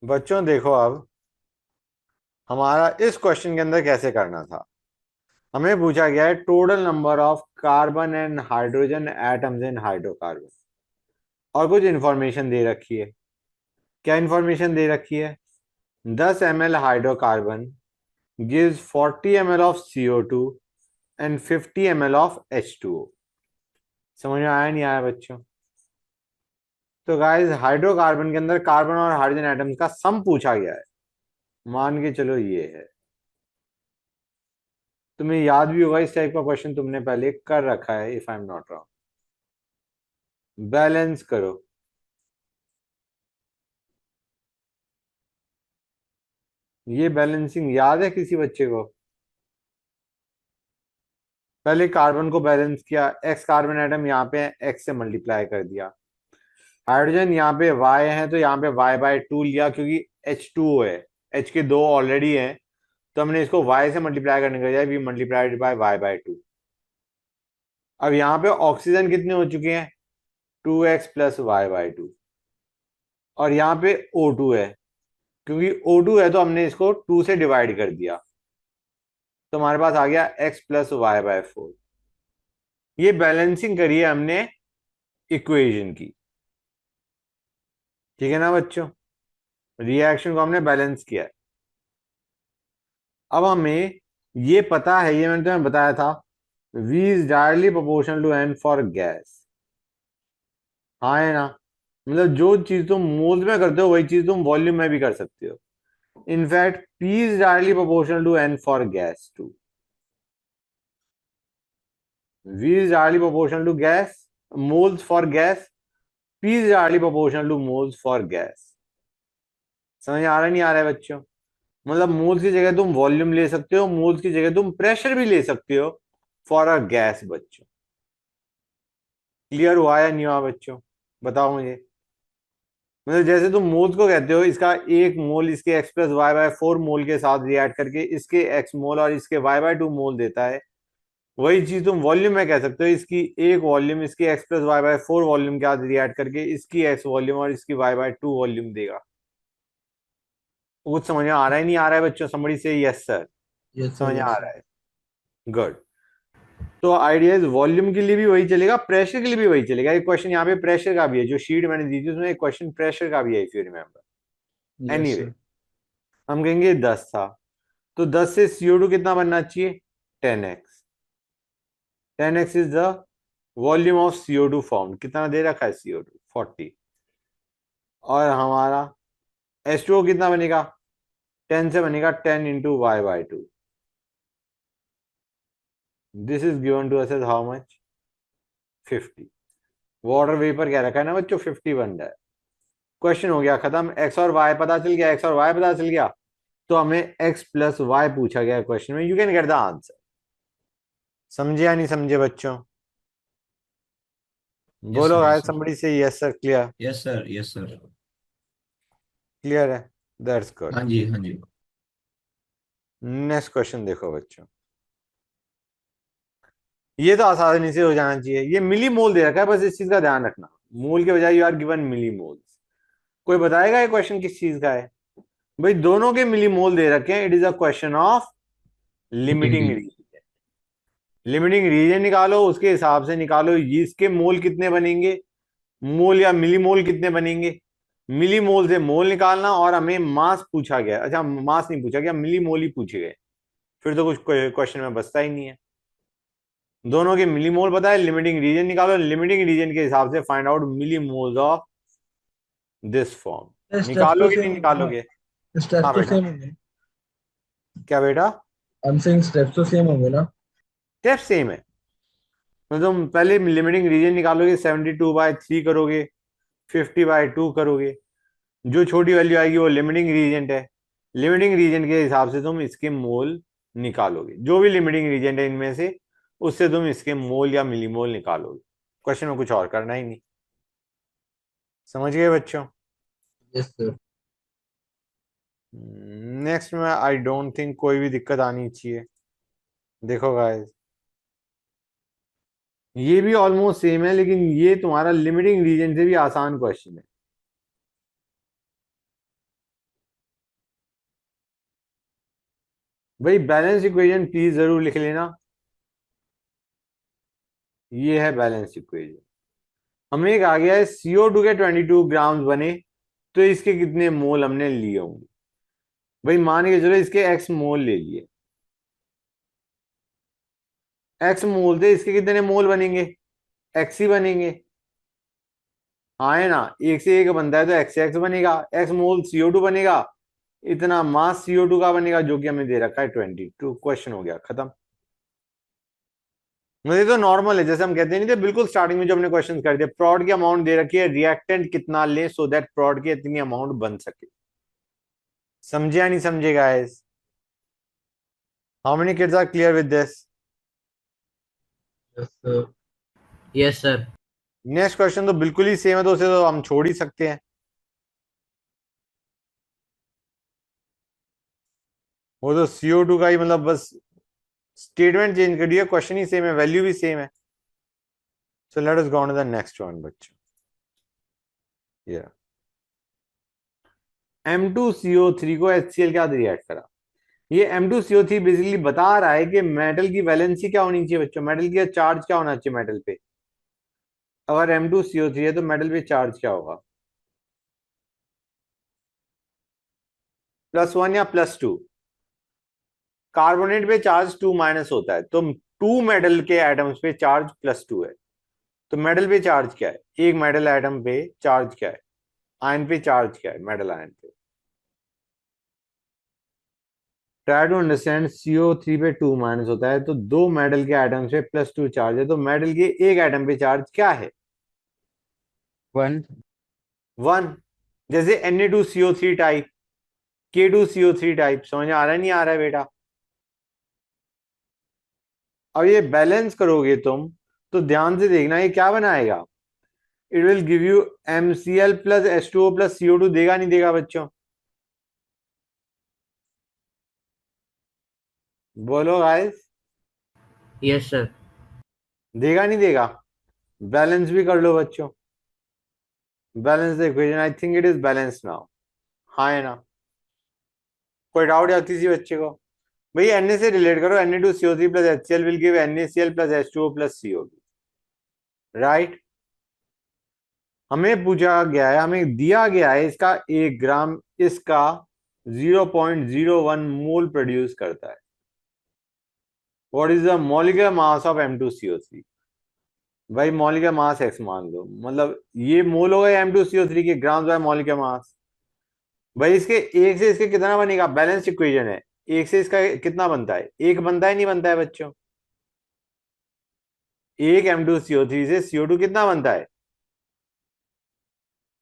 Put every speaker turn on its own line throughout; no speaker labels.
बच्चों देखो, अब हमारा इस क्वेश्चन के अंदर कैसे करना था। हमें पूछा गया है total number of carbon and hydrogen atoms in hydrocarbon, और कुछ इंफॉर्मेशन दे रखी है। क्या इंफॉर्मेशन दे रखी है? 10 ml hydrocarbon gives 40 ml of CO2 and 50 ml of H2O। समझ में आया नहीं आया बच्चों? तो गाइस, हाइड्रोकार्बन के अंदर कार्बन और हाइड्रोजन एटम्स का सम पूछा गया है। मान के चलो ये है। तुम्हें याद भी होगा, इस टाइप का क्वेश्चन तुमने पहले कर रखा है, if I am not wrong. Balance करो। ये बैलेंसिंग याद है किसी बच्चे को? पहले कार्बन को बैलेंस किया, एक्स कार्बन एटम यहाँ पे एक्स से मल्टीप्लाई कर दिया। हाइड्रोजन यहाँ पे वाई है तो यहाँ पे y/2 लिया, क्योंकि H2O है। H के दो ऑलरेडी हैं, तो हमने इसको y से मल्टीप्लाई करने का वी मल्टीप्लाइड बाय y/2। अब यहाँ पे ऑक्सीजन कितने हो चुके हैं? 2x plus y/2। और यहाँ पे O2 है, क्योंकि O2 है तो हमने इसको 2 से डिवाइड कर दिया, तो हमारे पास आ गया x प्लस y/4। ये बैलेंसिंग करी है हमने इक्वेशन की। ठीक है ना बच्चों? रिएक्शन को हमने बैलेंस किया है। अब हमें ये पता है, ये मैंने तुम्हें बताया था, V is directly proportional to N for gas. हाँ है ना? मतलब जो चीज तुम मोल्स में करते हो वही चीज तुम वॉल्यूम में भी कर सकते हो। In fact P is directly proportional to N for gas too. V is directly proportional to gas, moles for gas. P is directly proportional to moles for gas. समझ आ रहा नहीं आ रहा है बच्चों? मतलब मोल्स की जगह तुम वॉल्यूम ले सकते हो, मोल्स की जगह तुम प्रेशर भी ले सकते हो फॉर अ गैस बच्चों। क्लियर हुआ या नहीं हुआ बच्चों? बताओ मुझे। मतलब जैसे तुम मोल्स को कहते हो, इसका एक मोल इसके x प्लस y/4 मोल के साथ रिएक्ट करके इसके x मोल और इसके y/2 मोल देता है, वही चीज तुम वॉल्यूम में कह सकते हो। इसकी एक वॉल्यूम इसके x प्लस y/4 वॉल्यूम के साथ रिएक्ट करके इसकी x वॉल्यूम और इसकी y/2 वॉल्यूम देगा। कुछ समझ में आ रहा है नहीं आ रहा है बच्चों? समझी से यस सर?
यस सर,
समझ में आ
यस
रहा
सर।
है? गुड। तो आइडियाज वॉल्यूम के लिए भी वही चलेगा, प्रेशर के लिए भी वही चलेगा। एक क्वेश्चन यहाँ पे प्रेशर का भी है, जो शीट मैंने दी थी उसमें एक क्वेश्चन प्रेशर का भी है, if you remember.
Yes
anyway,
sir.
हम कहेंगे 10 था, तो 10 से CO2 कितना बनना चाहिए? 10x। 10x is the volume of CO2 form. कितना दे रखा है CO2? 40। और हमारा H2O कितना बनेगा? 10 से बनेगा 10 into y/2। This is given to us as how much? 50। Water vapour क्या रखा है ना बच्चों? 50 बन रहा है। क्वेश्चन हो गया खत्म। एक्स और वाई पता चल गया, एक्स और वाई पता चल गया, तो हमें एक्स प्लस वाई पूछा गया क्वेश्चन में। You can get the answer. समझे या नहीं समझे बच्चों?
यस
बोलो
sir,
guys,
yes sir.
Somebody से yes sir. Clear?
Yes sir, yes sir.
Clear है? That's good.
हाँ जी, हाँ जी।
नेक्स्ट क्वेश्चन देखो बच्चों। ये तो आसानी से हो जाना चाहिए। ये मिली मोल दे रखा है, बस इस चीज का ध्यान रखना। मोल के बजाय you are given millimoles. कोई बताएगा ये क्वेश्चन किस चीज का है? भाई दोनों के मिली मोल दे रखे हैं। It is a question of limiting
meeting.
Reagent. Limiting reagent निकालो, उसके हिसाब से निकालो इसके मोल कितने बनेंगे, मोल या मिली मोल कितने बनेंगे। मिली मोल से मोल निकालना, और हमें मास पूछा गया। अच्छा, मास नहीं पूछा गया, मिली मोल ही पूछे गए। फिर तो कुछ क्वेश्चन में बचता ही नहीं है। दोनों के मिली मोल पता है, लिमिटिंग रीजन निकालो, लिमिटिंग रीजन के हिसाब से find out millimoles of this form.
Steps तो
निकालोगे
सेम
नहीं
होंगे ना?
निकालोगे?
स्टेप्स
हाँ
तो
बेटा।
सेम होंगे।
क्या बेटा?
आई एम सेइंग स्टेप्स तो सेम होंगे ना?
स्टेप सेम है। तो तुम पहले लिमिटिंग रीजन निकालोगे, 72/3 करोगे, 50/2 करोगे। जो छोटी वैल्यू आएगी वो लिमिटिंग रीजेंट है। लिमिटिंग रीजन के हिसाब से तुम इसके मोल निकालोगे। जो भी लिमिटिंग रीजेंट है इनमें से, उससे तुम इसके मोल या मिलीमोल निकालोगे। क्वेश्चन में कुछ और करना ही नहीं। समझ गए बच्चों?
Yes sir.
नेक्स्ट में आई डोंट थिंक कोई भी दिक्कत आनी चाहिए। देखो गाइस, ये भी ऑलमोस्ट सेम है, लेकिन ये तुम्हारा लिमिटिंग रीजन से भी आसान क्वेश्चन है। भाई बैलेंस इक्वेशन प्लीज जरूर लिख लेना। ये है बैलेंस इक्वेशन। हमें एक आ गया है CO2 के 22 ग्राम बने, तो इसके कितने मोल हमने लिए होंगे। भाई मान के चलो इसके x मोल ले लिए, x मोल थे, इसके कितने मोल बनेंगे, x ही बनेंगे। हाँ है ना, एक से एक बनता है तो x से x बनेगा, x मोल CO2 बनेगा, इतना मास CO2 का बनेगा जो कि हमें दे रखा है 22। क्वेश्चन हो गया खत्म। मुझे तो नॉर्मल है, जैसे हम कहते नहीं थे बिल्कुल स्टार्टिंग में जो हमने क्वेश्चन कर दिया, प्रोड की अमाउंट दे रखी है, रिएक्टेंट कितना ले सो दैट प्रोड की इतनी अमाउंट बन सके। समझे या नहीं समझे guys? How many kids are clear with this?
Yes sir.
Yes sir.
Next question तो बिल्कुल ही सेम है, तो उसे तो हम छोड़ ही सकते हैं। वो तो CO2 का ही मतलब बस स्टेटमेंट चेंज कर दिया, क्वेश्चन ही सेम है, वैल्यू भी सेम है। So let us go on to the next one बच्चों। ये M2CO3 को HCl क्या रिएक्ट करा। ये M2CO3 बेसिकली बता रहा है कि मेटल की वैलेंसी क्या होनी चाहिए बच्चों, मेटल की चार्ज क्या होना चाहिए मेटल पे। अगर M2CO3 है तो मेटल पे चार्ज क्या होगा, +1 या +2। कार्बोनेट पे चार्ज 2- होता है, तो 2 मेटल के एटम्स पे चार्ज +2 है। तो मेटल पे चार्ज क्या है, एक मेटल एटम पे चार्ज क्या है, आयन पे चार्ज क्या है, मेटल आयन पे। ट्राई टू अंडरस्टैंड, CO3 पे 2- होता है, तो दो मेटल के एटम्स पे +2 चार्ज है, तो मेटल के एक एटम पे चार्ज क्या है,
1।
1। जैसे Na2CO3 टाइप, K2CO3 टाइप। समझ आ रहा है नहीं आ रहा है बेटा? अब ये बैलेंस करोगे तुम तो ध्यान से देखना ये क्या बनाएगा, it will give you MCl plus H2O plus CO2। देगा नहीं देगा बच्चों, बोलो गाइस।
Yes sir.
देगा नहीं देगा? बैलेंस भी कर लो बच्चों, balance the equation, I think it is balance now. हाँ है ना? कोई डाउट या किसी बच्चे को? भाई Na से रिलेट करो, Na2CO3 plus HCl will give NaCl plus H2O plus CO2, right. हमें पूछा गया है, हमें दिया गया है इसका 1 ग्राम, इसका 0.01 मोल प्रोड्यूस करता है। What is the molecular mass of M2CO3? भाई मॉलिक्यूलर मास x मान लो, मतलब ये मोल हो गए M2CO3 के, ग्राम बाय मॉलिक्यूलर मास। भाई इसके एक से इसके कितना बनेगा, बैलेंस इक्वेशन है, एक से इसका कितना बनता है, एक बनता है नहीं बनता है बच्चों। एक M2CO3 से CO2 कितना बनता है,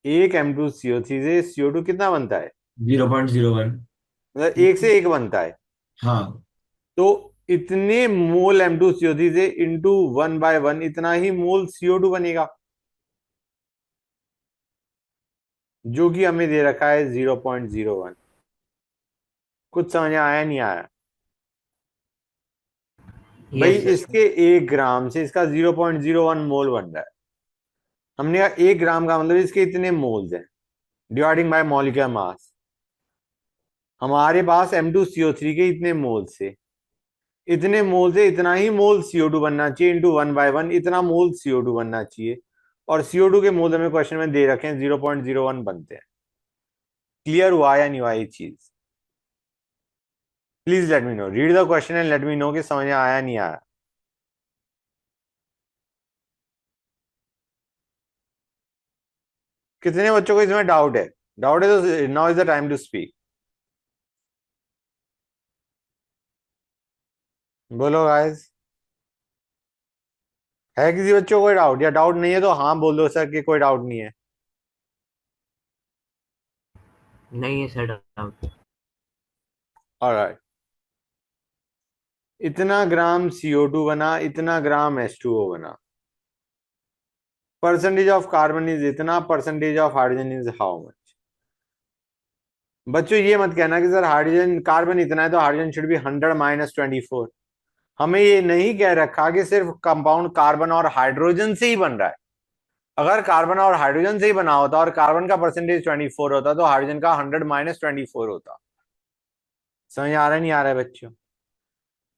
एक M2CO3 से CO2 कितना बनता है,
0.01।
मतलब एक से एक बनता है।
हाँ।
तो इतने मोल M2CO3 से इंटू 1/1, इतना ही मोल CO2 बनेगा, जो कि हमें दे रखा है 0.01। कुछ समझ आया नहीं आया? भाई
यस सर।
इसके 1 ग्राम से इसका 0.01 मोल बन रहा है। हमने कहा 1 ग्राम का मतलब इसके इतने मोल्स हैं, डिवाइडिंग बाय मॉलिक्यूलर मास। हमारे पास M2CO3 के इतने मोल से, इतने मोल से इतना ही मोल CO2 बनना चाहिए, इंटू 1/1 इतना मोल CO2 बनना चाहिए। और CO2 के मोल हमें क्वेश्चन में दे रखे हैं 0.01 बनते हैं। क्लियर हुआ या नहीं हुआ ये चीज? Please let me no, read the question and let me no कि समझ में आया नहीं आया। कितने बच्चों को इसमें डाउट है? डाउट है तो now is the time to speak. बोलो गाइस, है किसी बच्चों को कोई डाउट, या डाउट नहीं है तो हाँ बोल दो सर कि कोई डाउट नहीं है।
नहीं है सर डाउट।
ऑलराइट, इतना ग्राम CO2 बना, इतना ग्राम H2O बना, परसेंटेज ऑफ कार्बन इज इतना, percentage of hydrogen is how much. बच्चों ये मत कहना कि सर हाइड्रोजन कार्बन इतना है तो हाइड्रोजन शुड बी 100 - 24। हमें ये नहीं कह रखा कि सिर्फ कंपाउंड कार्बन और हाइड्रोजन से ही बन रहा है। अगर कार्बन और हाइड्रोजन से ही बना होता और कार्बन का परसेंटेज 24 होता तो हाइड्रोजन का 100 - 24 होता। समझ आ रहा है नहीं आ रहा है बच्चों?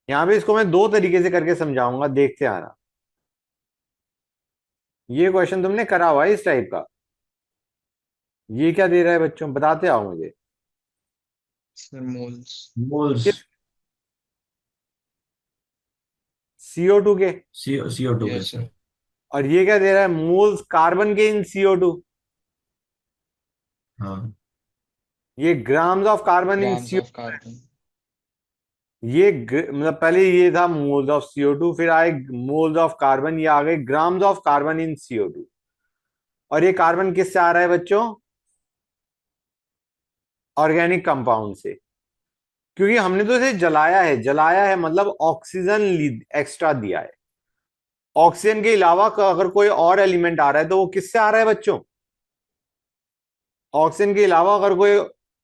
यहां पे इसको मैं दो तरीके से करके समझाऊंगा, देखते आना। ये क्वेश्चन तुमने करा हुआ है इस टाइप का। ये क्या दे रहा है बच्चों, बताते आओ मुझे।
Sir moles.
मोल्स।
किस CO2 के।
CO2 के
यस
सर।
सर।
और ये क्या दे रहा है, मोल्स कार्बन के इन CO2।
हाँ।
ये grams of carbon in
grams
CO।
Of carbon.
ये मतलब पहले ये था मोल्स ऑफ CO2, फिर आए मोल्स ऑफ कार्बन, ये आ गए grams of carbon in CO2। और ये कार्बन किससे आ रहा है बच्चों, ऑर्गेनिक कंपाउंड से। क्योंकि हमने तो इसे जलाया है, जलाया है मतलब ऑक्सीजन एक्स्ट्रा दिया है। ऑक्सीजन के अलावा अगर कोई और एलिमेंट आ रहा है तो वो किससे आ रहा है बच्चों, ऑक्सीजन के अलावा अगर कोई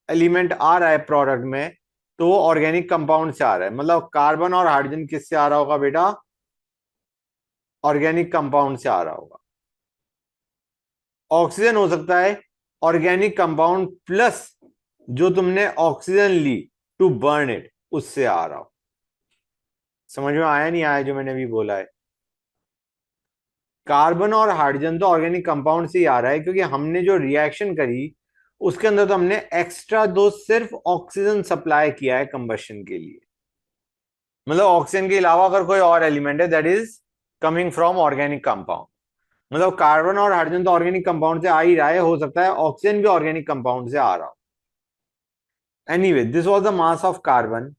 एलिमेंट आ रहा है प्रोडक्ट में तो वो ऑर्गेनिक कंपाउंड से आ रहा है। मतलब कार्बन और हाइड्रोजन किससे आ रहा होगा बेटा, ऑर्गेनिक कंपाउंड से आ रहा होगा। ऑक्सीजन हो सकता है ऑर्गेनिक कंपाउंड प्लस जो तुमने ऑक्सीजन ली टू बर्न इट, उससे आ रहा हो। समझ में आया नहीं आया जो मैंने अभी बोला है। कार्बन और हाइड्रोजन तो ऑर्गेनिक कंपाउंड से ही आ रहा है, क्योंकि हमने जो रिएक्शन करी उसके अंदर तो हमने एक्स्ट्रा दो सिर्फ ऑक्सीजन सप्लाई किया है कंबशन के लिए। मतलब ऑक्सीजन के अलावा अगर कोई और एलिमेंट है that is coming from organic compound. मतलब कार्बन और हाइड्रोजन तो ऑर्गेनिक कंपाउंड से आ ही रहा है, हो सकता है ऑक्सीजन भी ऑर्गेनिक कंपाउंड से आ रहा हो। Anyway, this was the mass of carbon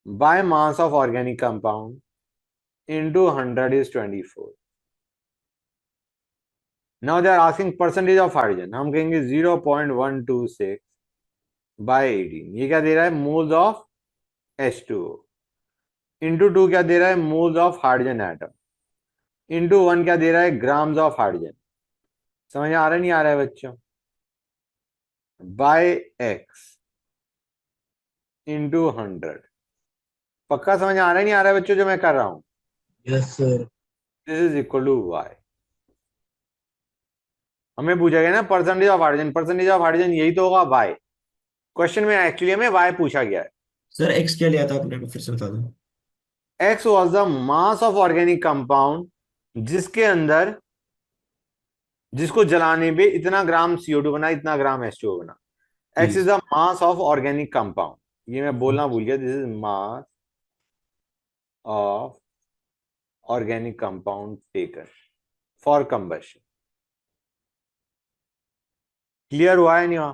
by mass of organic compound into 100 is 24। Now they are asking percentage of hydrogen. हम कहेंगे 0.126 बाय 18। ये क्या दे रहा है, मोल्स ऑफ H2O। इंटू 2 क्या दे रहा है, moles of hydrogen atom. Into 1 क्या दे रहा है, ग्राम्स ऑफ हाइड्रोजन। समझ आ रहा है नहीं आ रहा है बच्चों, बाय x इंटू 100। पक्का समझ आ रहा है नहीं आ रहा है बच्चों जो मैं कर रहा हूं,
yes sir.
This is equal to y। हमें पूछा गया ना percentage of hydrogen, percentage of hydrogen यही तो होगा y। क्वेश्चन में एक्चुअली हमें y पूछा गया है।
सर एक्स क्या लिया था आपने, फिर से बता दो।
x was the mass of organic compound जिसके अंदर, जिसको जलाने पे इतना ग्राम CO2 बना, इतना ग्राम H2O बना। x
जी।
Is the mass of organic compound. ये मैं बोलना भूल गया, this is mass of organic compound taken for combustion. Clear हुआ है नहीं हुआ,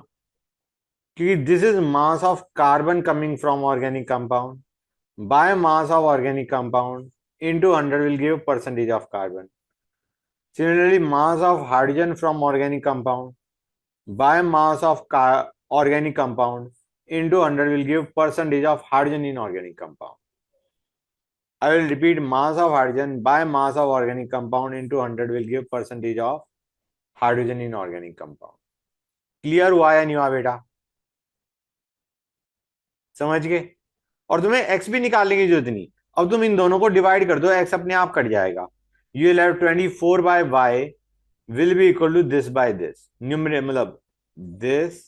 क्योंकि this is mass of carbon coming from organic compound by mass of organic compound into 100 will give percentage of carbon. Similarly, mass of hydrogen from organic compound by mass of organic compound into 100 will give percentage of hydrogen in organic compound. I will repeat, mass of hydrogen by mass of organic compound into 100 will give percentage of hydrogen in organic compound. Clear हुआ या नहीं हुआ बेटा, समझ गए। और तुम्हें x भी निकालने की जरूरत नहीं, अब तुम इन दोनों को डिवाइड कर दो, x अपने आप कट जाएगा। You will have 24 by y will be equal to this by this, numerator मतलब this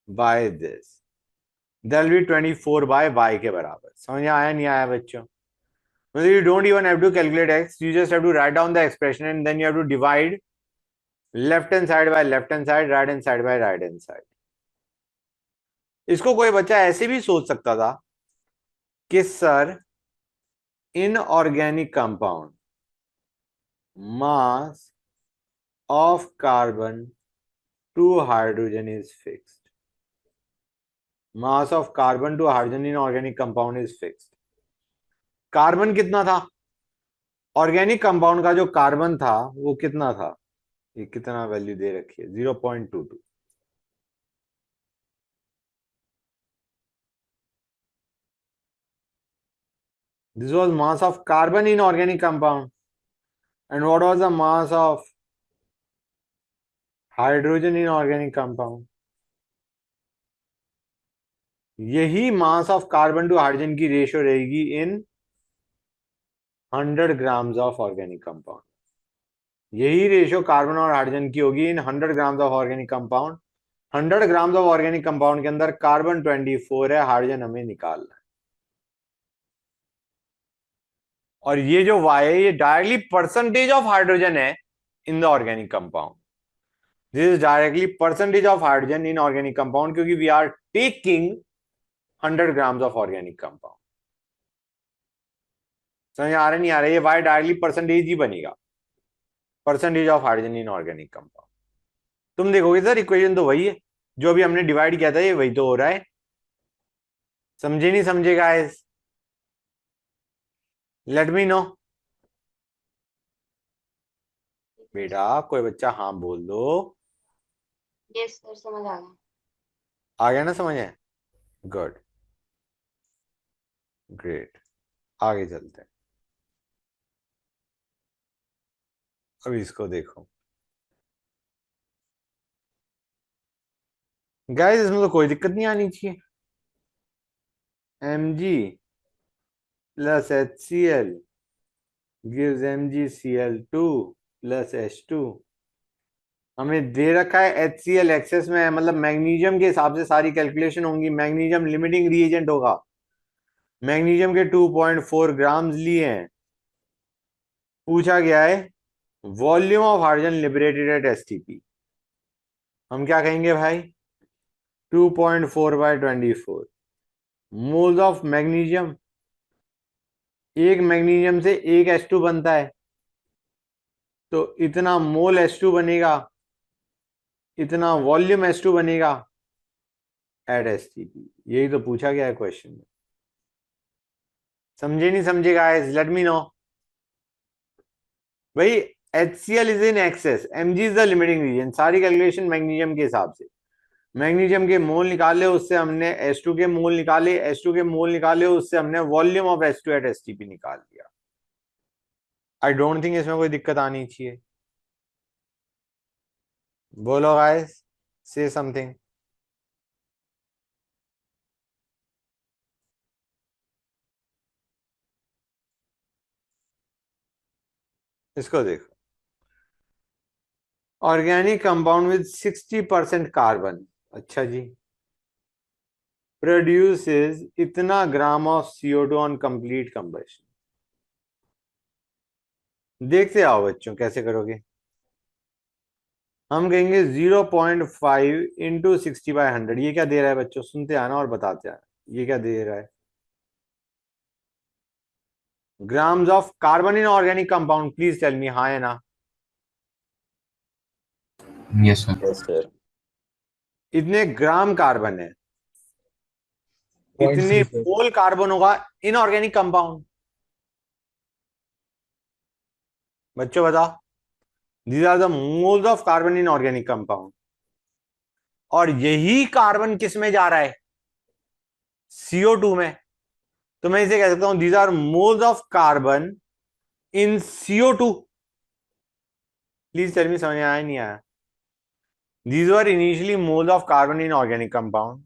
by this, that will be 24 by y के बराबर। समझ आया नहीं आया बच्चों, मतलब you don't even have to calculate x, you just have to write down the expression and then you have to divide left hand side by left hand side, right hand side by right hand side। इसको कोई बच्चा ऐसे भी सोच सकता था कि sir inorganic compound mass of carbon to hydrogen is fixed, mass of carbon to hydrogen in organic compound is fixed। Carbon कितना था, ऑर्गेनिक कंपाउंड का जो कार्बन था वो कितना था, ये कितना वैल्यू दे रखी है, 0.22। This was mass of carbon in organic compound and what was the mass of hydrogen in organic compound. यही mass of carbon to hydrogen की रेशियो रहेगी in 100 grams of organic compound. यही रेशियो कार्बन और hydrogen की होगी in 100 grams of organic compound. 100 grams of organic compound के अंदर carbon 24 है, हाइड्रोजन हमें निकालना है। और ये जो y है ये डायरेक्टली परसेंटेज ऑफ हाइड्रोजन है in the organic compound. This is directly percentage of hydrogen in organic compound, क्योंकि we are taking 100 grams of organic compound. समझ आ रहा नहीं आ रहा? ये y डायरेक्टली परसेंटेज ही बनेगा, percentage of hydrogen in organic compound. तुम देखोगे सर इक्वेशन तो वही है जो अभी हमने डिवाइड किया था, ये वही तो हो रहा है. समझे नहीं समझे गाइस? Let me no. बेटा कोई बच्चा हाँ बोल दो.
यस सर, समझ आ गया।
आ गया ना समझ है? Good, great. आगे चलते हैं. अब इसको देखो गाइस, इसमें तो कोई दिक्कत नहीं आनी चाहिए. Mg plus HCl gives MgCl2 plus H2. हमें दे रखा है HCl एक्सेस में है, मतलब मैग्नीशियम के हिसाब से सारी कैलकुलेशन होंगी. मैग्नीशियम लिमिटिंग रिएजेंट होगा. मैग्नीशियम के 2.4 ग्राम्स लिए हैं. पूछा गया है volume of hydrogen liberated at STP. हम क्या कहेंगे भाई? 2.4/24 मोल्स ऑफ मैग्नीशियम. एक मैग्नीशियम से एक H2 बनता है, तो इतना मोल H2 बनेगा, इतना वॉल्यूम H2 बनेगा एट एसटीपी. यही तो पूछा गया है क्वेश्चन में. समझे नहीं समझे गाइस? Let me know. भाई HCl is in excess, Mg is the limiting reagent. सारी कैलकुलेशन मैग्नीशियम के हिसाब से. मैग्नीशियम के मोल निकाले, उससे हमने H2 के मोल निकाले, H2 के मोल निकाले, उससे हमने volume of H2 eight STP निकाल दिया. आई डोंट थिंक इसमें कोई दिक्कत आनी चाहिए. बोलो गाइस, से समथिंग. इसको देखो. Organic compound with 60% carbon. अच्छा जी. प्रोड्यूसेस इतना gram of CO2 on complete combustion. देखते आओ बच्चों कैसे करोगे. हम कहेंगे 0.5 इंटू 60/100. ये क्या दे रहा है बच्चों? सुनते आना और बताते आना. ये क्या दे रहा है? Grams of carbon in organic compound. Please tell me हाँ या ना.
Yes, sir.
Yes sir.
इतने ग्राम कार्बन है, इतने
0.3 सर.
मोल कार्बन होगा इन ऑर्गेनिक कंपाउंड. बच्चों बताओ. These are the moles of carbon in organic compound. और यही कार्बन किस में जा रहा है? CO2 में. तो मैं इसे कह सकता हूं these are moles of carbon in CO2. Please tell me समझ आया नहीं आया? These were initially moles of carbon in organic compound.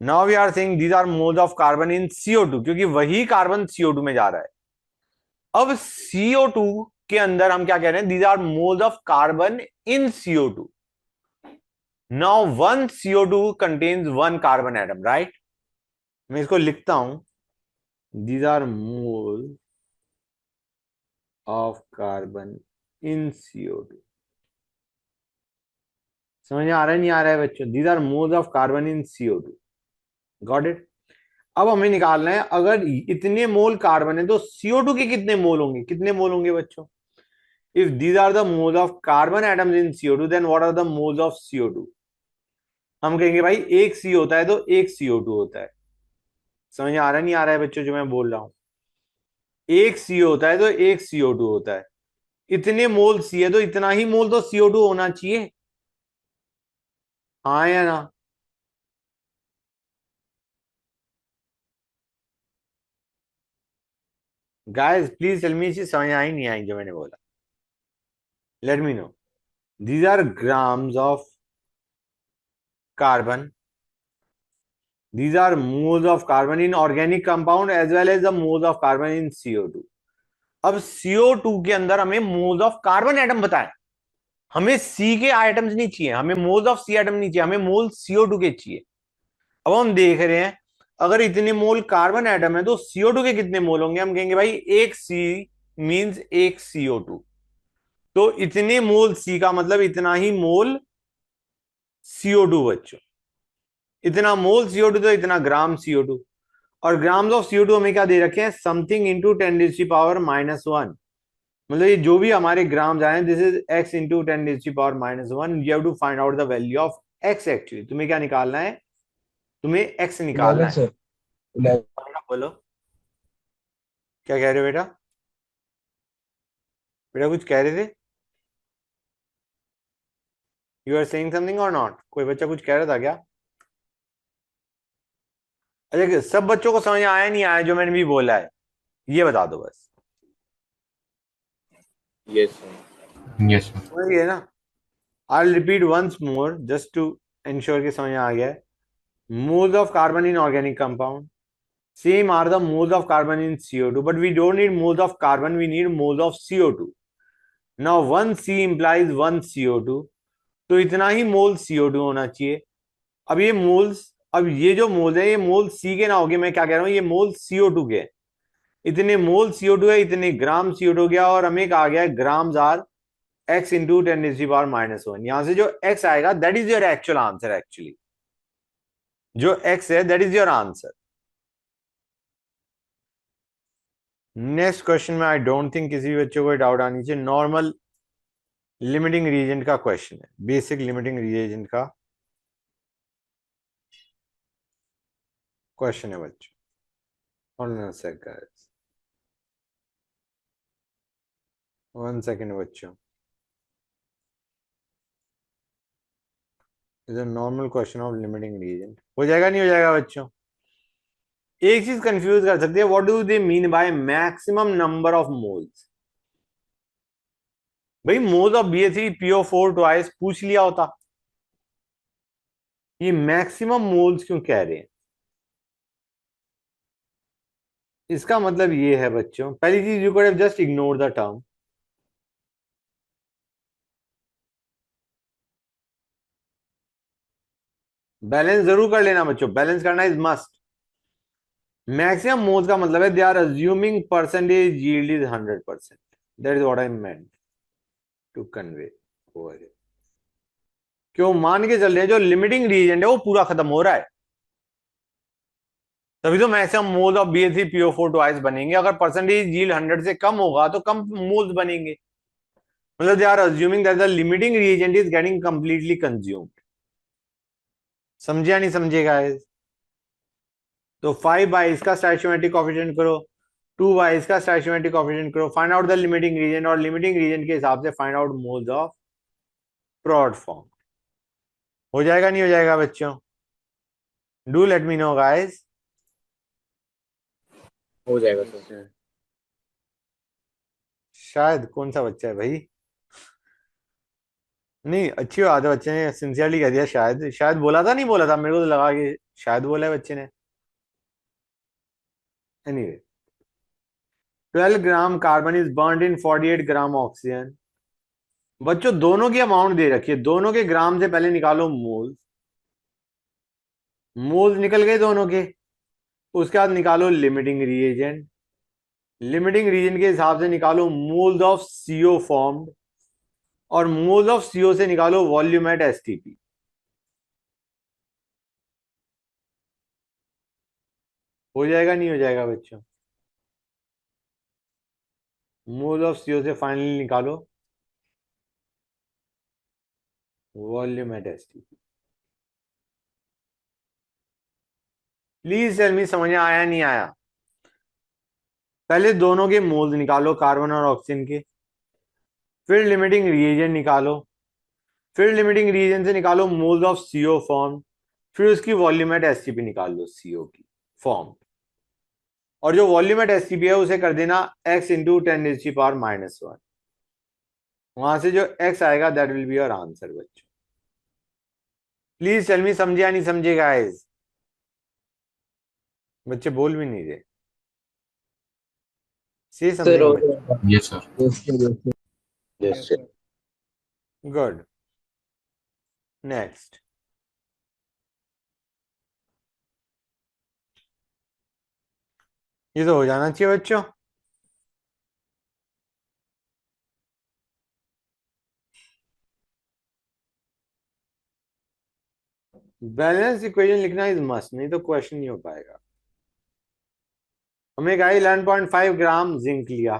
Now we are saying these are moles of carbon in CO2, क्योंकि वही कार्बन CO2 में जा रहा है. अब CO2 के अंदर हम क्या कह रहे हैं? These are moles of carbon in CO2. Now one CO2 contains one carbon atom, right? मैं इसको लिखता हूं. These are moles of carbon in CO2. समझ आ रहा है नहीं आ रहा है बच्चों? These are moles of carbon in CO2. Got it? अब हमें निकालना है अगर इतने मोल कार्बन है तो CO2 के कितने मोल होंगे? कितने मोल होंगे बच्चों? If these are the moles of carbon atoms in CO2, then what are the moles of CO2? हम कहेंगे भाई एक C होता है तो एक CO2 होता है. समझ आ रहा नहीं आ रहा है बच्चों जो मैं बोल रहा हूं? एक C होता है तो एक CO2 होता है. इतने मोल C है तो इतना ही मोल तो CO2 होना चाहिए. हाँ या ना? गाइस प्लीज टेल मी, इसे समझ आई नहीं आई जो मैंने बोला? Let me know. These are grams of carbon. These are moles of carbon in organic compound as well as the moles of carbon in CO2. अब CO2 के अंदर हमें moles of carbon एटम बताएं. हमें C के items नहीं चाहिए, हमें moles of C एटम नहीं चाहिए, हमें मोल CO2 के चाहिए. अब हम देख रहे हैं अगर इतने मोल कार्बन एटम है तो CO2 के कितने मोल होंगे? हम कहेंगे भाई एक C मींस एक CO2। तो इतने मोल C का मतलब इतना ही मोल CO2 बच्चों। इतना मोल CO2 तो इतना ग्राम CO2। और ग्राम्स ऑफ CO2 हमें क्या दे रखे हैं, समथिंग इंटू 10⁻⁻1। मतलब ये जो भी हमारे ग्राम्स आए हैं, this is x into 10⁻⁻1। You have to find out the value of x। Actually तुम्हें क्या निकालना है, तुम्हें x निकालना
11
है।
सर 11।
बोलो क्या कह रहे हो बेटा, बेटा कुछ कह रहे थे, यू आर सेइंग समथिंग और नॉट? कोई बच्चा कुछ कह रहा था क्या? अच्छा सब बच्चों को समझ आया नहीं आया जो मैंने भी बोला है, ये बता दो बस।
Yes, sir. Yes, sir.
समझ गए ना? I repeat once more just to ensure कि समझ आ गया है। Moles of carbon in organic compound same are the moles of carbon in CO2, but we don't need moles of carbon, we need moles of CO2. Now 1C implies 1 CO2, तो इतना ही मोल CO2 होना चाहिए। अब ये moles, अब ये जो moles है ये मोल C के ना होगे, मैं क्या कह रहा हूं, ये मोल CO2 के। इतने मोल CO2 है, इतने ग्राम CO2 गया, और हमें कहा गया है ग्राम्स आर x इंटू 10⁻⁻1। यहां से जो x आएगा that is your actual answer. Actually जो x है that is your answer. Next question में आई डोंट थिंक किसी भी बच्चे को डाउट आनी चाहिए। नॉर्मल लिमिटिंग रीजेंट का क्वेश्चन है, बेसिक लिमिटिंग रीजेंट का क्वेश्चन है बच्चों। वन सेकेंड बच्चों, is a normal question of limiting reagent. हो जाएगा नहीं हो जाएगा बच्चों? एक चीज कंफ्यूज कर सकती है, what do they mean by maximum number of moles? भाई मोल्स ऑफ BA3PO4 ट्वाइस पूछ लिया होता, ये मैक्सिमम मोल्स क्यों कह रहे हैं? इसका मतलब ये है बच्चों, पहली चीज you could have just ignore the term. Balance जरूर कर लेना बच्चों, बैलेंस करना इज मस्ट। मैक्सिमम मोल्स का मतलब है they are assuming percentage yield is 100%। That is what I meant to convey over here. क्यों मान के चल रहे हैं जो लिमिटिंग रीजेंट है वो पूरा खत्म हो रहा है, तभी तो maximum moles of BA3PO4 twice बनेंगे। अगर परसेंटेज यील्ड 100 से कम होगा तो कम मोल्स बनेंगे। मतलब they are assuming that the limiting reagent is getting completely consumed. समझे या नहीं समझेगा? तो 5/22 का स्टोइचियोमेट्रिक कोएफिशिएंट करो, 2/22 का स्टोइचियोमेट्रिक कोएफिशिएंट करो, find out the limiting reagent, और लिमिटिंग रीजन के हिसाब से find out moles of product form. हो जाएगा नहीं हो जाएगा बच्चों? Do let me know guys.
हो जाएगा सर।
शायद कौन सा बच्चा है भाई? नहीं अच्छी बात है, बच्चे ने सिंसियरली कह दिया शायद। शायद बोला था, नहीं बोला था? मेरे को तो लगा कि शायद बोला है बच्चे ने। Anyway 12 gram carbon is burned in 48 gram oxygen. बच्चों दोनों की अमाउंट दे रखी है, दोनों के ग्राम से पहले निकालो मोल्स। मोल्स निकल गए दोनों के, उसके बाद निकालो लिमिटिंग रिएजेंट। लिमिटिंग रीजन के हिसाब से निकालो मोल्स ऑफ CO फॉर्म्ड, और मोल्स ऑफ CO से निकालो वॉल्यूम एट STP। हो जाएगा नहीं हो जाएगा बच्चों? मोल्स ऑफ CO से फाइनली निकालो volume at STP। Please tell me समझ में आया नहीं आया? पहले दोनों के मोल्स निकालो कार्बन और ऑक्सीजन के, फिर लिमिटिंग रिएजेंट निकालो, फिर लिमिटिंग रीजन से निकालो मोल्स ऑफ CO फॉर्म, फिर उसकी वॉल्यूम एट STP निकाल लो CO की फॉर्म, और जो वॉल्यूम एट STP है उसे कर देना x इंटू 10⁻⁻1। वहां से जो x आएगा that will be your answer बच्चों। प्लीज टेल मी समझे या नहीं समझे गाइस? बच्चे बोल भी नहीं रहे, से
सर
समथिंग बच्चे।
Yes, sir.
yes,
Yes,
Yes,
sir.
sir.
Good. Next ये तो हो जाना चाहिए बच्चों। बैलेंस इक्वेशन लिखना इज मस्ट, नहीं तो क्वेश्चन नहीं हो पाएगा। हमें कहा 11.5 ग्राम जिंक लिया,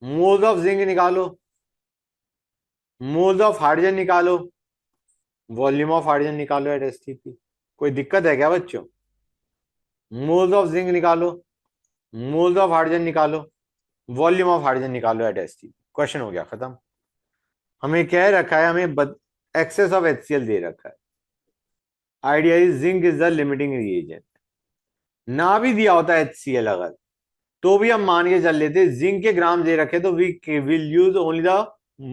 मोल्स ऑफ जिंक निकालो, मोल्स ऑफ हाइड्रोजन निकालो, वॉल्यूम ऑफ हाइड्रोजन निकालो एट एसटीपी। कोई दिक्कत है क्या बच्चों? मोल्स ऑफ जिंक निकालो, मोल्स ऑफ हाइड्रोजन निकालो, वॉल्यूम ऑफ हाइड्रोजन निकालो एट एसटीपी। क्वेश्चन हो गया खत्म। हमें क्या रखा है, हमें एक्सेस ऑफ HCl दे रखा है। Idea is zinc is the limiting reagent. ना भी दिया होता HCl अगर, तो भी हम मान के चल लेते जिंक के ग्राम दे रखे तो we will use only the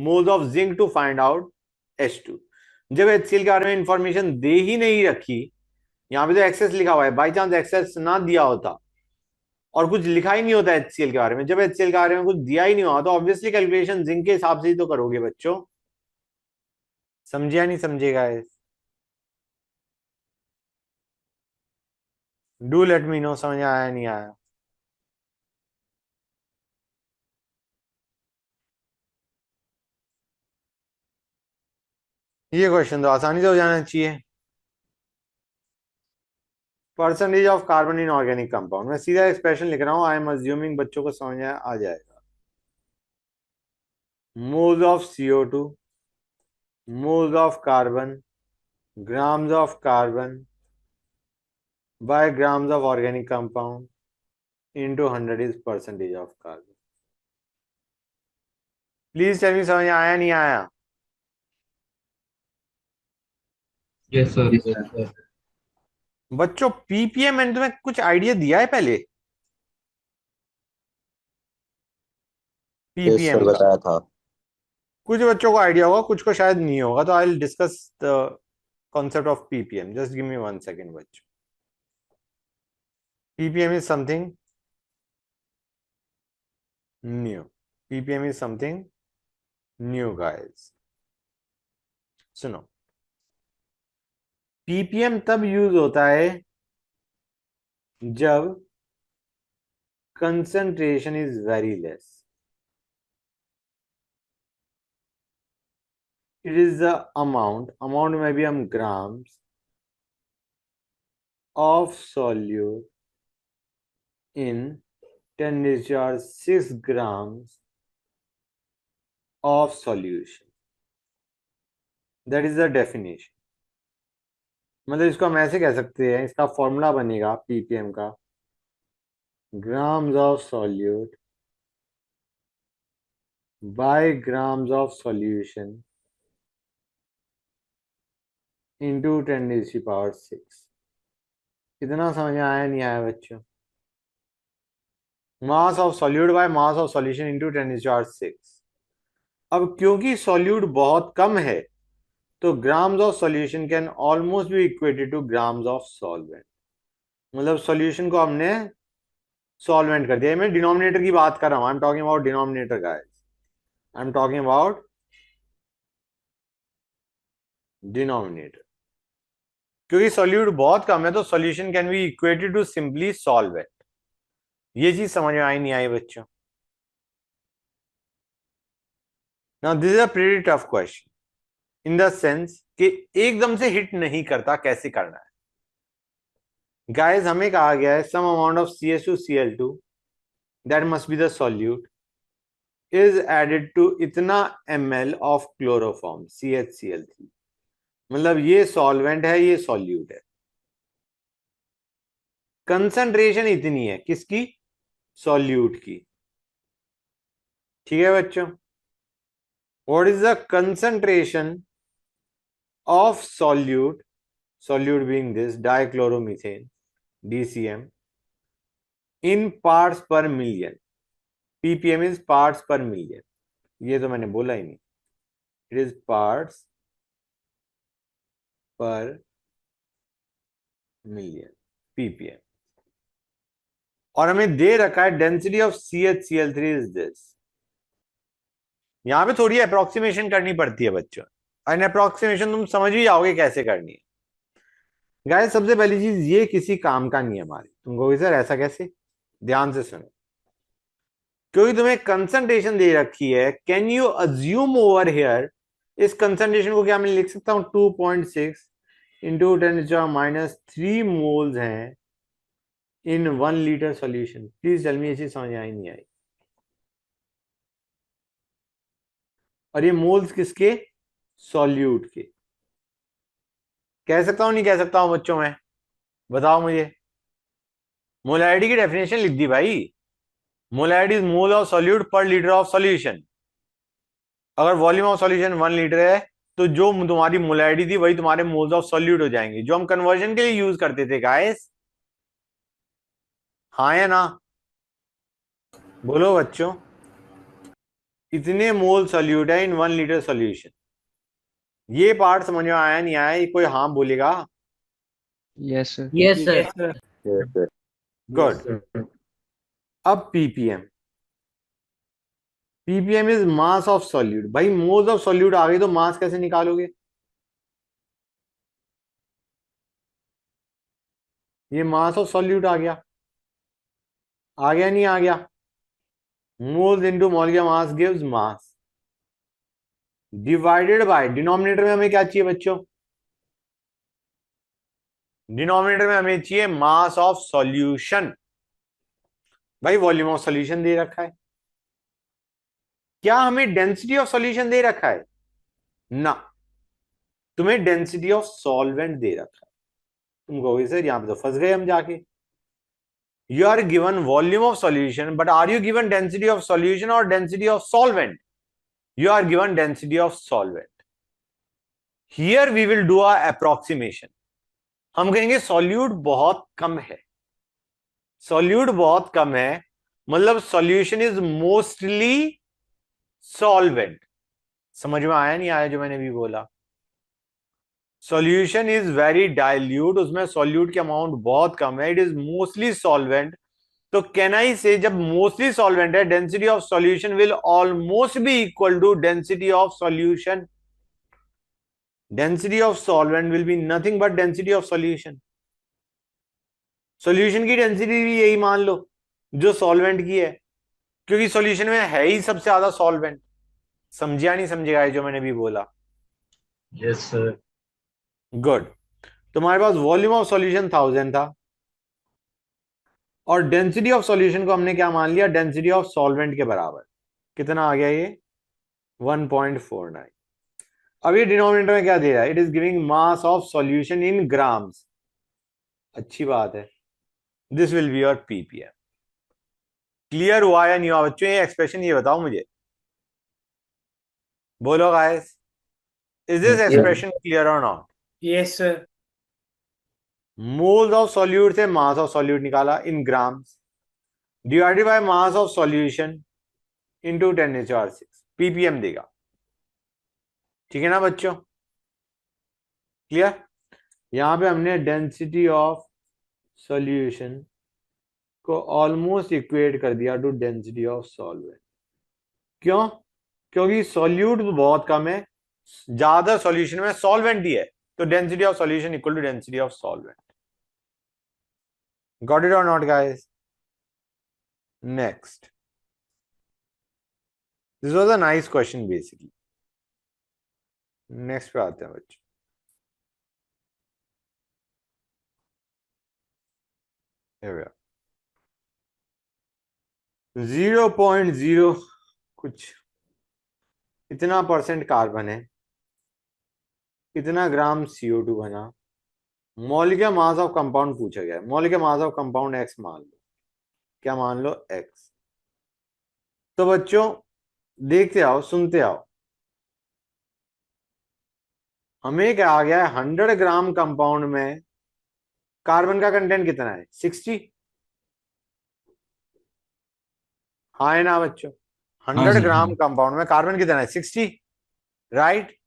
moles of zinc to find out H2। जब HCl के बारे में इंफॉर्मेशन दे ही नहीं रखी, यहां पे तो एक्सेस लिखा हुआ है, बाई चांस एक्सेस ना दिया होता और कुछ लिखा ही नहीं होता HCl के बारे में, जब HCl के बारे में कुछ दिया ही नहीं हुआ तो ऑब्वियसली कैलकुलेशन जिंक के हिसाब से ही तो करोगे बच्चों। समझे या नहीं समझेगा? डू लेट मी नो, समझ आया नहीं आया? ये क्वेश्चन तो आसानी से हो जाना चाहिए। Percentage of carbon in organic compound, मैं सीधा एक्सप्रेशन लिख रहा हूं, आई एम अज्यूमिंग बच्चों को समझ में आ जाएगा। Moles of CO2, moles of carbon, grams of carbon by grams of organic compound into 100 is percentage of carbon. Please tell me, समझ आया नहीं आया?
Yes sir.
बच्चों PPM मैंने तुम्हें कुछ आइडिया दिया है पहले?
यस सर,
PPM का
बताया था।
कुछ बच्चों को आइडिया होगा, कुछ को शायद नहीं होगा, तो I will discuss the concept of PPM. Just give me 1 second, बच्चों। PPM is something new. PPM is something new, guys. सुनो, PPM तब यूज होता है जब concentration is very less. It is the amount में भी हम grams of solute in 10⁶ grams of solution. That is the definition. मतलब इसको हम ऐसे कह सकते हैं, इसका फॉर्मूला बनेगा PPM का, grams of solute by grams of solution into 10⁶। कितना समझ में आया नहीं आया बच्चों? मास of solute bye mass of solution into 10⁶। अब क्योंकि सॉल्यूट बहुत कम है तो grams of solution can almost B equated two grams of solvent. मतलब सॉल्यूशन को हमने सॉल्वेंट कर दिया। मैं डिनोमिनेटर की बात कर रहा हूं, I am talking about denominator guys, I am talking about denominator. क्योंकि सॉल्यूट बहुत कम है तो solution can be equated to simply solvent. ये चीज समझ में आई नहीं आई बच्चों? Now this is a pretty tough question in the sense कि एकदम से हिट नहीं करता, कैसे करना है गाइस। हमें कहा गया है some amount of CH2Cl2 that must be the solute is added to इतना ml ऑफ क्लोरोफॉर्म CHCl3। मतलब ये सॉल्वेंट है, ये सॉल्यूट है। कंसंट्रेशन इतनी है, किसकी? सॉल्यूट की। ठीक है बच्चों? What is the concentration of solute, solute being this dichloromethane DCM in parts per million? PPM is parts per million. ये तो मैंने बोला ही नहीं, it is parts per million PPM। और हमें दे रखा है density of CHCl3 is this. यहां पे थोड़ी अप्रोक्सीमेशन करनी पड़ती है बच्चों, एंड अप्रोक्सीमेशन तुम समझ भी जाओगे कैसे करनी है। गाइस सबसे पहली चीज, ये किसी काम का नहीं है हमारी। तुम कहोगे सर ऐसा कैसे? ध्यान से सुनो, क्योंकि तुम्हें कंसंट्रेशन दे रखी है। Can you assume over here, इस कंसंट्रेशन को क्या मैं लिख सकता हूं 2.6 इंटू 10⁻³ मोल्स हैं in 1 litre solution. Please tell me, ये चीज समझ आई नहीं आई? और ये मोल्स किसके? सॉल्यूट के। कह सकता हूं नहीं कह सकता हूं बच्चों में? बताओ मुझे। मोलैरिटी की डेफिनेशन लिख दी भाई। Molarity is mole of solute पर लीटर ऑफ सॉल्यूशन। अगर वॉल्यूम ऑफ सॉल्यूशन 1 लीटर है तो जो तुम्हारी मोलैरिटी थी वही तुम्हारे मोल्स ऑफ सॉल्यूट हो जाएंगे, जो हम कन्वर्जन के लिए यूज करते थे गाइस। हाँ या ना? बोलो बच्चों। इतने मोल सॉल्यूट है इन 1 लीटर सॉल्यूशन। ये पार्ट समझ में आया नहीं आया? ये कोई हाँ बोलेगा?
Yes, sir.
Yes, sir.
Yes, sir.
Good. अब PPM. PPM is mass of solute. भाई मोल्स ऑफ सॉल्यूट आ गई तो मास कैसे निकालोगे? ये मास ऑफ सॉल्यूट आ गया नहीं आ गया? Moles into molecular mass gives mass divided by, denominator में हमें क्या चाहिए बच्चों? डिनोमिनेटर में हमें चाहिए मास ऑफ सॉल्यूशन। भाई वॉल्यूम ऑफ सॉल्यूशन दे रखा है, क्या हमें डेंसिटी ऑफ सॉल्यूशन दे रखा है? ना, तुम्हें डेंसिटी ऑफ सॉल्वेंट दे रखा है। तुम कहोगे सर यहां पे तो फंस गए हम जाके। You are given volume of solution, but are you given density of solution or density of solvent? You are given density of solvent. Here we will do a approximation. हम कहेंगे solute बहुत कम है। solute बहुत कम है मतलब solution is mostly solvent। समझ में आया नहीं आया जो मैंने भी बोला? solution is very dilute, उसमें solute की अमाउंट बहुत कम है, it is mostly solvent। तो कैन आई से जब मोस्टली सॉल्वेंट है, density of solution will almost be equal to density of solution. Density of solvent will be nothing but density of solution. Solution की density भी यही मान लो जो solvent की है, क्योंकि सॉल्यूशन में है ही सबसे ज्यादा सॉल्वेंट। समझिया नहीं समझेगा जो मैंने भी बोला?
Yes, sir.
गुड। तुम्हारे पास वॉल्यूम ऑफ सॉल्यूशन 1000 था और डेंसिटी ऑफ सॉल्यूशन को हमने क्या मान लिया? डेंसिटी ऑफ सॉल्वेंट के बराबर। कितना आ गया ये? 1.49। अब ये डिनोमिनेटर में क्या दे रहा है? It is giving mass of solution in grams. अच्छी बात है। This will be your ppm. Clear हुआ या नहीं हुआ बच्चों ये एक्सप्रेशन? ये बताओ मुझे, बोलो guys, is this expression clear और not?
Yes, sir.
Moles of solute से मास ऑफ सॉल्यूट निकाला in grams divided by mass of solution into 10⁻⁶, PPM देगा। ठीक है ना बच्चों? क्लियर? यहां पे हमने डेंसिटी ऑफ सॉल्यूशन को ऑलमोस्ट इक्वेट कर दिया टू डेंसिटी ऑफ सॉल्वेंट। क्यों? क्योंकि सॉल्यूट बहुत कम है, ज्यादा सॉल्यूशन में सॉल्वेंट ही है, तो density of solution equal to density of solvent. Got it और not guys? Next, this was a nice question basically. Next पे आते हैं बच्चों। Here we are. 0.0 कुछ इतना % कार्बन है, इतना ग्राम CO2 बना, मॉलिक्यूलर मास ऑफ कंपाउंड पूछा गया है। Molecular mass of compound X मान लो। क्या मान लो? X। तो बच्चों देखते आओ, सुनते आओ। हमें क्या आ गया है? 100 ग्राम कंपाउंड में कार्बन का कंटेंट कितना है? 60। हाँ है ना बच्चों? 100 ग्राम कंपाउंड में कार्बन कितना है? 60, राइट?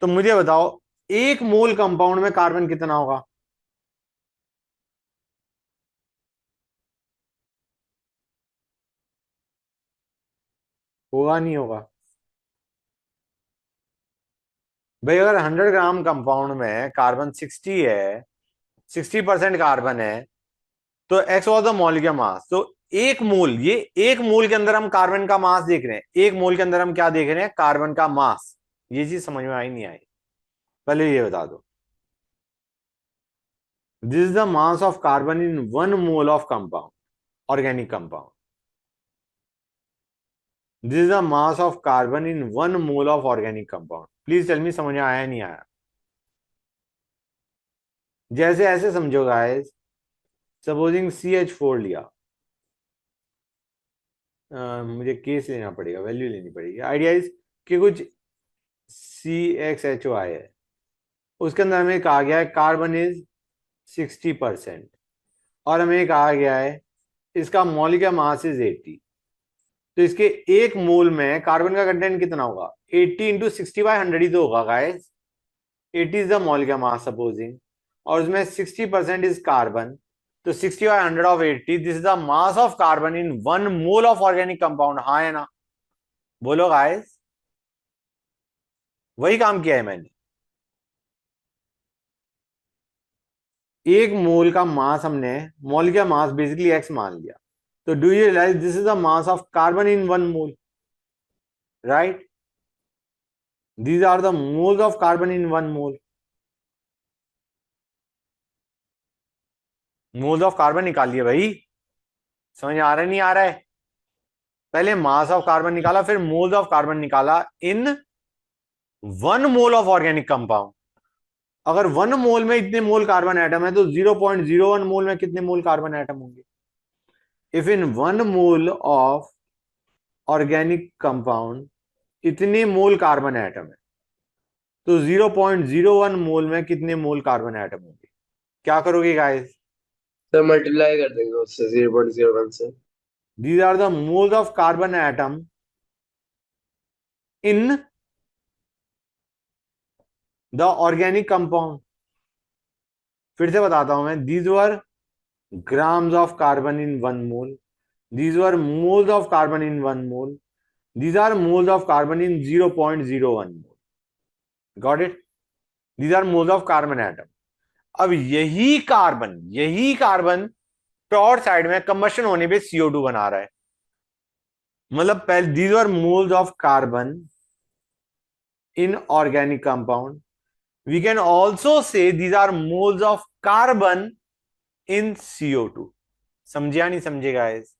तो मुझे बताओ 1 मोल कंपाउंड में कार्बन कितना होगा? होगा नहीं होगा? भाई अगर 100 ग्राम कंपाउंड में कार्बन 60 है, 60% कार्बन है, तो x was the molecular mass. तो 1 मोल, ये 1 मोल के अंदर हम कार्बन का मास देख रहे हैं। 1 मोल के अंदर हम क्या देख रहे हैं? कार्बन का मास। ये चीज समझ में आई नहीं आई? पहले ये बता दो। This is the mass of carbon in 1 mole of compound, organic compound. This is the mass of carbon in 1 mole of organic compound. Please tell me समझ में आया नहीं आया? जैसे ऐसे समझो गाइस, सपोजिंग CH4 लिया, मुझे केस लेना पड़ेगा, वैल्यू लेनी पड़ेगी। आइडिया इज कि कुछ CXHOI है, उसके अंदर हमें कहा गया है कार्बन इज 60% और हमें कहा गया है इसका मॉलिक्यूलर मास इज 80। तो इसके एक मोल में कार्बन का कंटेंट कितना होगा? 80 इंटू 60/100 ही तो होगा guys. 80 is the molecular mass supposing, और उसमें 60% इज कार्बन, तो 60/100 of 80, this is the mass of carbon in 1 mole of organic compound. हाँ है ना? बोलो गाइस, वही काम किया है मैंने। एक मोल का मास हमने मॉलिक्यूलर मास बेसिकली x मान लिया, तो do you realise this is the mass of carbon in 1 mole, right? These are the moles of carbon in 1 mole. Moles of carbon निकाल लिया भाई, समझ आ रहा है नहीं आ रहा है? पहले मास ऑफ कार्बन निकाला, फिर मोल्स ऑफ कार्बन निकाला इन 1 मोल ऑफ ऑर्गेनिक कंपाउंड। अगर 1 मोल में इतने मोल कार्बन एटम है तो 0.01 मोल में कितने मोल कार्बन एटम होंगे? If in 1 mole of organic compound इतने मोल कार्बन एटम है, तो 0.01 मोल में कितने मोल कार्बन एटम होंगे? क्या करोगे गाइस?
सर मल्टीप्लाई कर देंगे उससे 0.01 से।
These are the moles of carbon atom in the organic compound. फिर से बताता हूं मैं, these were grams of carbon in 1 mole. These were moles of carbon in 1 mole. These are moles of carbon in 0.01 mole. Got it? These are moles of carbon atom. अब यही carbon torch side में combustion होने पे CO2 बना रहा है। मतलब पहले these were moles of carbon in organic compound. We can also say these are moles of carbon in CO2. समझिया नहीं समझे गाइस?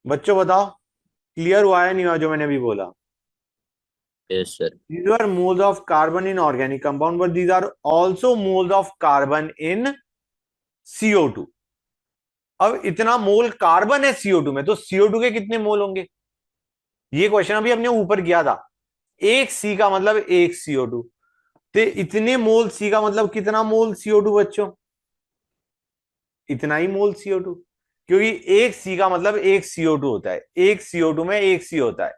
बच्चों बताओ, क्लियर हुआ है नहीं हुआ जो मैंने अभी बोला?
Yes, sir.
These are moles of carbon in organic compound, but these are also moles of carbon in CO2. अब इतना मोल कार्बन है CO2 में, तो CO2 के कितने मोल होंगे? ये क्वेश्चन अभी हमने ऊपर किया था। एक C का मतलब एक CO2, तो इतने मोल C का मतलब कितना मोल CO2 बच्चों? इतना ही मोल CO2, क्योंकि एक C का मतलब एक CO2 होता है, एक CO2 में एक C होता है,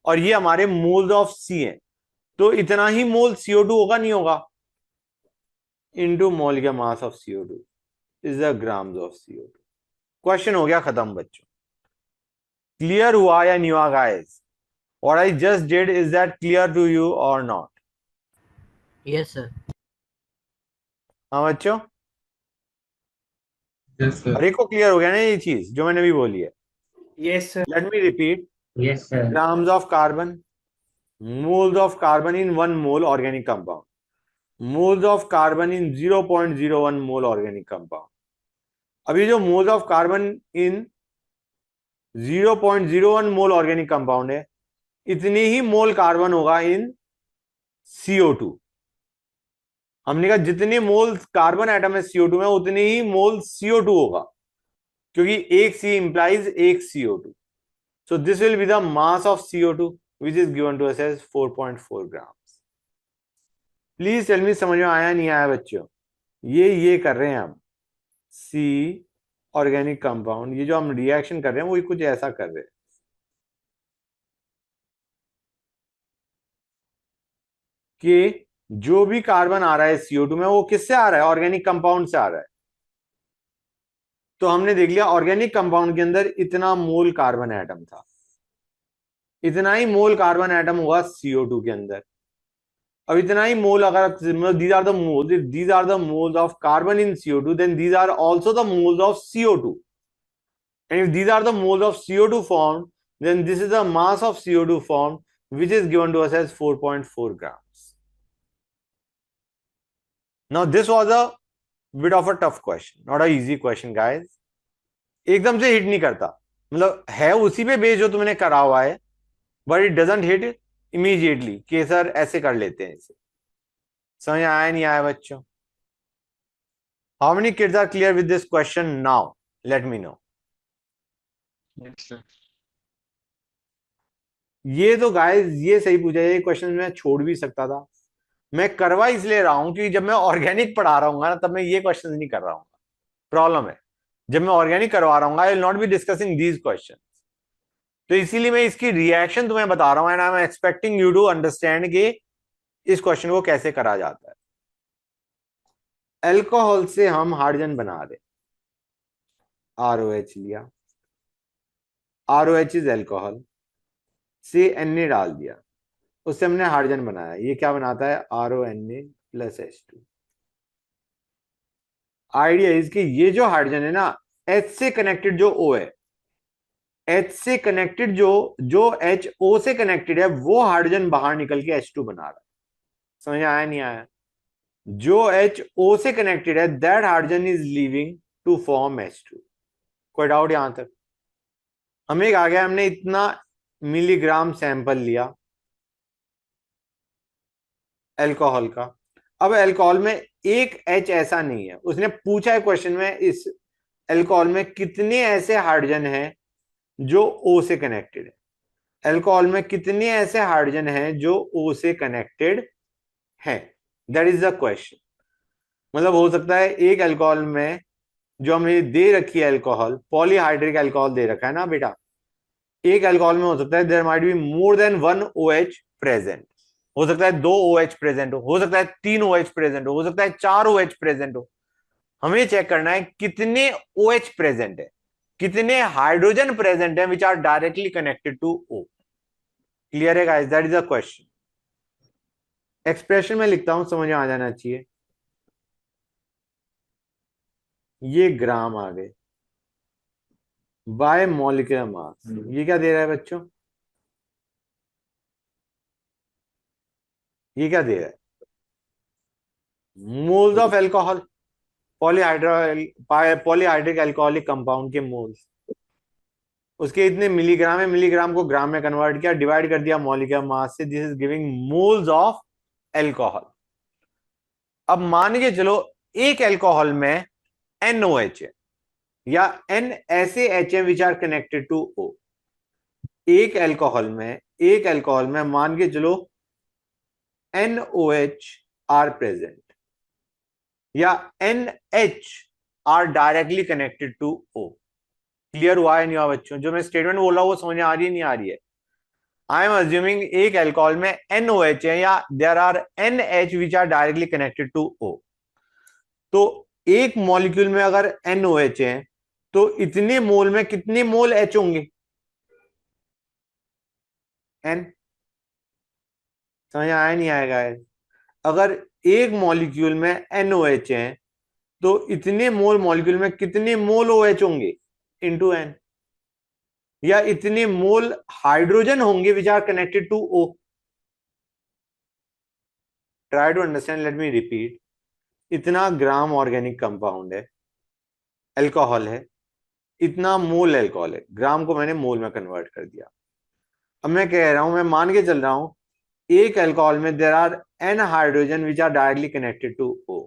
और ये हमारे मोल्स ऑफ C हैं, तो इतना ही मोल CO2 होगा नहीं होगा? Into molecular mass of CO2 is the grams of CO2। Question हो गया खत्म बच्चों। क्लियर हुआ या नहीं हुआ guys? What I just did, is that clear to you or not?
Yes, sir.
हाँ बच्चों,
Yes, sir.
हर एक को क्लियर हो गया ना ये चीज जो मैंने भी बोली है?
Yes, sir.
Late me repeat,
Yes, sir.
grams of carbon, moles of carbon in 1 mole organic compound, moles of carbon in 0.01 mole organic compound. अभी जो moles of carbon in 0.01 mole organic compound है, इतनी ही mole carbon होगा इन CO2। हमने कहा जितने mole carbon atom है CO2 में, उतने ही मोल CO2 होगा, क्योंकि एक C इंप्लाइज एक CO2। So this will be the mass of CO2 which is given to us as 4.4 grams. Please tell me समझ में आया नहीं आया बच्चों? ये कर रहे हैं हम, C ऑर्गेनिक कंपाउंड, ये जो हम रिएक्शन कर रहे हैं वो कुछ ऐसा कर रहे हैं कि जो भी कार्बन आ रहा है CO2 में, वो किससे आ रहा है? ऑर्गेनिक कंपाउंड से आ रहा है। तो हमने देख लिया ऑर्गेनिक कंपाउंड के अंदर इतना मोल कार्बन एटम था, इतना ही मोल कार्बन एटम हुआ CO2 के अंदर। अब इतना ही मोल अगर these are the moles, if these are the moles of carbon in CO2, then these are also the moles of CO2, and if these are the moles of CO2 formed, then this is the mass of CO2 formed, which is given to us as 4.4 grams. Now this was a bit of a tough question, not a easy question guys, एकदम से hit नहीं करता, मतलब है उसी पे base जो तुमने करा हुआ है, but it doesn't hit immediately कि सर ऐसे कर लेते हैं इसे। समझ आया नहीं आया बच्चों? How many kids are clear with this question now? Let me know.
Yes, sir.
ये तो गाइस ये सही पूछा, ये क्वेश्चन मैं छोड़ भी सकता था, मैं करवा इसलिए रहा हूं कि जब मैं ऑर्गेनिक पढ़ा रहा हूँ ना तब मैं ये क्वेश्चन नहीं कर रहा हूँ। प्रॉब्लम है जब मैं ऑर्गेनिक करवा रहा हूँ, I will not be discussing these question, तो इसीलिए मैं इसकी रिएक्शन तुम्हें बता रहा हूं and I am expecting you to understand कि इस क्वेश्चन को कैसे करा जाता है। अल्कोहल से हम हाइड्रोजन बना रहे, ROH लिया, ROH इज अल्कोहल, से Na डाल दिया, उससे हमने हाइड्रोजन बनाया, ये क्या बनाता है RONA प्लस H2। आइडिया इसकी ये जो हाइड्रोजन है ना, H से कनेक्टेड जो O है, H से कनेक्टेड जो HO से कनेक्टेड है वो हाइड्रोजन बाहर निकल के H2 बना रहा है। समझ आया नहीं आया? जो HO से कनेक्टेड है that hydrogen is leaving to form H2। कोई डाउट यहां तक? हमें एक आ गया, हमने इतना मिलीग्राम सैंपल लिया अल्कोहल का। अब अल्कोहल में एक H ऐसा नहीं है, उसने पूछा है क्वेश्चन में इस अल्कोहल में कितने ऐसे हाइड्रोजन हैं जो O से कनेक्टेड है, अल्कोहल में कितने ऐसे हाइड्रोजन हैं जो O से कनेक्टेड हैं, दैट इज द क्वेश्चन। मतलब हो सकता है एक अल्कोहल में जो हमें दे रखी है अल्कोहल, पॉलीहाइड्रिक अल्कोहल दे रखा है ना बेटा, एक अल्कोहल में हो सकता है there might be more than one OH present, हो सकता है दो OH प्रेजेंट हो सकता है तीन OH प्रेजेंट हो सकता है चार OH प्रेजेंट हो। हमें चेक करना है कितने OH प्रेजेंट है, कितने हाइड्रोजन प्रेजेंट है which are directly connected to O। Clear है guys? That is the question. Expression में लिखता हूं, समझ में आ जाना चाहिए। ये ग्राम आ गए बाय मॉलिक्यूलर मास, ये क्या दे रहा है बच्चों? ये क्या दे रहा है? Moles of alcohol, polyhydric alcoholic compound के मोल्स, उसके इतने मिलीग्राम है, मिलीग्राम को ग्राम में कन्वर्ट किया, डिवाइड कर दिया मॉलिक्यूलर मास से, this is giving moles of alcohol. अब मान के चलो एक एल्कोहल में NOH है या N ऐसे H है which are connected to O। एक एल्कोहल में मान के चलो NOH आर प्रेजेंट या NH are directly connected to O। Clear हुआ है नहीं हुआ बच्चों? जो मैं स्टेटमेंट बोल रहा हूं वो समझ आ रही है नहीं आ रही है? आई एम अज्यूमिंग एक एल्कोहल में NOH है या there are NH which are directly connected to O। तो एक मॉलिक्यूल में अगर NOH है तो इतने मोल में कितने मोल H होंगे? N। समझ आया नहीं आएगा? अगर एक मॉलिक्यूल में NOH है तो इतने मोल मॉलिक्यूल में कितने मोल OH होंगे इंटू N, या इतने मोल हाइड्रोजन होंगे which are connected to O। Try to understand, let me repeat. इतना ग्राम ऑर्गेनिक कंपाउंड है, अल्कोहल है, इतना मोल अल्कोहल है, ग्राम को मैंने मोल में कन्वर्ट कर दिया। अब मैं कह रहा हूं, मैं मान के चल रहा हूं एक अल्कोहल में there are N hydrogen which are directly connected to O।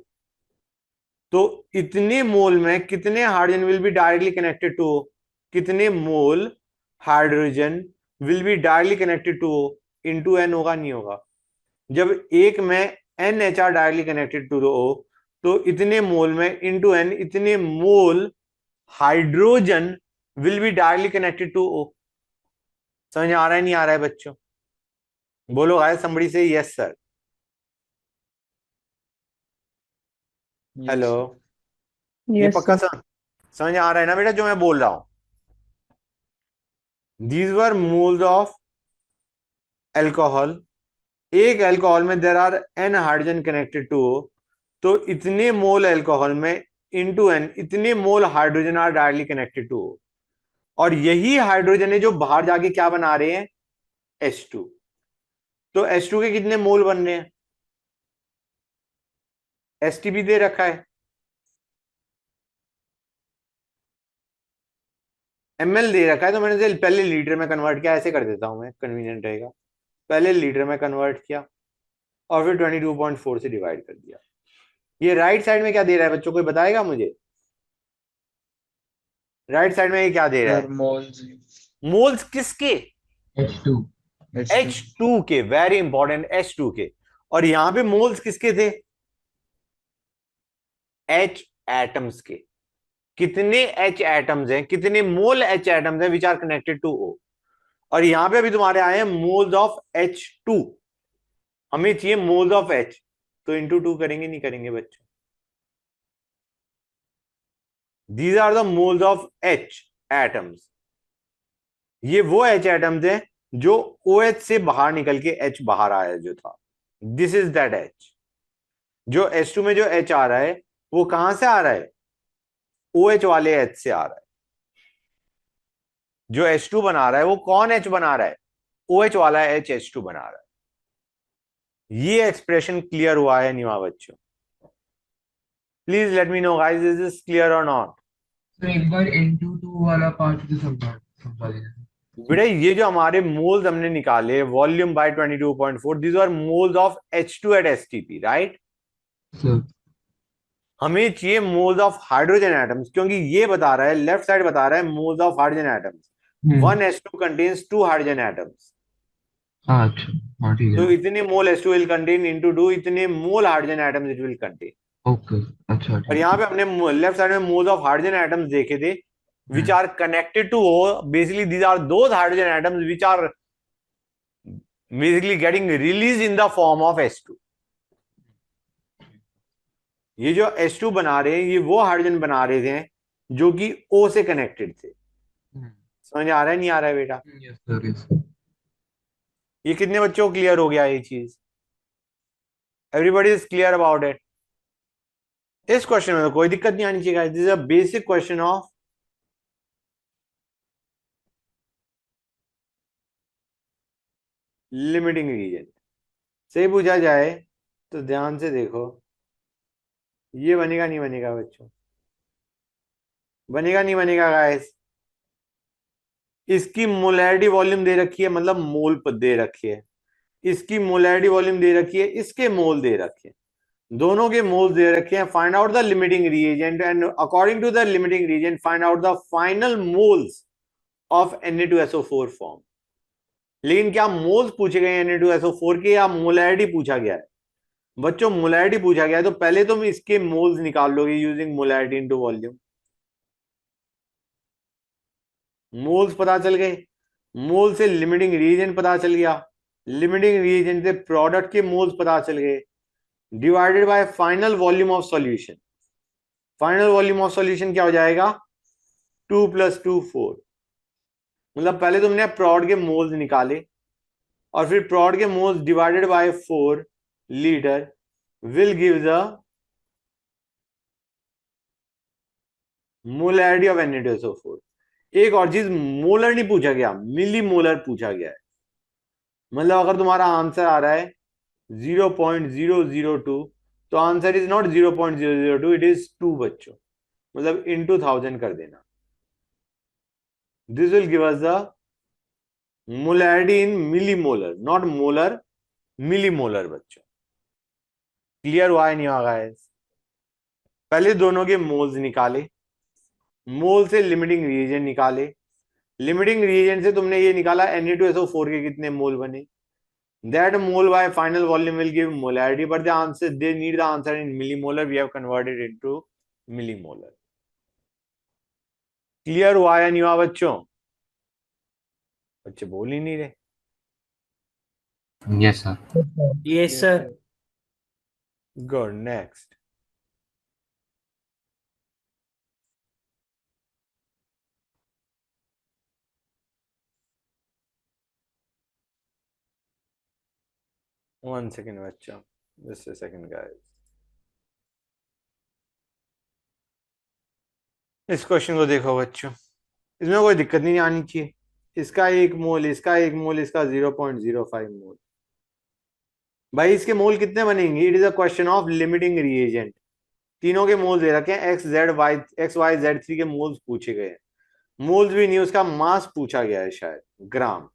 तो इतने मोल में कितने hydrogen will be directly connected to O? कितने mole hydrogen will be directly connected to O? Into N होगा नहीं होगा? जब एक में NHR directly connected to O तो इतने मोल में इंटू N इतने mole hydrogen will be directly connected to O। समझ आ रहा है नहीं आ रहा है बच्चों? बोलो गाइस, somebody से yes sir.
Yes,
hello,
sir.
ये
Yes,
पक्का
sir.
समझ आ रहा है ना बेटा जो मैं बोल रहा हूं? These were moles of alcohol. एक अल्कोहल में there are N hydrogen connected to O, तो इतने मोल अल्कोहल में इंटू N इतने mole hydrogen are directly connected to O। और यही हाइड्रोजन है जो बाहर जाके क्या बना रहे हैं? H2। तो H2 के कितने मोल बन रहे हैं? STP दे रखा है, ml दे रखा है तो मैंने इसे पहले लीटर में कन्वर्ट किया, ऐसे कर देता हूं मैं, कन्वीनियंट रहेगा। पहले लीटर में कन्वर्ट किया और फिर 22.4 से डिवाइड कर दिया। ये राइट साइड में क्या दे रहा है बच्चों, कोई बताएगा मुझे? राइट साइड में ये क्या दे रहा
सर
है?
मोल्स।
मोल्स किसके?
H2.
H2 के, वेरी इंपॉर्टेंट, H2 के। और यहां पे मोल्स किसके थे? H एटम्स के। कितने H एटम्स हैं, कितने मोल H एटम्स हैं which are connected to O? और यहां पे अभी तुम्हारे आए हैं मोल्स ऑफ H2, हमें चाहिए मोल्स ऑफ H, तो इंटू 2 करेंगे, नहीं करेंगे बच्चों? These are the moles of H atoms. ये वो H एटम्स हैं जो OH से बाहर निकल के H बाहर आया जो था, दिस इज दैट H। जो H2 में जो H आ रहा है वो कहां से आ रहा है? OH वाले H से आ रहा है। जो H2 बना रहा है वो कौन H बना रहा है? OH वाला H H2 बना रहा है। ये एक्सप्रेशन क्लियर हुआ है नहीं हुआ बच्चों? Please let me know guys, is this clear और नॉट?
सर एक बार N22 वाला पार्ट भी समझा दीजिए।
बेटा ये जो हमारे मोल्स हमने निकाले, volume by 22.4, these are moles of H2 at STP, right?
Sir
हमें चाहिए मोल्स ऑफ हाइड्रोजन एटम्स, क्योंकि ये बता रहा है, लेफ्ट साइड बता रहा है moles of hydrogen atoms. 1 H2 contains 2 hydrogen atoms.
हाँ अच्छा, हाँ ठीक
तो
है।
इतने मोल H2 विल कंटेन इनटू 2, इतने mole hydrogen atoms it will contain.
Okay अच्छा
और
ठीक
यहाँ पे हमने लेफ्ट साइड में मोल्स ऑफ हाइड्रोजन एटम्स देखे थे which are connected to O. Basically these are those hydrogen atoms which are basically getting released in the form of H2. ये जो H2 बना रहे हैं ये वो हाइड्रोजन बना रहे थे जो कि O से कनेक्टेड थे। समझ आ रहा है नहीं आ रहा है बेटा?
Yes sir yes.
ये कितने बच्चों को क्लियर हो गया ये चीज? Everybody is clear about it? इस क्वेश्चन में तो कोई दिक्कत नहीं आनी चाहिए। This is a basic question of limiting reagent. सही पूछा जाए तो ध्यान से देखो, ये बनेगा नहीं बनेगा बच्चों? बनेगा नहीं बनेगा गाइस? इसकी मोलैरिटी वॉल्यूम दे रखी है, मतलब मोल पर दे रखी है। इसकी मोलैरिटी वॉल्यूम दे रखी है, इसके मोल दे रखे हैं, दोनों के मोल्स दे रखे हैं। Find out the limiting reagent and according to the limiting reagent find out the final moles of Na2SO4 form. लेकिन क्या मोल्स पूछे गए Na2SO4 के या मोलैरिटी पूछा गया है? बच्चों मोलैरिटी पूछा गया है तो पहले तुम इसके मोल्स निकाल लोगे using molarity into volume. Moles पता चल गए, मोल से लिमिटिंग रिएजेंट पता चल गया, लिमिटिंग रिएजेंट से प्रोडक्ट के मोल्स पता चल गए, divided by final volume of solution. Final volume of solution क्या हो जाएगा? 2 + 2 4। मतलब पहले तुमने प्रोड के मोल्स निकाले और फिर प्रोड के moles divided by 4 litre will give the molarity of Na2SO4। एक और चीज, मोलर नहीं पूछा गया, मिली मोलर पूछा गया है। मतलब अगर तुम्हारा आंसर आ रहा है 0.002 तो answer is not 0.002, it is 2 बच्चों, मतलब इनटू 1000 कर देना। This will give us the molarity in millimolar, not molar, millimolar बच्चों। क्लियर हुआ है नहीं हुआ गाइस? पहले दोनों के मोल्स निकाले, मोल से लिमिटिंग रिएजेंट निकाले, लिमिटिंग रिएजेंट से तुमने ये निकाला Na2SO4 के कितने मोल बने, that mole by final volume will give molarity, but the answer, they need the answer in millimolar, we have converted into millimolar। Clear हुआ या नहीं हुआ बच्चों? बच्चे बोल ही नहीं रहे।
Yes sir.
Yes, sir.
Good, next. One second बच्चों, जस्ट अ सेकेंड गाइस। इस क्वेश्चन को देखो बच्चों, इसमें कोई दिक्कत नहीं आनी चाहिए। इसका 1 मोल, इसका 1 मोल, इसका 0.05 मोल। भाई इसके मोल कितने बनेंगे? It is a question of limiting reagent. तीनों के मोल दे रखे हैं, XY Z3 के मोल्स पूछे गए हैं। मोल्स भी नहीं, उसका मास पूछा गया है शायद, ग्राम।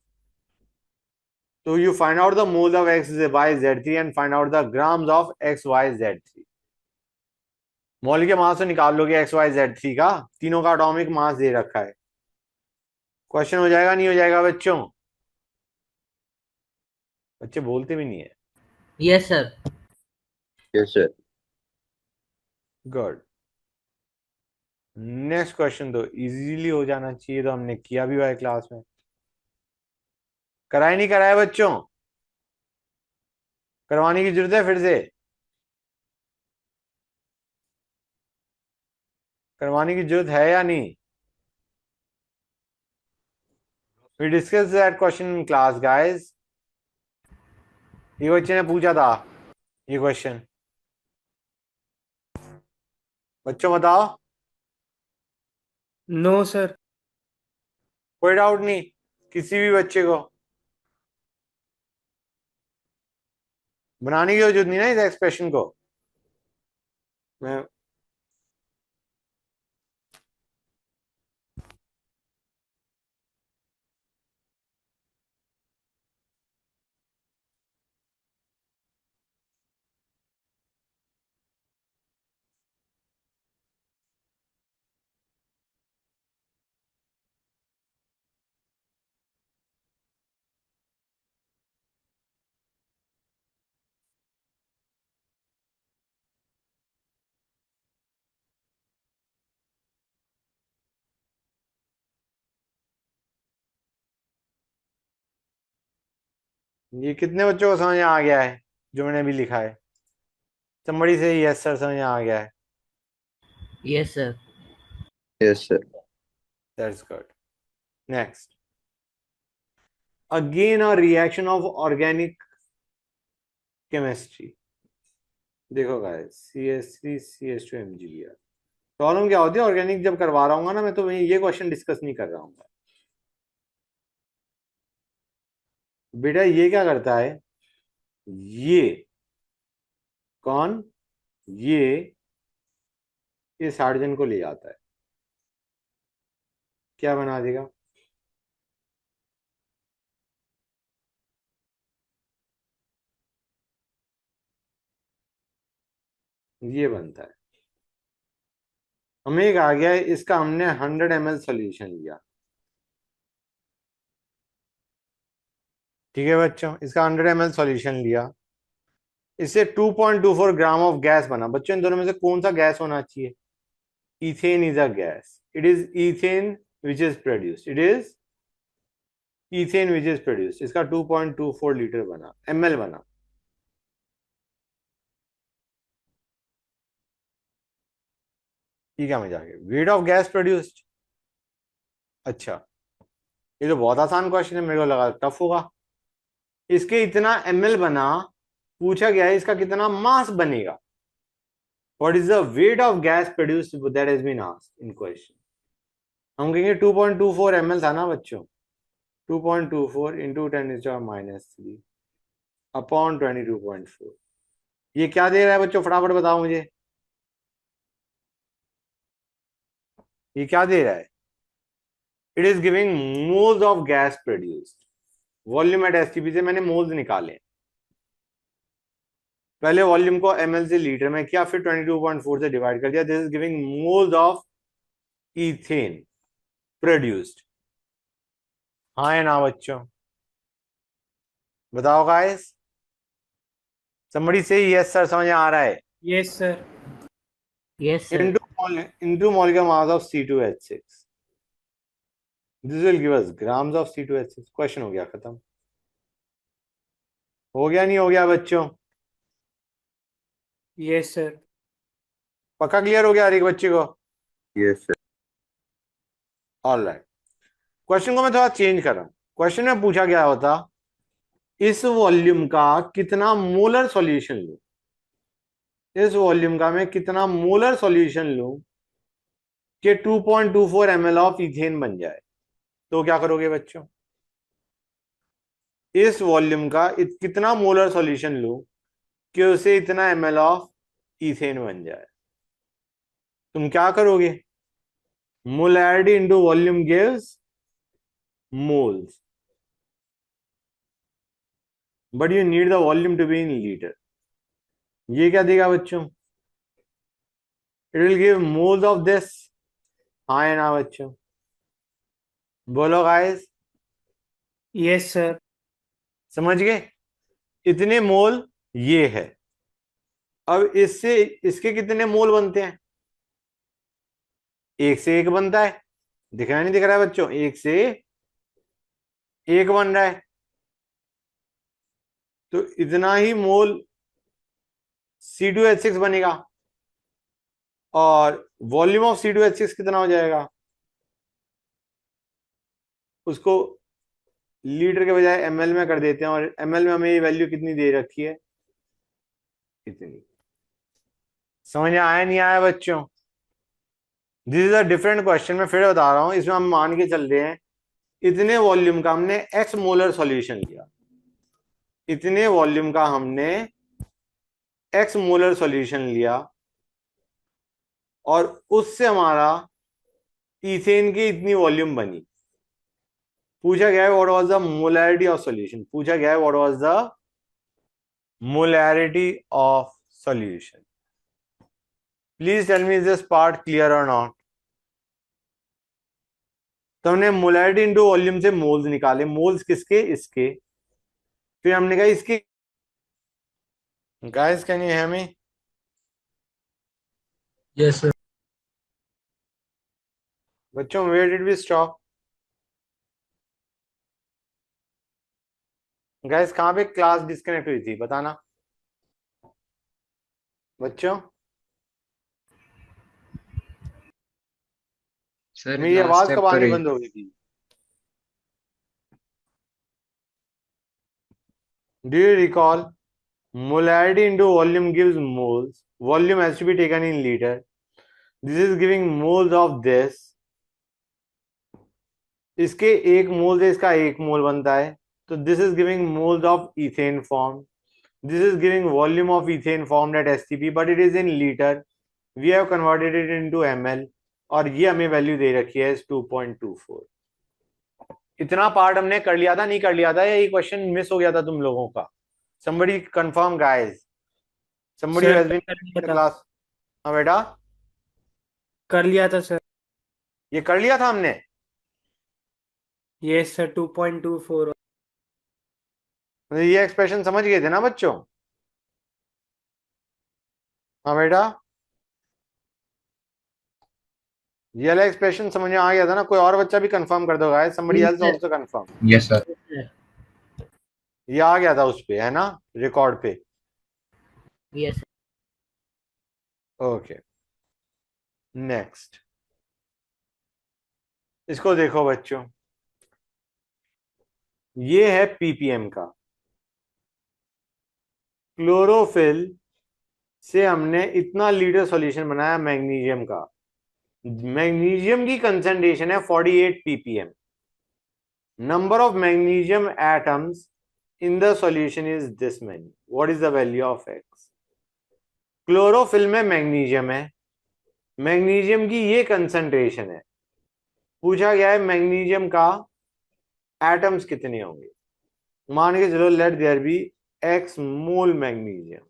तो you find out the moles of X Y Z three and find out the grams of X Y Z three. Mole के मास तो निकाल लोगे एक्स वाई जेड थ्री का, तीनों का एटॉमिक मास दे रखा है। क्वेश्चन हो जाएगा नहीं हो जाएगा बच्चों? बच्चे बोलते भी नहीं है।
Yes sir.
Yes, sir.
Good. Next question तो इजीली हो जाना चाहिए, तो हमने किया भी हुआ है क्लास में। कराया नहीं कराया बच्चों? करवाने की जरूरत है फिर से? करवाने की जरूरत है या नहीं? We discussed that question in class, guys. ये बच्चे ने पूछा था ये क्वेश्चन। बच्चों बताओ।
No sir.
कोई डाउट नहीं किसी भी बच्चे को? बनाने की जरूरत नहीं ना इस एक्सप्रेशन को। मैं ये कितने बच्चों को समझ में आ गया है जो मैंने अभी लिखा है? somebody से यस सर समझ में आ गया है?
Yes sir.
Yes, sir.
That's good. Next. Again a reaction of organic chemistry. देखो गाइस CH3CH2Mg लिया। प्रॉब्लम क्या होती है ऑर्गेनिक जब करवा रहा हूँ ना मैं, तो ये क्वेश्चन डिस्कस नहीं कर रहा हूँ बेटा। ये क्या करता है? ये कौन? ये हाइड्रोजन को ले जाता है, क्या बना देगा? ये बनता है। हमें एक आ गया है, इसका हमने 100 ml सोल्यूशन लिया। ठीक है बच्चों, इसका 100 ml सोल्यूशन लिया, इससे 2.24 ग्राम ऑफ गैस बना। बच्चों इन दोनों में से कौन सा गैस होना चाहिए? Ethane is a gas. It is ethane which is produced. It is ethane which is produced. इसका 2.24 लीटर बना, ml बना। ठीक है मजा आ गया। Wait of gas produced. अच्छा, ये तो बहुत आसान क्वेश्चन है, मेरे को लगा टफ होगा। इसके इतना ml बना, पूछा गया है इसका कितना मास बनेगा। What is the weight of gas produced, that has been asked in question. हम कहेंगे 2.24 ml था ना बच्चों। 2.24 इंटू 10⁻³ अपॉन 22.4। ये क्या दे रहा है बच्चों, फटाफट बताओ मुझे। ये क्या दे रहा है? It is giving moles of gas produced. Volume at STP से मैंने मोल्स निकाले। पहले वॉल्यूम को ml से लीटर में किया, फिर 22.4 से डिवाइड कर दिया। This is giving moles of ethane produced. हाँ या ना बच्चों? बताओ गाइस। somebody से यस सर समझ आ रहा है?
Yes sir.
Yes sir.
into molecular mass of C2H6. This will give us grams of C2H6. Question हो गया खत्म। हो गया नहीं हो गया बच्चों?
Yes sir.
पक्का क्लियर हो गया हर एक बच्चे को?
Yes, sir.
All right. Question को मैं थोड़ा चेंज कर रहा हूं। क्वेश्चन में पूछा गया होता इस वॉल्यूम का कितना मोलर सॉल्यूशन लूं। इस वॉल्यूम का मैं कितना मोलर सॉल्यूशन लूं कि 2.24 ml ऑफ इथेन बन जाए। तो क्या करोगे बच्चों? इस वॉल्यूम का कितना मोलर सॉल्यूशन लूं कि उसे इतना ml ऑफ इथेन बन जाए। तुम क्या करोगे? molarity into volume gives moles, but you need the volume to be in liter. ये क्या देगा बच्चों? It will give moles of this. हाँ या ना बच्चों? बोलो गाइस.
Yes sir.
समझ गए? इतने मोल ये है. अब इससे इसके कितने मोल बनते हैं? एक से एक बनता है. दिख रहा है नहीं दिख रहा है बच्चों? एक से एक बन रहा है. तो इतना ही मोल C2H6 बनेगा. और वॉल्यूम ऑफ C2H6 कितना हो जाएगा? उसको लीटर के बजाय ml में कर देते हैं, और ml में हमें ये वैल्यू कितनी दे रखी है? इतनी. समझ में आया नहीं आया बच्चों? This is a different question. मैं फिर बता रहा हूं. इसमें हम मान के चल रहे हैं इतने वॉल्यूम का हमने x मोलर सॉल्यूशन लिया. इतने वॉल्यूम का हमने x मोलर सॉल्यूशन लिया और उससे हमारा इथेन की इतनी वॉल्यूम बनी. पूछा गया है what was the molarity of solution. पूछा गया है what was the molarity of solution. Please tell me is this part clear और नॉट? तो हमने मोलैरिटी इनटू वॉल्यूम से मोल्स निकाले. मोल्स किसके? इसके. फिर हमने कहा इसके. Guys can you hear me?
Yes sir.
बच्चों where did we stop? Guys कहां पे क्लास डिस्कनेक्ट हुई थी बताना बच्चों.
सर
मेरी
लास्ट
आवाज
स्टेप
कब
पर
आनी
ही
बंद हो गई थी? Do you recall? Molarity into volume gives moles. Volume has to be taken in liter. This is giving moles of this. इसके एक मोल से इसका एक मोल बनता है. तो this is giving moles of ethane formed. This is giving volume of ethane formed at STP, but it is in liter. We have converted it into ml. और ये हमें वैल्यू दे रखी है 2.24. इतना पार्ट हमने कर लिया था नहीं कर लिया था, या ये क्वेश्चन मिस हो गया था तुम लोगों का? Somebody confirm guys. Somebody who has been in the class. हाँ बेटा
कर लिया था सर।
ये कर लिया था हमने.
Yes sir 2.24।
ये एक्सप्रेशन समझ गए थे ना बच्चों? हाँ बेटा ये वाला एक्सप्रेशन समझ में आ गया था ना? कोई और बच्चा भी कंफर्म कर दो guys. somebody else also confirm.
Yes sir.
ये आ गया था उस पे है ना, रिकॉर्ड पे?
Yes.
Okay next. इसको देखो बच्चों. ये है पीपीएम का. क्लोरोफिल से हमने इतना लीटर सॉल्यूशन बनाया मैग्नीशियम का. मैग्नीशियम की कंसंट्रेशन है 48 ppm. Number of magnesium atoms in the solution is this many. What is the value of x? Chlorophyll में मैग्नीशियम है. मैग्नीशियम की ये कंसंट्रेशन है. पूछा गया है मैग्नीशियम का एटम्स कितने होंगे. मान के चलो let there be x mole magnesium.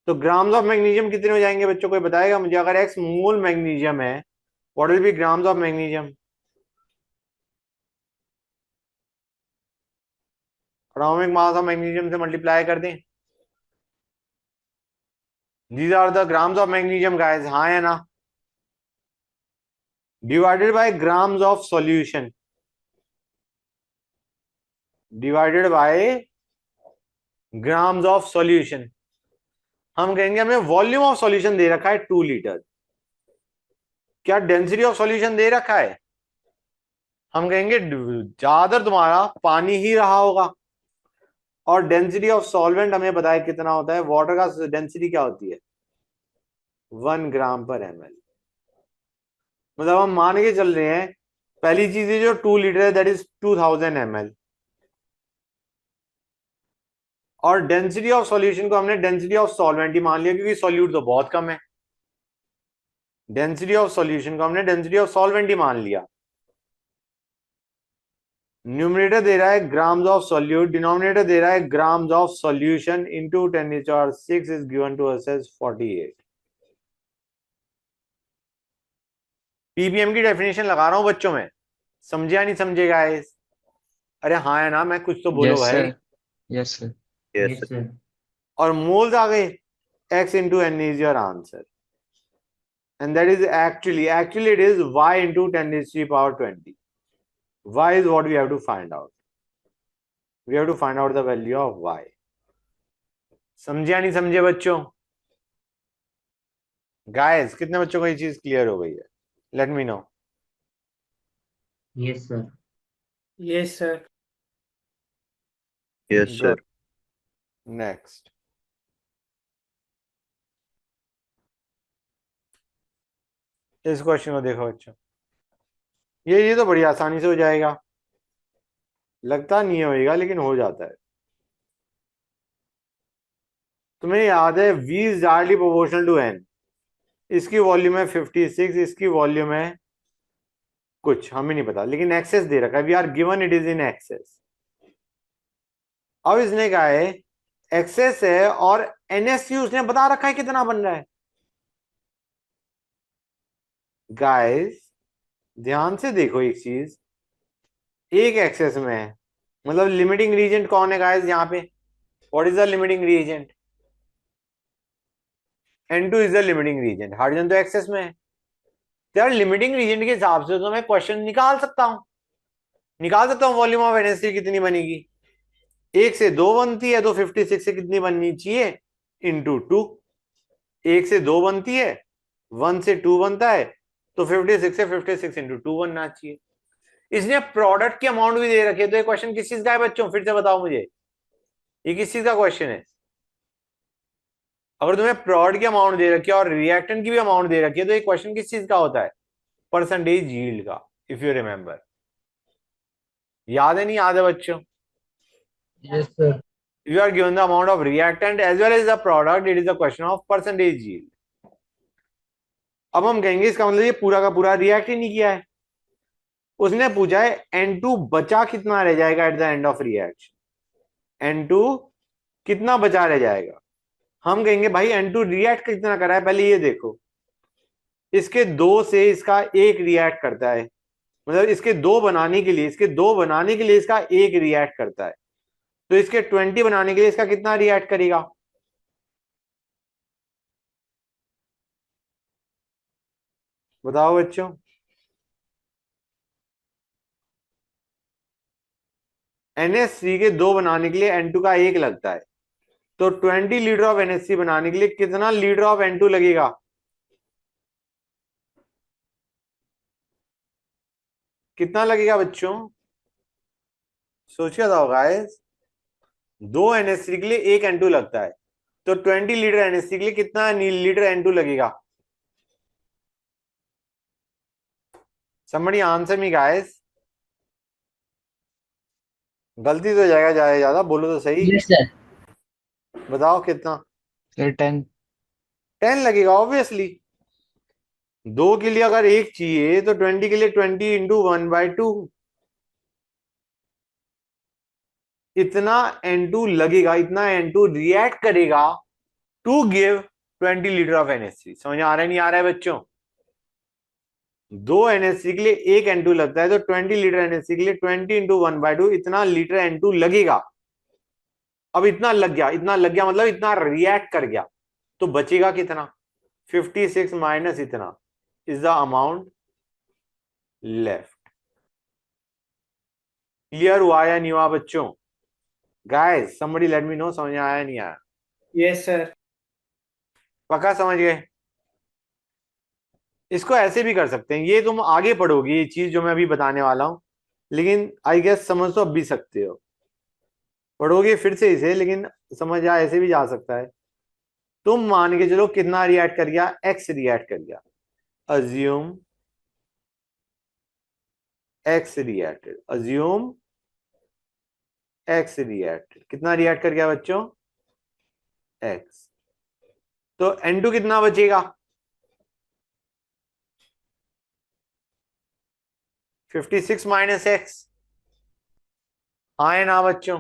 तो ग्राम्स ऑफ मैग्नीशियम कितने हो जाएंगे बच्चों? कोई बताएगा मुझे? अगर x मोल मैग्नीशियम है what will be grams of magnesium? Atomic mass of magnesium से मल्टीप्लाई कर दें. These are the grams of magnesium guys. हाँ या ना? Divided by grams of solution. Divided by grams of solution. हम कहेंगे हमें वॉल्यूम ऑफ सॉल्यूशन दे रखा है 2 लीटर. क्या डेंसिटी ऑफ सॉल्यूशन दे रखा है? हम कहेंगे ज्यादातर तुम्हारा पानी ही रहा होगा. और डेंसिटी ऑफ सॉल्वेंट हमें पता है कितना होता है. वाटर का डेंसिटी क्या होती है? 1 ग्राम पर ml. मतलब हम मान के चल रहे हैं पहली चीज है जो 2 लीटर है दैट इज 2000 ml. और डेंसिटी ऑफ सॉल्यूशन को हमने डेंसिटी ऑफ सॉल्वेंट ही मान लिया क्योंकि सॉल्यूट तो बहुत कम है. डेंसिटी ऑफ सॉल्यूशन को हमने डेंसिटी ऑफ सॉल्वेंट ही मान लिया। न्यूमरेटर दे रहा है ग्राम्स ऑफ सॉल्यूट, डिनोमिनेटर दे रहा है grams of solution into 10⁶ is given to us as 48। Ppm की डेफिनेशन लगा रहा हूं बच्चों में, समझे या नहीं समझे गाइस? अरे हाँ है ना, मैं कुछ तो बोलो
Yes,
भाई।
sir. Yes, sir.
Yes,
Yes,
sir.
sir.
और मोल्स आ गए, x into n is your answer, and that is actually it is y into 10⁻20. y is what we have to find out. We have to find out the value of y. समझे या नहीं समझे बच्चों? Guys कितने बच्चों को ये चीज क्लियर हो गई है? Late me know.
Yes, sir. Yes, sir.
Yes, sir.
Good. Next. इस क्वेश्चन को देखो बच्चों, ये तो बड़ी आसानी से हो जाएगा, लगता नहीं होगा लेकिन हो जाता है। तुम्हें याद है v is directly proportional to n, इसकी वॉल्यूम है 56, इसकी वॉल्यूम है कुछ हमें नहीं पता, लेकिन एक्सेस दे रखा है, we are given it is in excess. अब इसने कहा है एक्सेस है और एनएससी उसने बता रखा है कितना बन रहा है। गाइस ध्यान से देखो एक चीज, एक एक्सेस में है, मतलब लिमिटिंग रीजेंट कौन है गाइस यहाँ पे? What is the limiting reagent? N2 is the limiting reagent, hydrogen तो एक्सेस में है। यार लिमिटिंग रीजेंट के हिसाब से तो मैं क्वेश्चन निकाल सकता हूं वॉल्यूम ऑफ एनएससी कितनी बनेगी। 1 से 2 बनती है तो 56 से कितनी बननी चाहिए? इंटू 2। 1 से 2 बनती है, 1 से 2 बनता है तो 56 से 56 इंटू 2 बनना चाहिए। इसने प्रोडक्ट की अमाउंट भी दे रखी है, तो ये क्वेश्चन किस चीज का है बच्चों? फिर से बताओ मुझे, ये किस चीज का क्वेश्चन है? अगर तुम्हें प्रोडक्ट की अमाउंट दे रखी है और रिएक्टेंट की भी अमाउंट दे रखी है तो ये क्वेश्चन किस चीज का होता है? परसेंटेज यील्ड का, इफ यू रिमेंबर। याद है नहीं याद है बच्चों?
Yes, sir.
You are given the amount of reactant as well as the product, it is a question of percentage yield. अब हम कहेंगे इसका मतलब ये पूरा का पूरा रिएक्ट ही नहीं किया है। उसने पूछा है N2 बचा कितना रह जाएगा at the end of reaction, N2 कितना बचा रह जाएगा। हम कहेंगे भाई N2 रिएक्ट कितना करा है, पहले ये देखो, इसके 2 से इसका 1 रिएक्ट करता है, मतलब इसके 2 बनाने के लिए इसका 1 रिएक्ट करता है, तो इसके 20 बनाने के लिए इसका कितना रिएक्ट करेगा? बताओ बच्चों। NH3 के 2 बनाने के लिए N2 का 1 लगता है, तो 20 लीटर ऑफ NH3 बनाने के लिए कितना लीटर ऑफ N2 लगेगा? कितना लगेगा बच्चों? सोचिए बताओ गाइस। 2 NH3 के लिए 1 N2 लगता है, तो 20 लीटर NH3 के लिए कितना लीटर N2 लगेगा? somebody answer me guys। गलती तो जाएगा ज्यादा, बोलो तो सही।
Yes, sir.
बताओ कितना?
Sir, 10.
10 लगेगा ऑब्वियसली। 2 के लिए अगर 1 चाहिए तो 20 के लिए 20 इंटू 1/2, इतना N2 लगेगा, इतना N2 रिएक्ट करेगा to give 20 litre of NH3। समझ आ रहा है नहीं आ रहा है बच्चों? 2 NH3 के लिए 1 N2 लगता है, तो 20 लीटर NH3 के लिए 20 इंटू 1/2 इतना लीटर N2 लगेगा। अब इतना लग गया मतलब इतना रिएक्ट कर गया, तो बचेगा कितना? 56 माइनस इतना is the amount left. Clear हुआ या नहीं हुआ बच्चों? Guys somebody late me no, समझ आया नहीं आया?
Yes, sir.
पक्का समझ गए? इसको ऐसे भी कर सकते हैं, ये तुम आगे पढ़ोगे ये चीज जो मैं अभी बताने वाला हूं, लेकिन आई गेस समझ तो अब भी सकते हो, पढ़ोगे फिर से इसे, लेकिन समझ आ ऐसे भी जा सकता है। तुम मान के चलो कितना रिएक्ट कर गया? एक्स रिएक्ट कर गया। अज्यूम एक्स रिएक्टेड, कितना रिएक्ट कर गया बच्चों? एक्स। तो N2 कितना बचेगा? 56 माइनस एक्स, हाँ है ना बच्चों?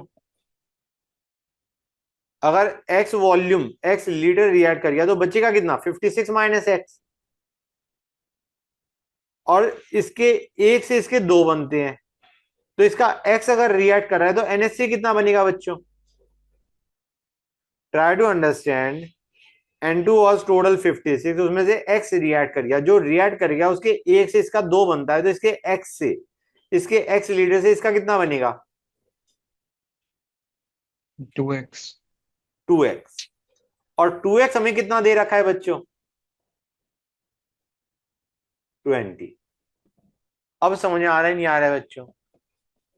अगर x volume, x litre react कर गया तो बचेगा कितना? 56 माइनस एक्स। और इसके एक से इसके दो बनते हैं, तो इसका x अगर रिएक्ट कर रहा है तो NH3 कितना बनेगा बच्चों? Try to understand. N2 was total 56, उसमें से x रिएक्ट कर गया, जो रिएक्ट कर गया उसके एक से इसका दो बनता है, तो इसके x से, इसके x लीटर से इसका कितना बनेगा?
2x
2x। और 2x हमें कितना दे रखा है बच्चों? 20। अब समझ में आ रहा है नहीं आ रहा है बच्चों?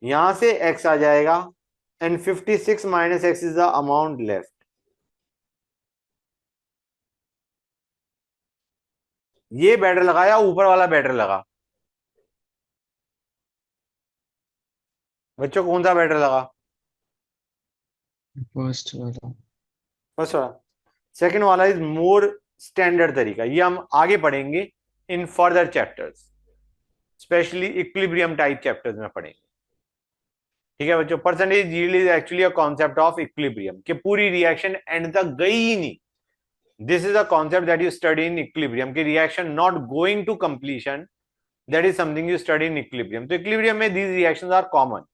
यहां से x आ जाएगा and 56 minus x is the amount left. ये बेटर लगा या ऊपर वाला बेटर लगा बच्चों? कौन सा बेटर लगा?
फर्स्ट वाला।
फर्स्ट वाला। सेकंड वाला इज मोर स्टैंडर्ड तरीका, ये हम आगे पढ़ेंगे in further chapters, especially equilibrium type chapters में पढ़ेंगे। ठीक है बच्चों? Percentage yield is actually a concept of equilibrium, कि पूरी रिएक्शन एंड तक गई ही नहीं। This is a concept that you study in equilibrium, की reaction not going to completion, that is something you study in equilibrium. तो equilibrium में these reactions are common,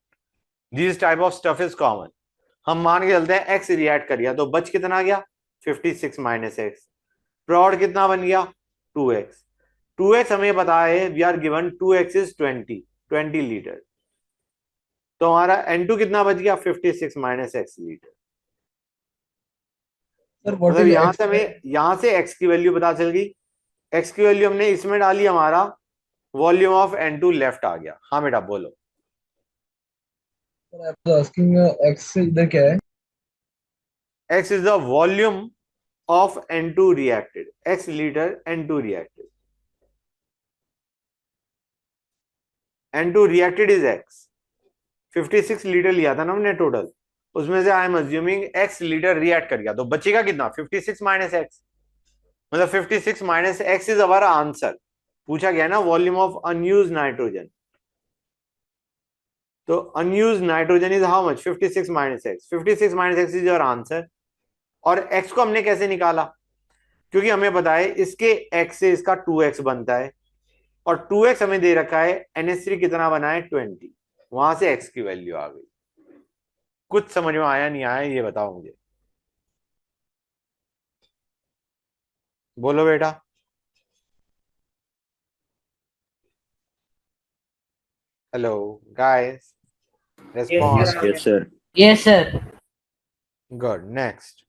this type of stuff is common. हम मान के चलते हैं x react कर गया तो बच कितना गया? 56 माइनस एक्स। प्रोड कितना बन गया? 2x। 2x हमें पता है, we are given 2x is 20 litre, तो हमारा N2 कितना बच गया? 56 minus X litre.
Sir what
मतलब
इज
यहां
एक्स?
से हमें, यहां से x की वैल्यू पता चल गई। x की वैल्यू हमने इसमें डाली, हमारा वॉल्यूम ऑफ N2 लेफ्ट आ गया। हाँ बेटा बोलो।
Sir I was asking x इधर क्या है?
x is the volume of N2 reacted, x litre N2 reacted. N2 reacted is x। 56 litre लिया था ना हमने टोटल, उसमें से आई am assuming x litre react कर गया, तो बचेगा कितना? 56 माइनस एक्स। मतलब 56 minus x is our answer. पूछा गया ना वॉल्यूम ऑफ अनयूज्ड नाइट्रोजन, तो unused nitrogen is how much? 56 minus x. 56 minus x is your answer. और x को हमने कैसे निकाला? क्योंकि हमें पता है इसके x से इसका 2x बनता है, और 2x हमें दे रखा है, NH3 कितना बना है? 20। वहां से x की वैल्यू आ गई। कुछ समझ में आया नहीं आया ये बताओ मुझे, बोलो बेटा। Hello guys,
Yes,
response.
sir.
Yes, sir.
Yes, sir.
Good, next.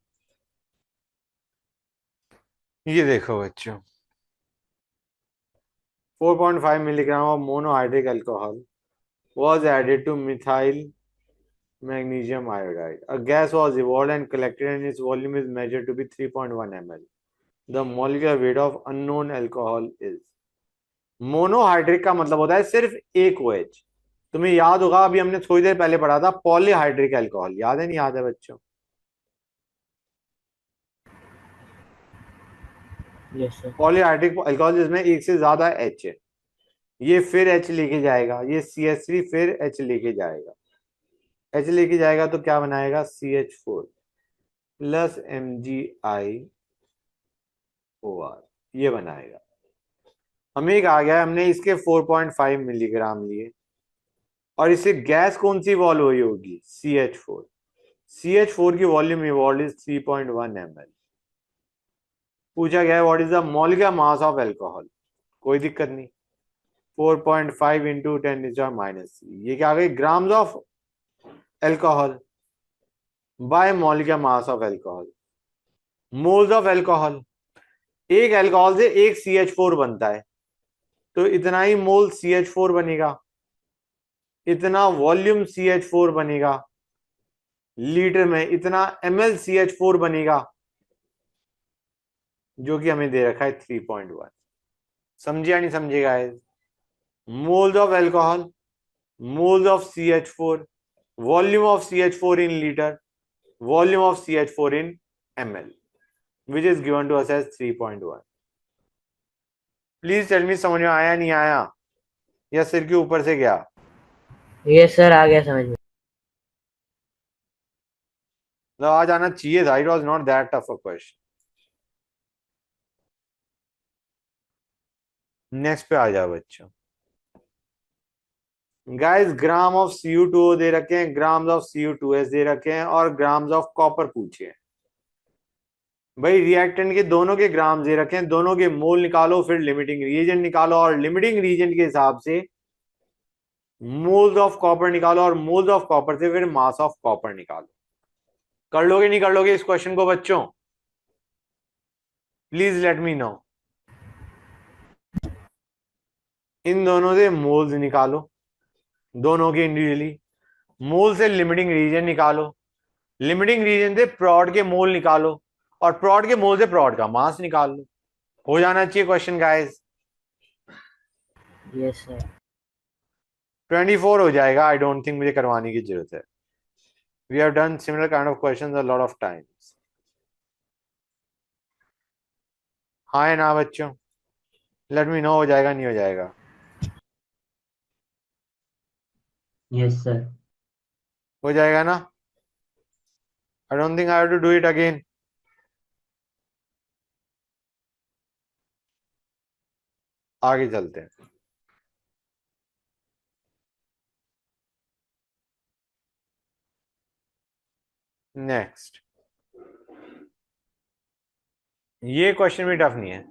ये देखो बच्चों, 4.5 milligram of monohydric alcohol was added to methyl magnesium iodide. A gas was evolved and collected and its volume is measured to be 3.1 ml. The molecular weight of unknown alcohol is. Monohydric का मतलब होता है सिर्फ एक OH। तुम्हें याद होगा अभी हमने थोड़ी देर पहले पढ़ा था पॉलीहाइड्रिक अल्कोहल, याद है नहीं याद है बच्चों?
Yes, sir.
पॉलीहाइड्रिक अल्कोहल जिसमें एक से ज्यादा H है, ये फिर H लेके जाएगा, ये CH3 फिर H लेके जाएगा, H लेके जाएगा तो क्या बनाएगा? CH4 प्लस MgIOR, ये बनाएगा। हमें एक आ गया, हमने इसके 4.5 मिलीग्राम लिए, और इससे गैस कौन सी इवॉल्व हुई होगी? CH4। CH4 की वॉल्यूम इवॉल्व इज 3.1 ml। पूछा गया है what is the molecular mass of alcohol, कोई दिक्कत नहीं, 4.5 इंटू 10⁻⁻3, ये क्या आ गई? Grams of alcohol bye molecular mass of alcohol. Moles of alcohol, एक अल्कोहल से एक CH4 बनता है, तो इतना ही मोल CH4 बनेगा, इतना वॉल्यूम CH4 बनेगा, लीटर में इतना ml CH4 बनेगा, जो कि हमें दे रखा है 3.1। समझे या नहीं समझे guys? Moles of alcohol, moles of CH4, volume of CH4 in litre, volume of CH4 in ml, which is given to us as 3.1. Please tell me समझ में आया नहीं आया? या सिर के ऊपर से गया?
यस सर, आ गया समझ में।
मतलब आ जाना चाहिए था, it was not that tough a question. Next पे आ जाओ बच्चों। गाइस ग्राम ऑफ Cu2O दे रखे हैं, ग्राम्स ऑफ Cu2S दे रखे हैं और ग्राम्स ऑफ कॉपर पूछे हैं। भाई रिएक्टेंट के दोनों के ग्राम दे रखे हैं, दोनों के मोल निकालो, फिर लिमिटिंग रीएजेंट निकालो और लिमिटिंग रीएजेंट के हिसाब से मोल्स ऑफ कॉपर निकालो और मोल्स ऑफ कॉपर से फिर मास ऑफ कॉपर निकालो। कर लोगे नहीं कर लोगे इस क्वेश्चन को बच्चों? Please let me know. इन दोनों से मोल्स निकालो, दोनों के इंडिविजुअली। मोल से लिमिटिंग रीजन निकालो, लिमिटिंग रीजन से प्रोड के मोल निकालो और प्रोड के मोल से प्रोड का मास निकाल लो। हो जाना चाहिए क्वेश्चन गाइस।
Yes sir.
24 हो जाएगा। आई डोंट थिंक मुझे करवाने की जरूरत है। We have done similar kind of questions a lot of times. हाँ है ना बच्चों? लेट मी नो हो जाएगा नहीं हो जाएगा।
Yes sir.
हो जाएगा ना? I don't think I have to do it again. आगे चलते हैं। नेक्स्ट, ये क्वेश्चन भी टफ नहीं है।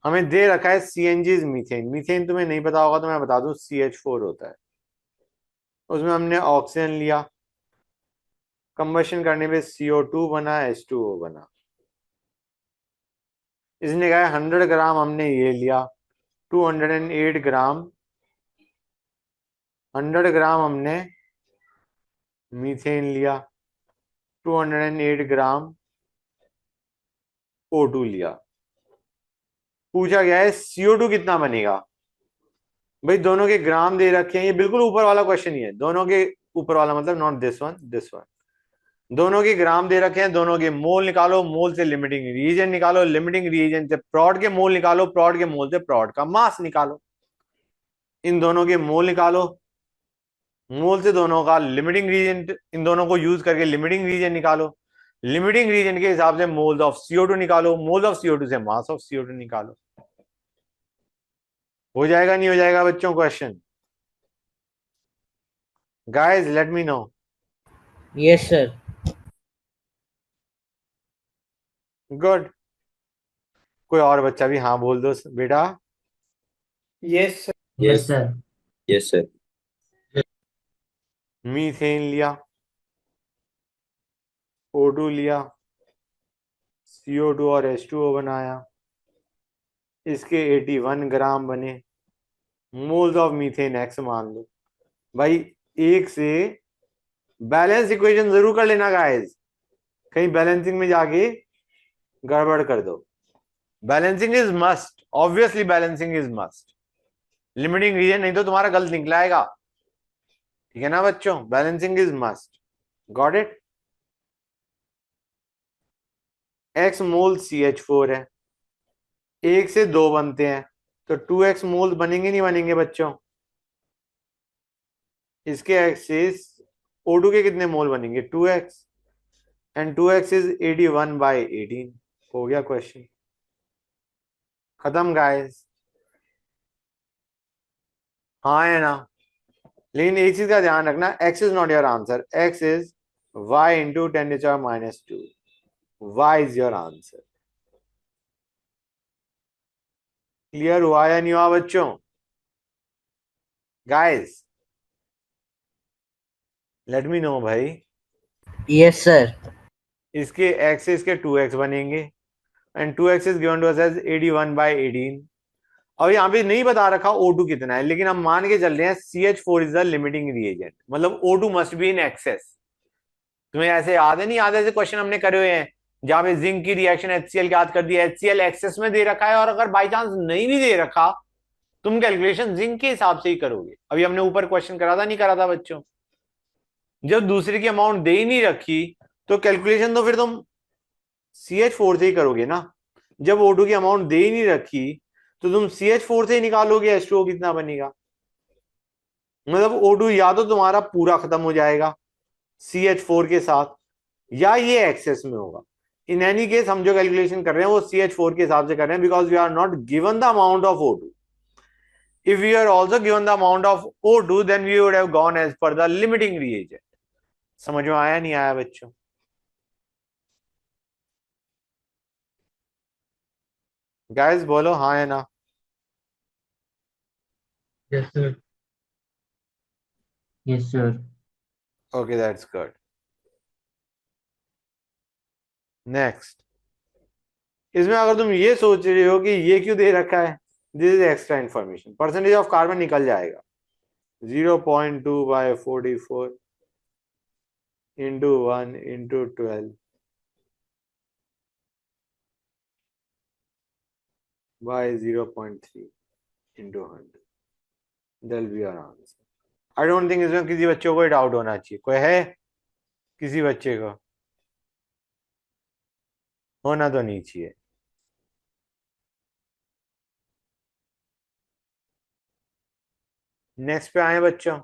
हमें दे रखा है CNG मीथेन। मीथेन तुम्हें नहीं पता होगा तो मैं बता दूं CH4 होता है। उसमें हमने ऑक्सीजन लिया, कंबशन करने पे CO2 बना, H2O बना। इसने कहा 100 ग्राम हमने ये लिया, 208 ग्राम, 100 ग्राम हमने मीथेन लिया, 208 ग्राम O2 लिया। पूछा गया है CO2 कितना बनेगा। भाई दोनों के ग्राम दे रखे हैं, ये बिल्कुल ऊपर वाला क्वेश्चन ही है। दोनों के ऊपर वाला मतलब not this one, this one. दोनों के ग्राम दे रखे हैं, दोनों के मोल निकालो, मोल से लिमिटिंग रीजन निकालो, लिमिटिंग रीजन से प्रोड के मोल निकालो, प्रोड के मोल से प्रोड का मास निकालो। इन दोनों के मोल निकालो, मोल से दोनों का लिमिटिंग रीजन, इन दोनों को यूज करके लिमिटिंग रीजन निकालो। लिमिटिंग रीजन के हिसाब से मोल्स ऑफ CO2 निकालो, मोल्स ऑफ CO2 से मास ऑफ CO2 निकालो। हो जाएगा नहीं हो जाएगा बच्चों question? Guys let me no.
Yes sir.
Good. कोई और बच्चा भी हाँ बोल दो बेटा।
Yes sir.
Yes sir.
Yes, sir.
Methane लिया, O2 लिया, CO2 और H2O बनाया, इसके 81 ग्राम बने। मोल्स ऑफ मीथेन X मान लो। भाई एक से बैलेंस इक्वेशन जरूर कर लेना गाइस, कहीं बैलेंसिंग में जाके गड़बड़ कर दो। Balancing is must, obviously balancing is must. Limiting reagent नहीं तो तुम्हारा गलत निकलाएगा, ठीक है ना बच्चों? Balancing is must. Got it? X mole CH4 है, एक से दो बनते हैं तो 2x मोल बनेंगे नहीं बनेंगे बच्चों? इसके एक्सिस O2 के कितने मोल बनेंगे? 2x, and 2x is 81/18। हो गया क्वेश्चन खत्म गाइस। हाँ है ना? लेकिन एक चीज का ध्यान रखना, x is not your answer, x is y into 10⁻²। y is your answer. Clear हुआ या नहीं हुआ बच्चों? गाइस लेट मी नो भाई।
Yes sir.
इसके x इसके 2x बनेंगे and 2x is given to us as 81/18। अब यहाँ पे नहीं बता रखा O2 कितना है, लेकिन हम मान के चल रहे हैं CH4 is the limiting reagent, मतलब O2 must be in excess. तुम्हें ऐसे याद है नहीं याद? ऐसे क्वेश्चन हमने करे हुए हैं जहां पे जिंक की रिएक्शन HCl याद कर दिया, HCl एक्सेस में दे रखा है, और अगर बाई चांस नहीं भी दे रखा तुम कैलकुलेशन जिंक के हिसाब से ही करोगे। अभी हमने ऊपर क्वेश्चन करा था नहीं करा था बच्चों? जब दूसरे की अमाउंट दे ही नहीं रखी तो कैलकुलेशन तो फिर तुम CH4 से ही करोगे ना। जब O2 की अमाउंट दे ही नहीं रखी तो तुम CH4 से ही निकालोगे H2O कितना बनेगा। मतलब O2 या तो तुम्हारा पूरा खत्म हो जाएगा CH4 के साथ, या ये एक्सेस में होगा। इन एनी केस हम जो कैलकुलेशन कर रहे हैं वो CH4 के हिसाब से कर रहे हैं, because we are not given the amount of O2. If we are also given the amount of O2, then we would have gone as per the limiting reagent. समझ में आया नहीं आया बच्चों? गाइस बोलो हाँ है ना?
Yes, sir.
Yes, sir.
Okay, that's good. Next, इसमें अगर तुम ये सोच रहे हो कि ये क्यों दे रखा है, this is extra information. Percentage of carbon निकल जाएगा 0.2/44 into 1 into 12 by 0.3 into 100. That will be our answer. I don't think इसमें किसी बच्चों को डाउट होना चाहिए। कोई है किसी बच्चे को? होना तो नहीं चाहिए। नेक्स्ट पे आए बच्चों।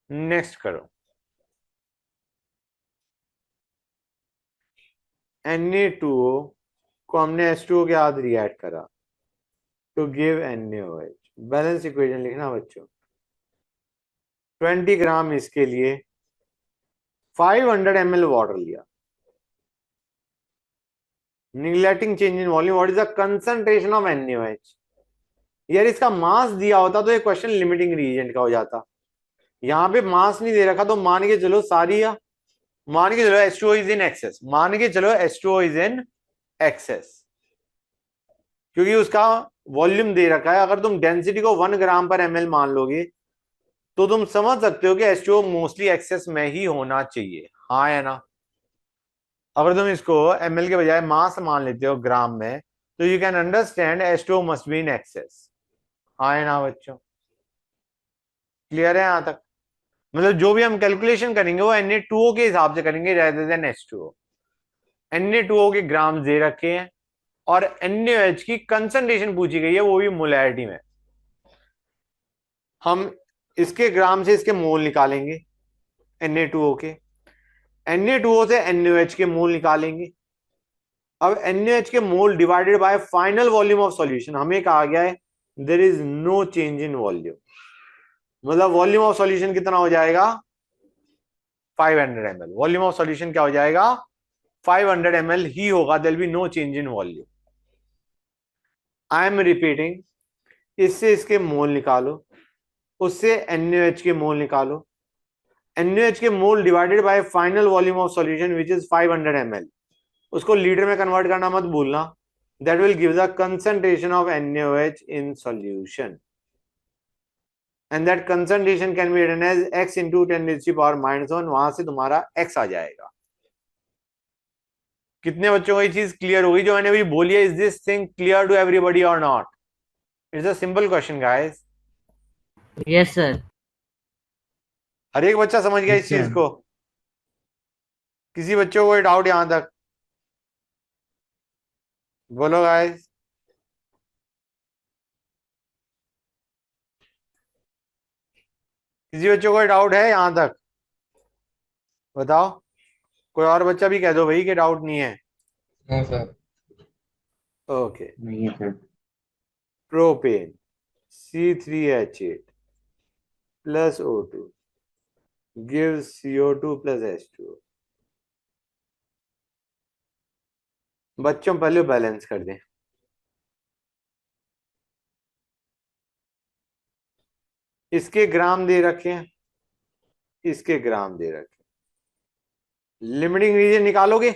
नेक्स्ट करो। Na2O को हमने H2O के साथ रिएक्ट करा to give NaOH। Balance equation लिखना बच्चों। 20 ग्राम इसके लिए 500 ml वाटर लिया। Neglecting change in volume, what is the concentration of NaOH? यार इसका मास दिया होता तो ये क्वेश्चन लिमिटिंग रीएजेंट का हो जाता। यहाँ पे मास नहीं दे रखा तो मान के चलो सारी, या मान के चलो H2O इज इन एक्सेस, मान के चलो H2O इज इन एक्सेस, क्योंकि उसका वॉल्यूम दे रखा है। अगर तुम डेंसिटी को 1 ग्राम पर ml मान लोगे तो तुम समझ सकते हो कि H2O मोस्टली एक्सेस में ही होना चाहिए, हाँ या ना? अगर तुम इसको ml के बजाय मास मान लेते हो ग्राम में, तो you can understand H2O must be in excess, हाँ या ना बच्चों? क्लियर है यहां तक? मतलब जो भी हम कैलकुलेशन करेंगे वो Na2O के हिसाब से करेंगे rather than H2O। Na2O के ग्राम दे रखे हैं और NaOH की कंसंट्रेशन पूछी गई है, वो भी मोलैरिटी में। हम इसके ग्राम से इसके मोल निकालेंगे Na2O के, Na2O से NaOH के मोल निकालेंगे। अब NaOH के mole divided by final volume of solution, हमें कहा गया है there is no change in volume, मतलब वॉल्यूम ऑफ सॉल्यूशन कितना हो जाएगा 500 ml। वॉल्यूम ऑफ सॉल्यूशन क्या हो जाएगा 500 ml ही होगा, there will be no change in volume. I am repeating, इससे इसके मोल निकालो, उससे NaOH के मोल निकालो, NaOH के mole divided by final volume of solution which is 500 ml, उसको लीटर में कन्वर्ट करना मत भूलना। That will give the concentration of NaOH in solution, and that concentration can be written as x into 10⁻⁻1। वहां से तुम्हारा x आ जाएगा। कितने बच्चों को ये चीज क्लियर होगी जो मैंने अभी बोली है? Is this thing clear to everybody और not? It's a simple question guys.
Yes, sir.
हर एक बच्चा समझ गया इस चीज को? किसी बच्चों को कोई डाउट यहां तक? बोलो गाइस। किसी बच्चों को कोई डाउट है यहां तक? बताओ। कोई और बच्चा भी कह दो भाई कि डाउट नहीं है।
No, sir.
ओके।
नहीं है sir.
Propane C3H8 plus O2 gives CO2 plus H2O। बच्चों पहले बैलेंस कर दें। इसके ग्राम दे रखे हैं, इसके ग्राम दे रखे हैं। लिमिटिंग रीजन निकालोगे?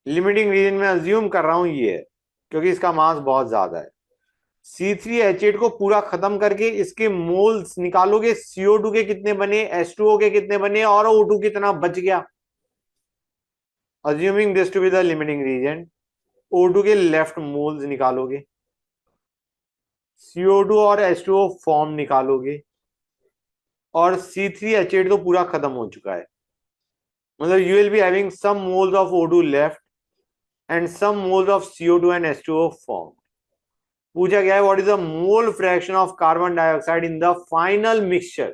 लिमिटिंग रीजन में अज्यूम कर रहा हूं ये है, क्योंकि इसका मास बहुत ज्यादा है। C3H8 को पूरा खत्म करके इसके मोल्स निकालोगे, CO2 के कितने बने, H2O के कितने बने और O2 कितना बच गया। Assuming this to be the limiting reagent, O2 के लेफ्ट मोल्स निकालोगे, CO2 और H2O फॉर्म निकालोगे, और C3H8 तो पूरा खत्म हो चुका है। मतलब you will be having some moles of O2 left and some moles of CO2 and H2O form. पूछा गया है what is the mole fraction of carbon dioxide in the final mixture.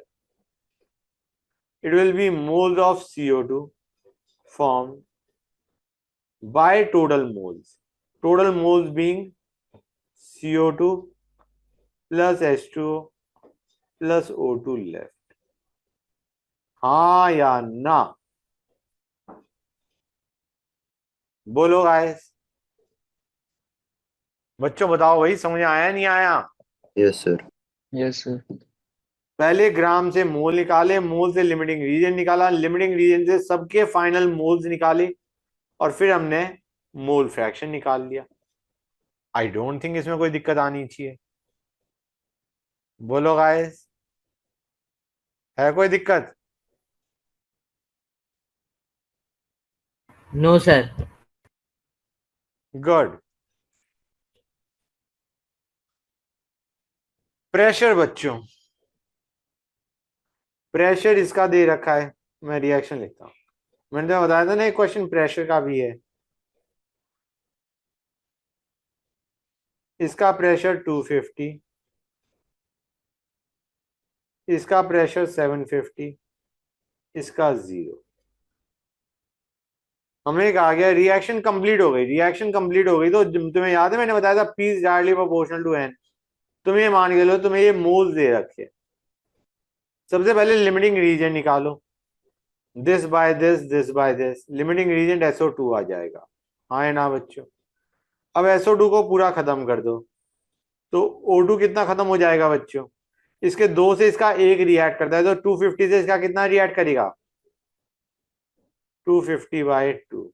It will be moles of CO2 formed by total moles. Total moles being CO2 plus H2O plus O2 left. हाँ या ना? बोलो guys. बच्चों बताओ भाई, समझ आया नहीं आया?
Yes, sir.
Yes, sir.
पहले ग्राम से मोल निकाले, मोल से लिमिटिंग रीजन निकाला, लिमिटिंग रीजन से सबके फाइनल मोल्स निकाले और फिर हमने मोल फ्रैक्शन निकाल लिया. आई डोंट थिंक इसमें कोई दिक्कत आनी चाहिए. बोलो गाइस, है कोई दिक्कत?
No, sir.
गुड. प्रेशर बच्चों, प्रेशर इसका दे रखा है. मैं रिएक्शन लिखता हूं. मैंने तो बताया था ना एक क्वेश्चन प्रेशर का भी है. इसका प्रेशर 250, इसका प्रेशर 750, इसका 0. हमें कहा गया रिएक्शन कंप्लीट हो गई. रिएक्शन कंप्लीट हो गई तो तुम्हें याद है मैंने बताया था P is directly proportional to N. तुम ये मान के लो तुम्हें ये मोल्स दे रखे. सबसे पहले लिमिटिंग रीजन निकालो. This by this, this by this. Limiting reagent SO2 आ जाएगा. हाँ है ना बच्चों? अब SO2 को पूरा खत्म कर दो तो O2 कितना खत्म हो जाएगा बच्चों? इसके 2 से इसका 1 रिएक्ट करता है तो 250 से इसका कितना रिएक्ट करेगा? 250/2.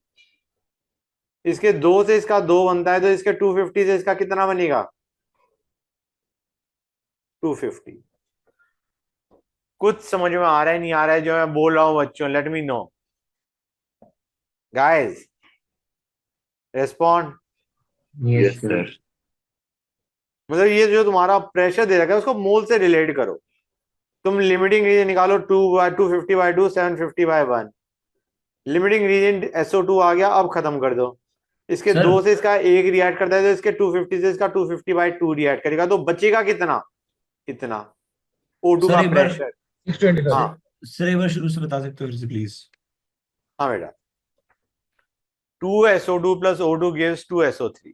इसके 2 से इसका 2 बनता है तो इसके 250 से इसका कितना बनेगा? 250. कुछ समझ में आ रहा है नहीं आ रहा है जो मैं बोल रहा हूं बच्चों? Late me know guys. Respond.
Yes, sir.
मतलब ये जो तुम्हारा प्रेशर दे रखा है उसको मोल से रिलेट करो. तुम लिमिटिंग रीजन निकालो 250/2 750/1. लिमिटिंग रीजन SO2 आ गया. अब खत्म कर दो. इसके
सर.
2 से इसका 1 रिएक्ट करता है तो इसके 250 से इसका 250/2 रिएक्ट करेगा तो बचेगा कितना? इतना O2
सर
का
एक बार
प्रेशर.
625.
हाँ
सर एक बार शुरू से बता सकते हो फिर से प्लीज.
हाँ बेटा. 2SO2 plus O2 gives 2SO3.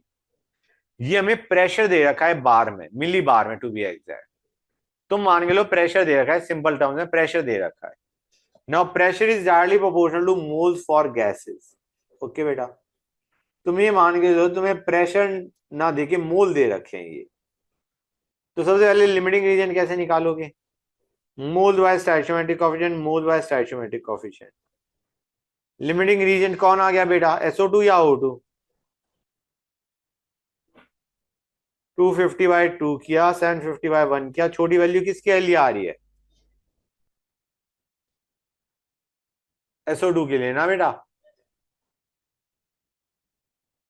ये हमें प्रेशर दे रखा है बार में, मिली बार में टू बी एग्जैक्ट. तुम मान के लो प्रेशर दे रखा है. सिंपल टर्म्स में प्रेशर दे रखा है. Now pressure is directly proportional two moles for gases. Okay बेटा. तुम ये मान के लो तुम्हें प्रेशर ना देके मोल दे रखे हैं ये. तो सबसे पहले लिमिटिंग रीजन कैसे निकालोगे? मोल बाय स्टोइचियोमेट्रिक कोएफिशिएंट, मोल बाय स्टोइचियोमेट्रिक कोएफिशिएंट. लिमिटिंग रीजन कौन आ गया बेटा? SO2 या O2? 250/2 किया, 750/1 किया. छोटी वैल्यू किसके लिए आ रही है? SO2 के लिए ना बेटा.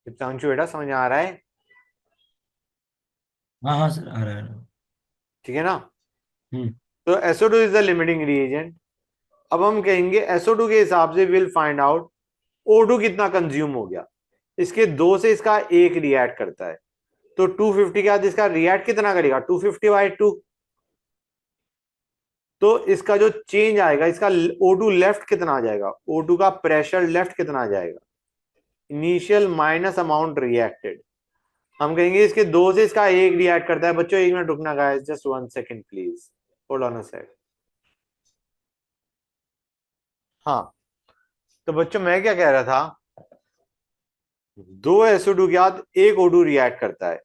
हितांशु बेटा समझ में आ रहा है?
हाँ हाँ सर आ रहा है.
ठीक है ना?
हम्म.
तो SO2 is the limiting reagent. अब हम कहेंगे SO2 के हिसाब से विल फाइंड आउट O2 कितना कंज्यूम हो गया. इसके 2 से इसका 1 रिएक्ट करता है तो 250 के बाद इसका रिएक्ट कितना करेगा? 250/2. तो इसका जो चेंज आएगा इसका O2 लेफ्ट कितना आ जाएगा? O2 का प्रेशर लेफ्ट कितना आ जाएगा? Initial minus amount reacted. हम कहेंगे इसके 2 से इसका 1 रिएक्ट करता है. बच्चों 1 मिनट रुकना guys, just 1 second please, hold on a sec. हाँ तो बच्चों मैं क्या कह रहा था, 2 SO2 के बाद 1 O2 रिएक्ट करता है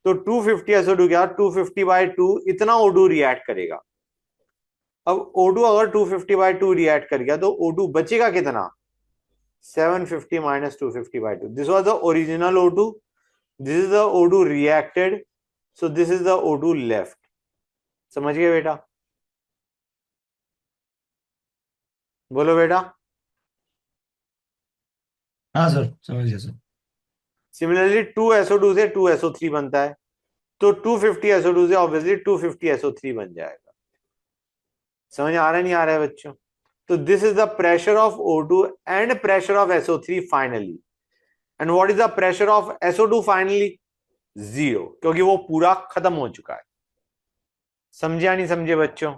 तो 250 SO2 के बाद 250/2 इतना O2 रिएक्ट करेगा. अब O2 अगर 250/2 रिएक्ट कर गया तो O2 बचेगा कितना? 750 minus 250/2. This was the original O2. This is the O2 reacted. So this is the O2 left. समझ गए बेटा? बोलो बेटा.
हाँ सर समझ गया सर.
सिमिलरली 2SO2 से 2SO3 बनता है तो 250 SO2 से ऑब्वियसली 250 SO3 बन जाएगा. समझ आ रहा है नहीं आ रहा है बच्चों? तो this is the pressure of O2 and pressure of SO3 finally. And what is the pressure of SO2 finally? 0, क्योंकि वो पूरा खत्म हो चुका है। समझे या नहीं समझे बच्चों?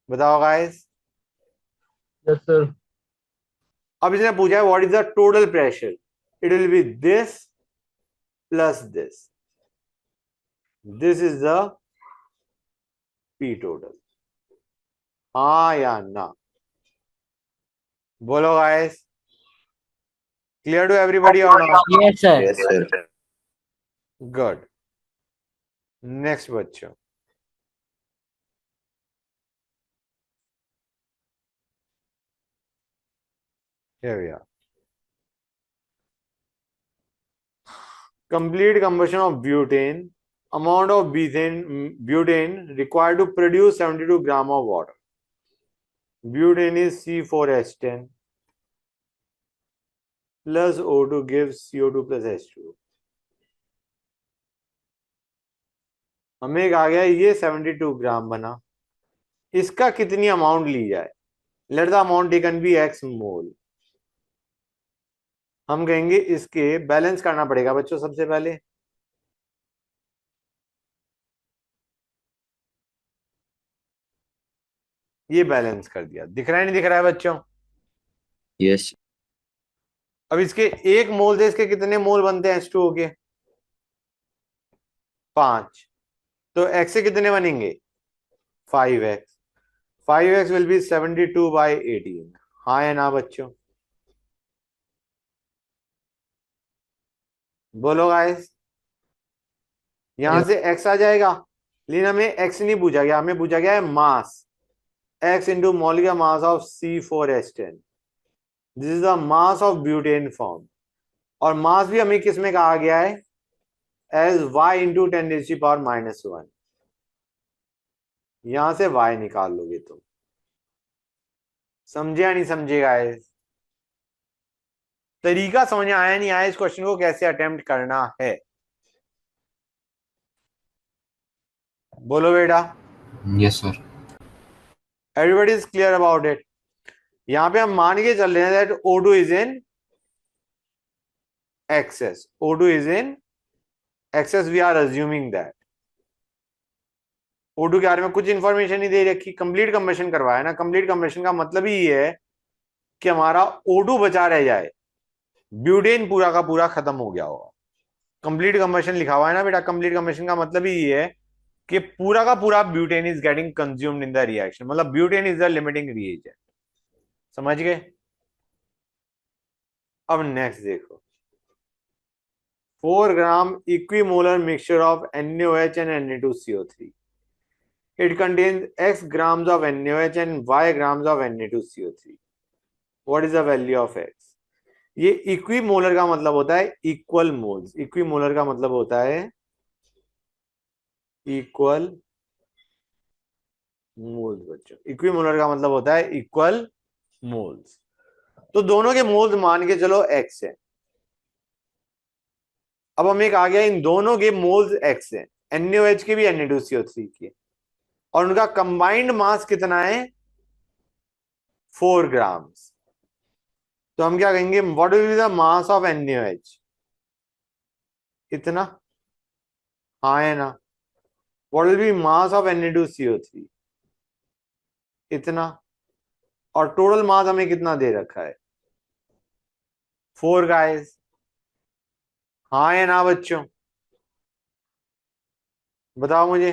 बताओ गाइस।
Yes, sir.
अब इसने पूछा है what is the total pressure, it will B this plus this, this is the P total. हाँ या ना? बोलो गाइस, क्लियर टू एवरीबॉडी और not?
Yes, sir.
Yes, sir.
Good. Next बच्चों, here we are. Complete combustion of butane, amount of butane required to produce 72 gram of water. Butane is C4H10 plus O2 gives CO2 plus H2. हमें एक आ गया ये 72 ग्राम बना, इसका कितनी amount ली जाए? Let the amount taken be x mole. हम कहेंगे इसके बैलेंस करना पड़ेगा बच्चों। सबसे पहले ये बैलेंस कर दिया, दिख रहा है नहीं दिख रहा है बच्चों?
Yes.
अब इसके 1 मोल से इसके कितने मोल बनते हैं H2O के? 5। तो x से कितने बनेंगे? 5x। 5x will be 72/18। हाँ या ना बच्चों? बोलो गाइस। यहां से x आ जाएगा, लेकिन हमें x नहीं पूछा गया, हमें पूछा गया है mass. x into molecular mass of C4H10, this is the mass of butane form. और मास भी हमें किस में कहा गया है? As y into 10⁻⁻1। यहां से y निकाल लोगे तुम। समझे या नहीं समझे गाइस? तरीका समझ में आया नहीं आया इस क्वेश्चन को कैसे अटेम्प्ट करना है? बोलो बेटा।
Yes, sir.
Everybody is clear about it? यहां पे हम मान के चल रहे हैं that O2 is in excess. O2 is in excess, we are assuming that. O2 के बारे में कुछ इंफॉर्मेशन नहीं दे रखी, कंप्लीट कंबशन करवाया ना। कंप्लीट कंबशन का मतलब ही ये है कि हमारा O2 बचा रह जाए, ब्यूटेन पूरा का पूरा खत्म हो गया होगा। कंप्लीट कंबशन लिखा हुआ है ना बेटा। कंप्लीट कंबशन का मतलब ही ये है कि पूरा का पूरा butane is getting consumed in the reaction, मतलब butane is the limiting reagent. समझ गए? अब नेक्स्ट देखो, 4 gram equimolar mixture of NaOH and Na2CO3. It contains x grams of NaOH and y grams of Na2CO3. What is the value of x? ये equimolar का मतलब होता है equal moles. Equimolar का मतलब होता है इक्वल मोल्स बच्चों। इक्विमोलर का मतलब होता है इक्वल मोल्स। तो दोनों के मोल्स मान के चलो x है। अब हमें एक आ गया इन दोनों के मोल्स x है, NaOH के भी Na2CO3 के, और उनका कंबाइंड मास कितना है? 4 ग्राम्स। तो हम क्या कहेंगे? What will be the mass of NaOH? इतना। हाँ है ना? What will be mass of Na2CO3? इतना। और टोटल मास हमें कितना दे रखा है? 4 गाइस। हाँ या ना बच्चों? बताओ मुझे।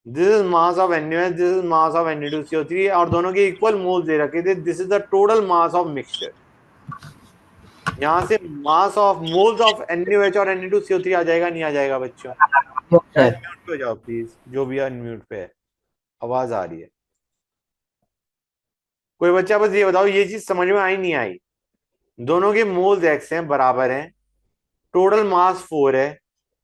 This is mass of NaOH, this is mass of Na2CO3, और दोनों के इक्वल मोल्स दे रखे थे। This is the total mass of mixture. यहां से mass of moles of NaOH और Na2CO3 आ जाएगा, नहीं आ जाएगा बच्चों? अनम्यूट हो जाओ प्लीज, जो भी अनम्यूट पे है, आवाज आ रही है। कोई बच्चा बस ये बताओ, ये चीज समझ में आई नहीं आई? दोनों के मोल्स x हैं, बराबर हैं, टोटल मास 4 है,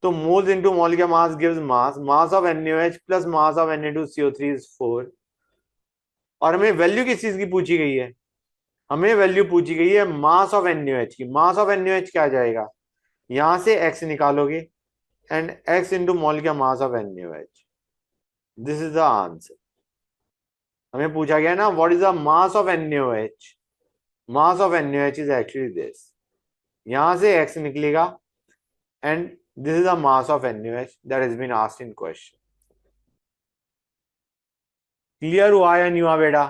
तो moles into molecular mass gives mass. Mass of NaOH plus mass of Na2CO3 is 4। और हमें वैल्यू किस चीज की पूछी गई है? हमें वैल्यू पूछी गई है मास ऑफ NaOH की। मास ऑफ NaOH क्या आ जाएगा? यहां से x निकालोगे and x into molecular mass of NaOH। This is the answer. हमें पूछा गया ना what is the mass of NaOH? Mass of NaOH is actually this. यहां से x निकलेगा and This is the mass of NaOH that has been asked in question. Clear हुआ या नहीं हुआ बेटा?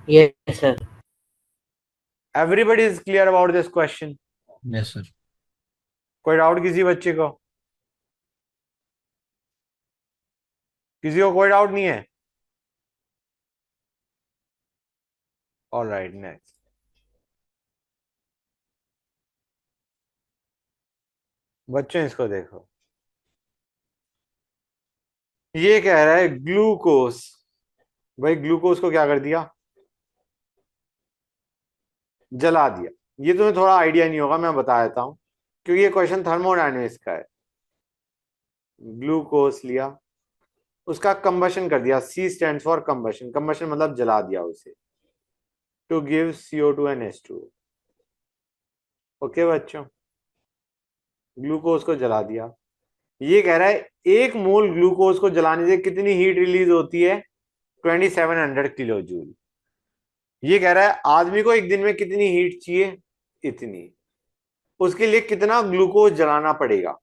Yes, sir.
Everybody is clear about this question.
Yes, sir.
कोई doubt किसी बच्चे को? किसी को कोई डाउट नहीं है? All right, next. बच्चों इसको देखो, ये कह रहा है ग्लूकोज। भाई ग्लूकोज को क्या कर दिया? जला दिया। ये तुम्हें थोड़ा आइडिया नहीं होगा, मैं बता देता हूं, क्योंकि ये क्वेश्चन थर्मोडायनेमिक्स का है। ग्लूकोज लिया, उसका कंबशन कर दिया, C stands for combustion, combustion मतलब जला दिया उसे, to give CO2 and H2O। Okay बच्चों, ग्लूकोज को जला दिया। ये कह रहा है 1 मोल ग्लूकोज को जलाने से कितनी हीट रिलीज होती है? 2700 किलो जूल। ये कह रहा है आदमी को एक दिन में कितनी हीट चाहिए? इतनी। उसके लिए कितना ग्लूकोज जलाना पड़ेगा?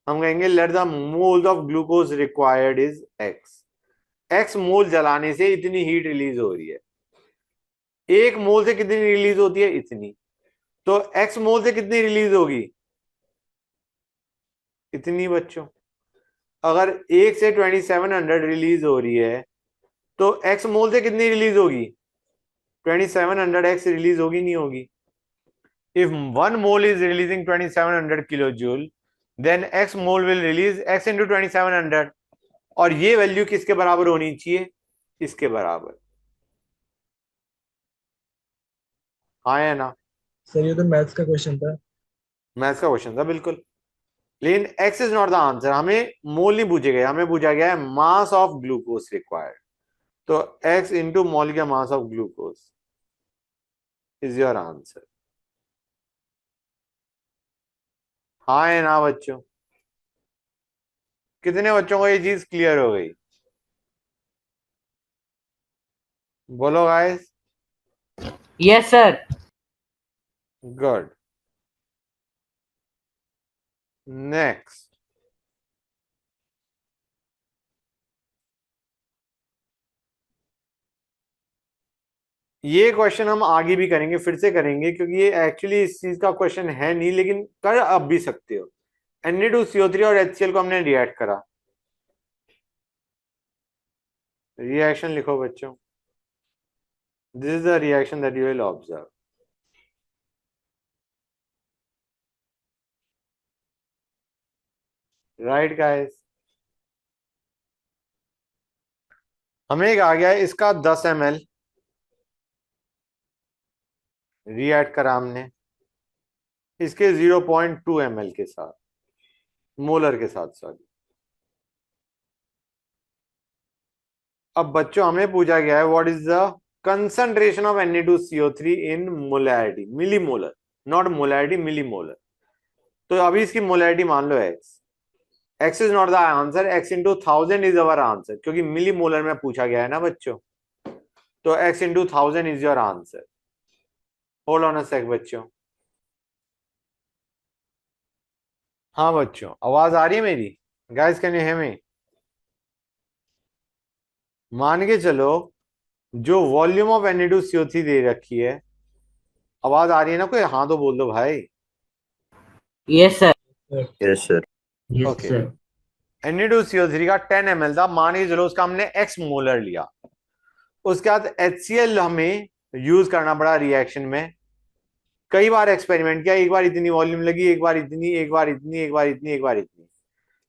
हम कहेंगे let the moles of glucose required is x मोल जलाने से इतनी हीट रिलीज हो रही है। 1 मोल से कितनी रिलीज होती है? इतनी। तो x मोल से कितनी रिलीज होगी? इतनी बच्चों। अगर 1 से 2700 रिलीज हो रही है तो x मोल से कितनी रिलीज होगी? 2700x रिलीज होगी, नहीं होगी? If 1 mole is releasing 2700 kilojoule, then x mole will release x into 2700, और ये वैल्यू किसके बराबर होनी चाहिए? इसके बराबर। हाँ या ना?
सर ये तो मैथ्स का क्वेश्चन था।
मैथ्स का क्वेश्चन था बिल्कुल, लेकिन x is not the answer. हमें मोल नहीं पूछे गए, हमें पूछा गया है मास ऑफ ग्लूकोज रिक्वायर्ड। तो x into molecular mass of glucose is your answer. हाँ या ना बच्चों? कितने बच्चों को ये चीज क्लियर हो गई? बोलो guys.
Yes, sir.
Good. Next, ये क्वेश्चन हम आगे भी करेंगे, फिर से करेंगे, क्योंकि ये एक्चुअली इस चीज का क्वेश्चन है नहीं, लेकिन कर अब भी सकते हो। Na2CO3 और HCl को हमने रिएक्ट करा। रिएक्शन लिखो बच्चों। This is the reaction that you will observe. Right guys, हमें एक आ गया है, इसका 10 ml रिएक्ट करा हमने, इसके 0.2 ml के साथ, मोलर के साथ, सॉरी। अब बच्चों हमें पूछा गया है what is the concentration of Na2CO3 in molarity, millimolar, not molarity, millimolar. तो अभी इसकी मोलैरिटी मान लो x is not the answer, x into 1000 is our answer, क्योंकि मिलीमोलर में पूछा गया है ना बच्चों। तो x into 1000 is your answer. Hold on a sec बच्चों। हाँ बच्चों, आवाज आ रही है मेरी? Guys can you hear me? मान के चलो जो वॉल्यूम ऑफ Na2CO3 दे रखी है, आवाज आ रही है ना? कोई हाँ तो बोल दो भाई।
Yes, sir.
Yes, sir.
Yes,
Okay.
sir.
Na2CO3 का 10 ml था, मान के चलो उसका हमने x मोलर लिया। उसके बाद HCl हमें यूज करना पड़ा रिएक्शन में। कई बार एक्सपेरिमेंट किया, एक बार इतनी वॉल्यूम लगी, एक बार इतनी, एक बार इतनी, एक बार इतनी, एक बार इतनी।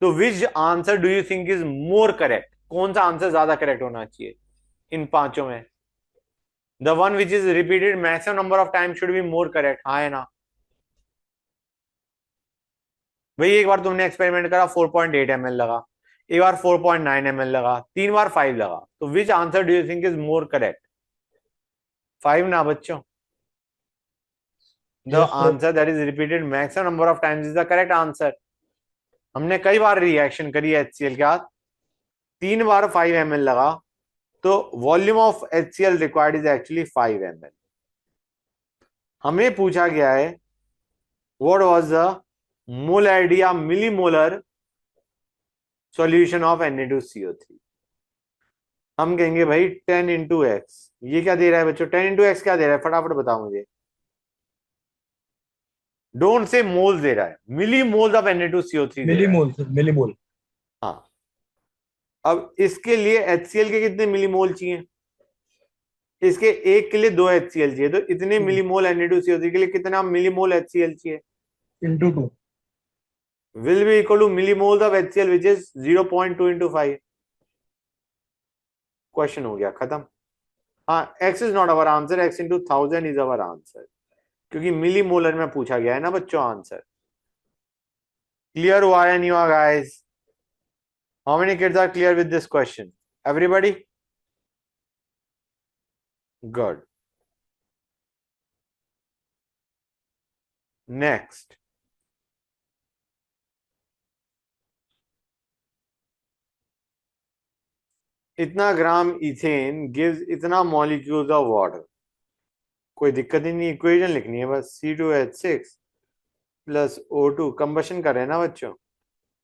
तो विच answer do you think is more correct? कौन सा आंसर ज्यादा करेक्ट होना चाहिए इन पांचों में? The one which is repeated maximum number of time should be more correct. हाँ है ना भाई? एक बार तुमने एक्सपेरिमेंट करा, 4.8 ml लगा, एक बार 4.9 ml लगा, 3 बार 5 लगा। तो विच answer do you think is more correct? 5 ना बच्चों? The answer that is repeated maximum number of times is the correct answer. हमने कई बार रिएक्शन करी HCl के साथ, 3 बार 5 ml लगा, तो volume of HCl required is actually 5 ml। हमें पूछा गया है व्हाट वाज द मोलर या मिलीमोलर सॉल्यूशन ऑफ Na2CO3। हम कहेंगे भाई 10 इंटू एक्स। ये क्या दे रहा है बच्चों? 10 इंटू एक्स क्या दे रहा है? फटाफट बताओ मुझे। डोंट से मोल्स दे रहा है, मिली मोल्स ऑफ Na2CO3 दे रहा है।
Millimole sir, millimole.
हाँ, अब इसके लिए HCl के कितने मिलीमोल चाहिए? इसके एक के लिए 2 HCl चाहिए, तो इतने मिलीमोल Na2CO3 के लिए कितना मिलीमोल HCl चाहिए?
Into 2।
Will be equal to millimoles of HCl which is 0.2 into 5। Question हो गया खत्म। हाँ, x is not our answer, x into 1000 is our answer, क्योंकि मिलीमोलर में पूछा गया है ना बच्चों आंसर। क्लियर हुआ या नहीं हुआ guys? How many kids are clear with this question? Everybody? Good. Next, इतना ग्राम इथेन गिव्स इतना मॉलिक्यूल्स ऑफ वाटर। कोई दिक्कत ही नहीं, इक्वेशन लिखनी है बस। C2H6 प्लस O2 कंबशन कर रहे हैं ना बच्चों,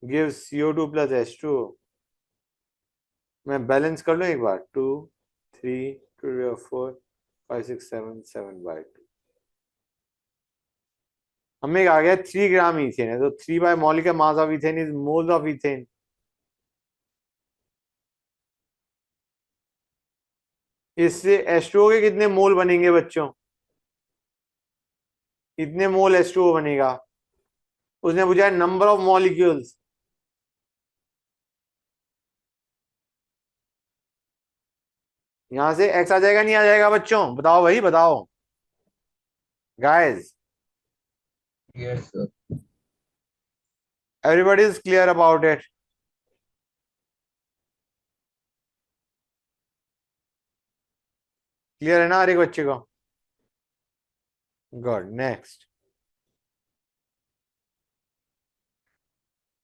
गिव्स CO2 प्लस H2O। मैं बैलेंस कर लूं एक बार, 2 3 2 4 5 6 7 7/2। हमें आ गया 3 ग्राम इथेन है, तो 3 bye molecular mass of ethane is moles of ethane. इससे H2O के कितने मोल बनेंगे बच्चों? इतने मोल H2O बनेगा। उसने पूछा है नंबर ऑफ मॉलिक्यूल्स। यहां से x आ जाएगा नहीं आ जाएगा बच्चों? बताओ भाई बताओ guys.
Yes, sir.
Everybody is clear about it? Clear है ना हर एक बच्चे को? गुड। नेक्स्ट,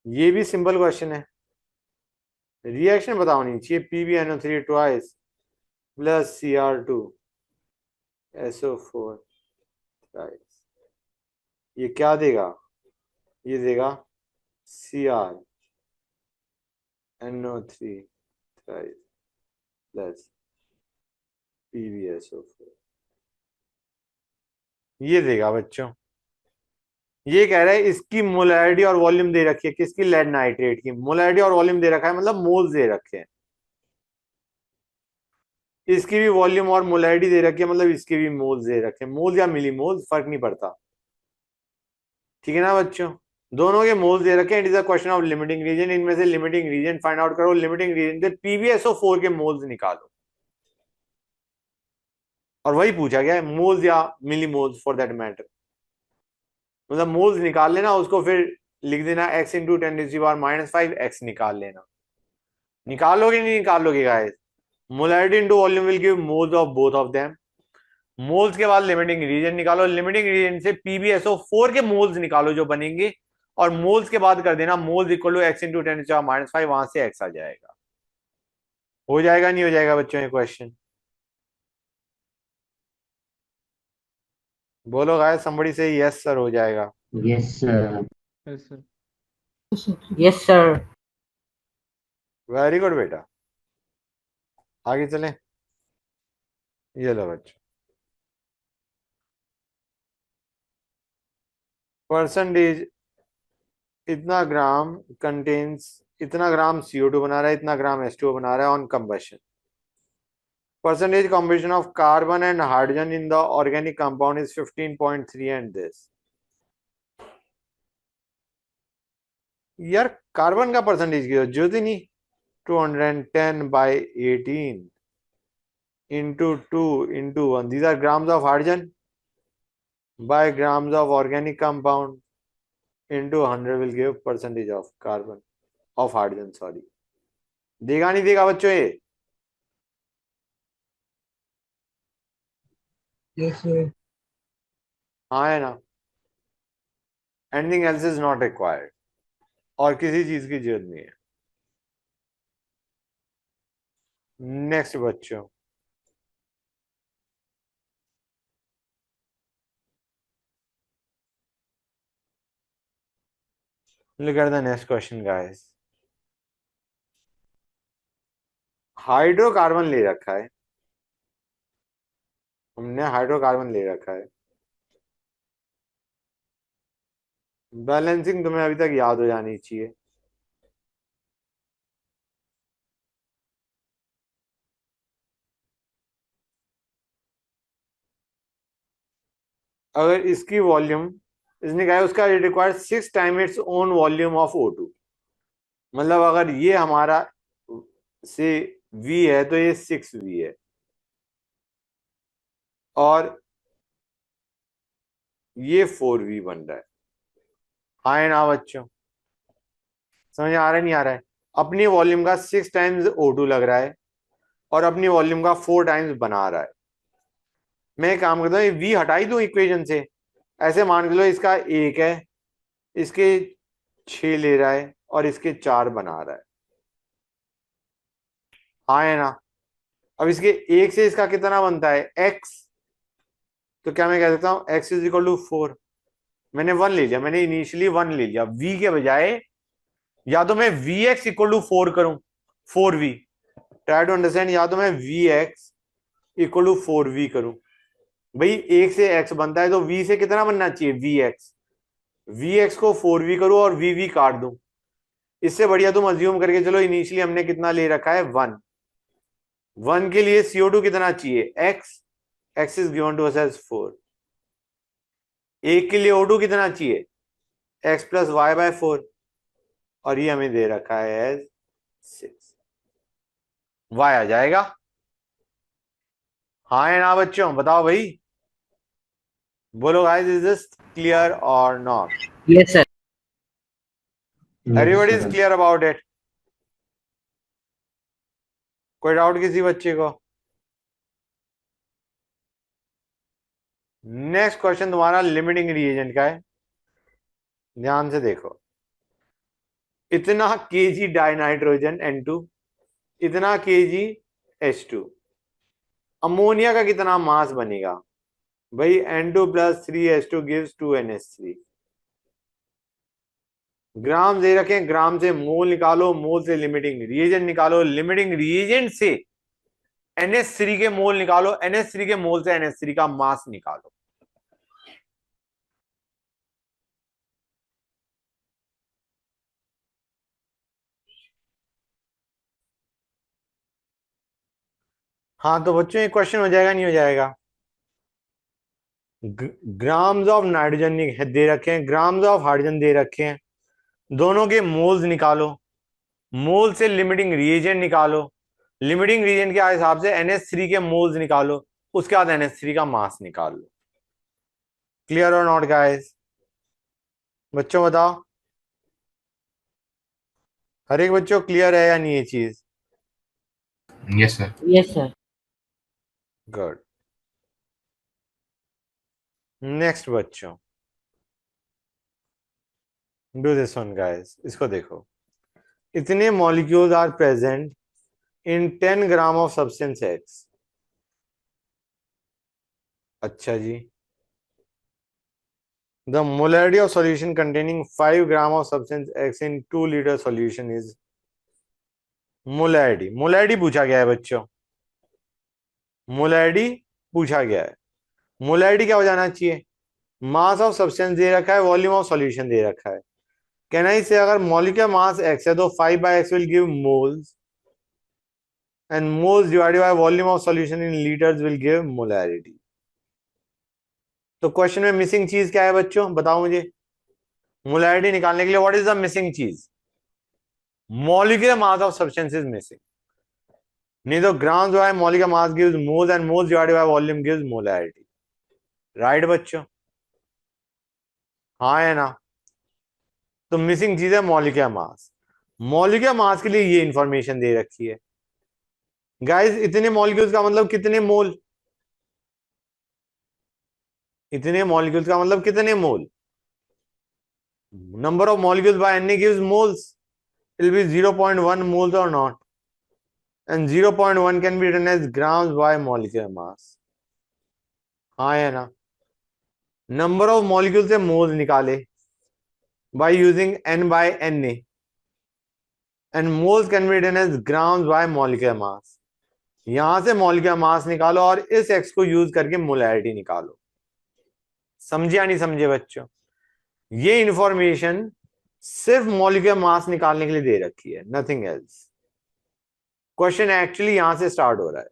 ये भी सिंपल क्वेश्चन है। रिएक्शन बताओ नहीं चाहिए। PbNO3 twice plus Cr2 SO4 thrice. ये क्या देगा? ये देगा CrNO3 थ्राइस प्लस PbSO4। ये देगा बच्चों। ये कह रहा है इसकी मोलैरिटी और वॉल्यूम दे रखी है। किसकी? लेड नाइट्रेट की। मोलैरिटी और वॉल्यूम दे रखा है, मतलब मोल्स दे रखे हैं। इसकी भी वॉल्यूम और मोलैरिटी दे रखी है, मतलब इसके भी मोल्स दे रखे हैं। मोल्स या मिली मोल्स फर्क नहीं पड़ता, ठीक है ना बच्चों? दोनों के मोल्स दे रखे हैं। It is a question of limiting reagent. इनमें से लिमिटिंग रीजन फाइंड आउट करो। लिमिटिंग रीजन से PbSO4 के मोल्स निकालो, और वही पूछा गया है, मोल्स या मिली मोल्स फॉर दैट मैटर। मतलब मोल्स निकाल लेना, उसको फिर लिख देना x इंटू 10⁻⁻⁵ x निकाल लेना। निकालोगे नहीं निकालोगे guys? Molarity into volume will give moles of both of them. Moles के बाद लिमिटिंग रीजन निकालो। लिमिटिंग रीजन से PbSO4 के मोल्स निकालो जो बनेंगे, और मोल्स के बाद कर देना moles equal to x into 10⁻⁵ वहां से x आ जाएगा। हो जाएगा नहीं हो जाएगा बच्चों ये क्वेश्चन? बोलो गाइस, somebody से यस सर हो जाएगा।
Yes, sir.
Yes, sir.
Yes, sir.
Very good बेटा। आगे चलें। ये लो बच्चों, परसेंटेज इतना ग्राम कंटेन्स, इतना ग्राम CO2 बना रहा है, इतना ग्राम H2O बना रहा है on combustion. Percentage combination of carbon and hydrogen in the organic compound is 15.3 and this. यार कार्बन का परसेंटेज की जरूरत ही नहीं। 210/18 into 2 into 1, these are grams of hydrogen by grams of organic compound into 100 will give percentage of carbon of hydrogen, sorry। देगा नहीं देगा बच्चों ये?
Yes sir.
हाँ है ना? Anything else is not required, और किसी चीज की जरूरत नहीं है। नेक्स्ट बच्चों, Look at the next question, guys. Hydrocarbon ले रखा है, हमने हाइड्रोकार्बन ले रखा है। बैलेंसिंग तुम्हें अभी तक याद हो जानी चाहिए। अगर इसकी वॉल्यूम, इसने कहा है उसका it required 6 time its own volume of O2, मतलब अगर ये हमारा से V है तो ये 6V है, और ये 4V बन रहा है। हाँ है ना बच्चों, समझ आ रहा है नहीं आ रहा है? अपनी वॉल्यूम का 6 टाइम्स O2 लग रहा है और अपनी वॉल्यूम का 4 टाइम्स बना रहा है। मैं एक काम करता हूँ, V हटा ही दूं इक्वेशन से। ऐसे मान के लो इसका 1 है, इसके 6 ले रहा है और इसके 4 बना रहा है। हाँ है ना? अब इसके 1 से इसका कितना बनता है? X। तो क्या मैं कह सकता हूँ X इज इक्वल टू 4। मैंने 1 ले लिया, मैंने इनिशियली 1 ले लिया। V के बजाय या तो मैं Vx इक्वल टू 4 करूं, 4V। Try to understand. या तो मैं Vx इक्वल टू 4V करूं। भाई 1 से x बनता है तो V से कितना बनना चाहिए? Vx। Vx को 4V करूं और VV काट दूं। इससे बढ़िया तुम अज्यूम करके चलो इनिशियली हमने कितना ले रखा है? 1। 1 के लिए CO2 कितना चाहिए? X। X is given to us as 4। 1 के लिए O2 कितना चाहिए? X प्लस वाई बाय 4, और ये हमें दे रखा है एज 6। Y आ जाएगा। हाँ है ना बच्चों? बताओ भाई, बोलो गाइस, इज दिस क्लियर और not?
Yes, sir.
Everybody is clear about it? कोई डाउट किसी बच्चे को? नेक्स्ट क्वेश्चन तुम्हारा लिमिटिंग रिएजेंट का है, ध्यान से देखो। इतना kg डाइनाइट्रोजन N2, इतना kg H2, अमोनिया का कितना मास बनेगा? भाई N2 plus 3H2 gives 2NH3। ग्राम दे रखे, ग्राम से मोल निकालो, मोल से लिमिटिंग रिएजेंट निकालो, लिमिटिंग रिएजेंट से NH3 के मोल निकालो, NH3 के मोल से NH3 का मास निकालो। हाँ तो बच्चों ये क्वेश्चन हो जाएगा नहीं हो जाएगा? ग्राम्स ऑफ नाइट्रोजन दे रखे हैं, ग्राम्स ऑफ हाइड्रोजन दे रखे हैं, दोनों के मोल्स निकालो, मोल से लिमिटिंग रिएजेंट निकालो, लिमिटिंग रिएजेंट के हिसाब से NH3 के मोल्स निकालो, उसके बाद NH3 का मास निकाल लो। क्लियर और नॉट गाइस? बच्चों बताओ, हर एक बच्चों क्लियर है या नहीं ये चीज?
Yes, sir.
Yes, sir.
Good. Next बच्चों, डू दिस वन गाइस, इसको देखो। इतने molecules are present in 10 gram of substance X। अच्छा जी, the molarity of solution containing 5 gram of substance X in 2 liter solution is molarity। molarity पूछा गया है बच्चों, molarity पूछा गया है। molarity क्या हो जाना चाहिए? मास ऑफ सब्सटेंस दे रखा है, वॉल्यूम ऑफ सॉल्यूशन दे रखा है। कहना इससे अगर मॉलिक्यूलर मास X है तो 5/x will give moles and moles divided by volume of solution in liters will give molarity। तो क्वेश्चन में मिसिंग चीज क्या है बच्चों, बताओ मुझे। मोलैरिटी निकालने के लिए व्हाट इज द मिसिंग चीज? Molecular mass of substance is missing. नहीं तो grams bye molecular mass gives moles and moles divided by volume gives molarity. Right बच्चों? हाँ है ना? तो मिसिंग चीज है मॉलिक्यूलर मास। मॉलिक्यूलर मास के लिए ये इंफॉर्मेशन दे रखी है गाइस। इतने मॉलिक्यूल्स का मतलब कितने मोल? इतने मॉलिक्यूल्स का मतलब कितने मोल? number of molecules by Na gives moles, it will be 0.1 moles or not, and 0.1 can be written as grams by molecular mass। हाँ है ना? नंबर ऑफ मॉलिक्यूल से मोल्स निकाले, by using n by Na, and moles can be written as grams by molecular mass. यहां से molecular mass निकालो और इस x को यूज करके मोलैरिटी निकालो। समझे या नहीं समझे बच्चों? ये इंफॉर्मेशन सिर्फ मॉलिक्यूलर मास निकालने के लिए दे रखी है, नथिंग एल्स। क्वेश्चन एक्चुअली यहां से स्टार्ट हो रहा है।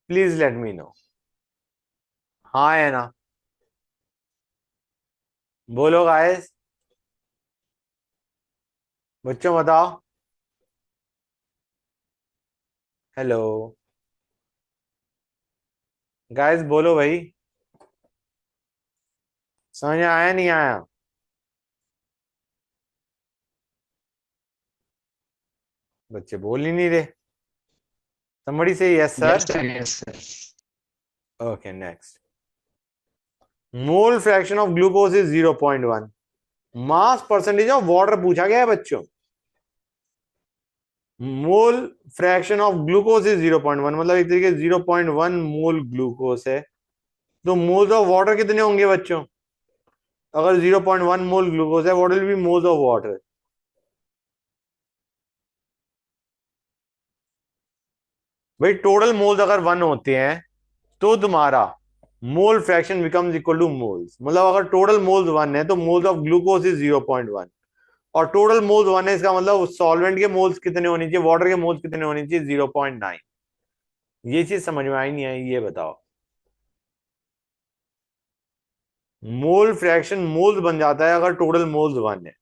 Please let me no. हाँ है ना? बोलो गाइस, बच्चों बताओ। हेलो गाइस, बोलो भाई, समझ आया नहीं आया? बच्चे बोल ही नहीं रहे। somebody say yes sir.
Yes, sir. Yes, sir.
Okay, next. Mole fraction of glucose is 0.1. Mass percentage of water पूछा गया है बच्चों। मोल फ्रैक्शन ऑफ ग्लूकोज इज 0.1, मतलब एक तरीके 0.1 मोल ग्लूकोज है। तो मोल्स ऑफ वाटर कितने होंगे बच्चों? अगर 0.1 मोल ग्लूकोज है, what will B moles of water? भाई टोटल मोल्स अगर 1 होते हैं तो तुम्हारा mole fraction becomes equal two moles. मतलब अगर टोटल मोल्स 1 है तो मोल्स ऑफ ग्लूकोज इज 0.1, और टोटल मोल्स 1 है, इसका मतलब सॉल्वेंट के मोल्स कितने होने चाहिए, वाटर के मोल्स कितने होने चाहिए? 0.9। ये चीज समझ में आई नहीं आई? ये बताओ। मोल फ्रैक्शन मोल्स बन जाता है अगर टोटल मोल्स 1 है।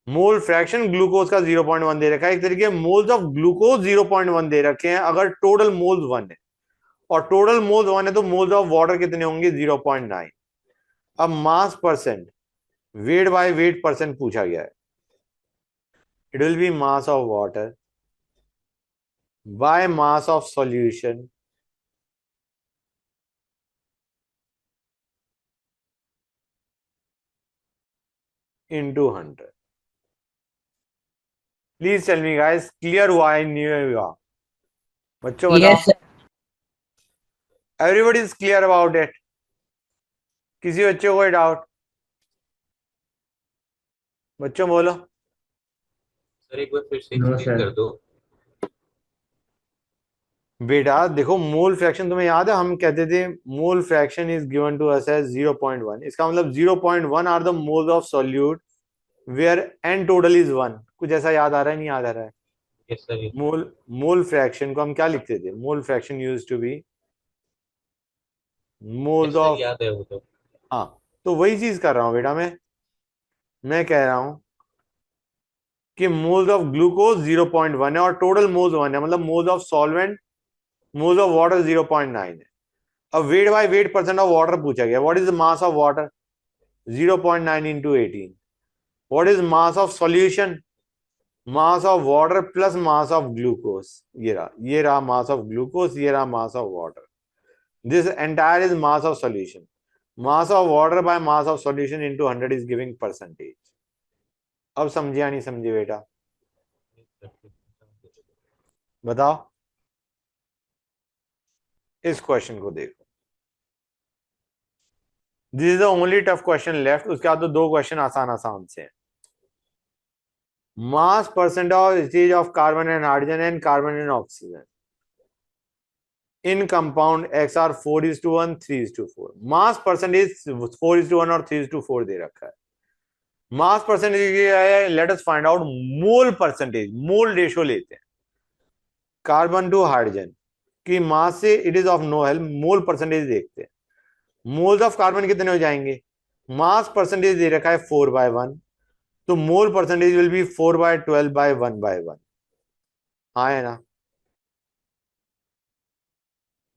मोल फ्रैक्शन ग्लूकोज का 0.1 दे रखा है, एक तरीके मोल्स ऑफ ग्लूकोज 0.1 दे रखे हैं अगर टोटल मोल्स 1 है, और टोटल मोल्स 1 है तो मोल्स ऑफ वाटर कितने होंगे? 0.9। अब mass percent, weight by weight percent पूछा गया है। It will be mass of water by mass of solution into 100. Please tell me guys, clear हुआ है नहीं हुआ? बच्चों बताओ।
Yes, sir.
Everybody is clear about it? किसी बच्चे को कोई डाउट? बच्चों बोलो।
सर एक बार फिर से
No,
एक्सप्लेन
sir.
कर दो।
बेटा देखो, मोल फ्रैक्शन तुम्हें याद है, हम कहते थे mole fraction is given to us as 0.1। इसका मतलब 0.1 are the moles of solute where n total is 1। कुछ ऐसा याद आ रहा है? नहीं याद आ रहा है?
Yes sir.
मोल फ्रैक्शन को हम क्या लिखते थे? Mole fraction used to be moles of,
याद है वो तो।
हाँ, तो वही चीज कर रहा हूं बेटा। मैं कह रहा हूं कि मोल्स ऑफ ग्लूकोज 0.1 है और टोटल मोल्स 1 है, मतलब moles of solvent, moles of water 0.9 है। अब wait by weight percent of water पूछा गया। What is the mass of water? 0.9 into 18. What is mass of solution? Mass of water plus mass of glucose. ये रहा mass of glucose, ये रहा मास of water. This entire is mass of solution. Mass of water by mass of solution into 100 is giving percentage. अब समझे या नहीं समझे बेटा? बताओ। इस क्वेश्चन को देखो, this is the only tough question left. उसके बाद तो 2 क्वेश्चन आसान आसान से हैं। Mass percent of carbon and hydrogen and carbon and oxygen in compound X are 4:1 3:4। Mass percentage 4:1 और 3:4 दे रखा है। मास परसेंटेज है, let us find out mole percentage. Mole ratio लेते हैं कार्बन टू हाइड्रोजन की मास से, it is of no help. Mole percentage देखते हैं। मोल्स ऑफ कार्बन कितने हो जाएंगे? मास परसेंटेज दे रखा है 4/1, तो मोल परसेंटेज विल बी 4/12/1/1। हाँ है ना?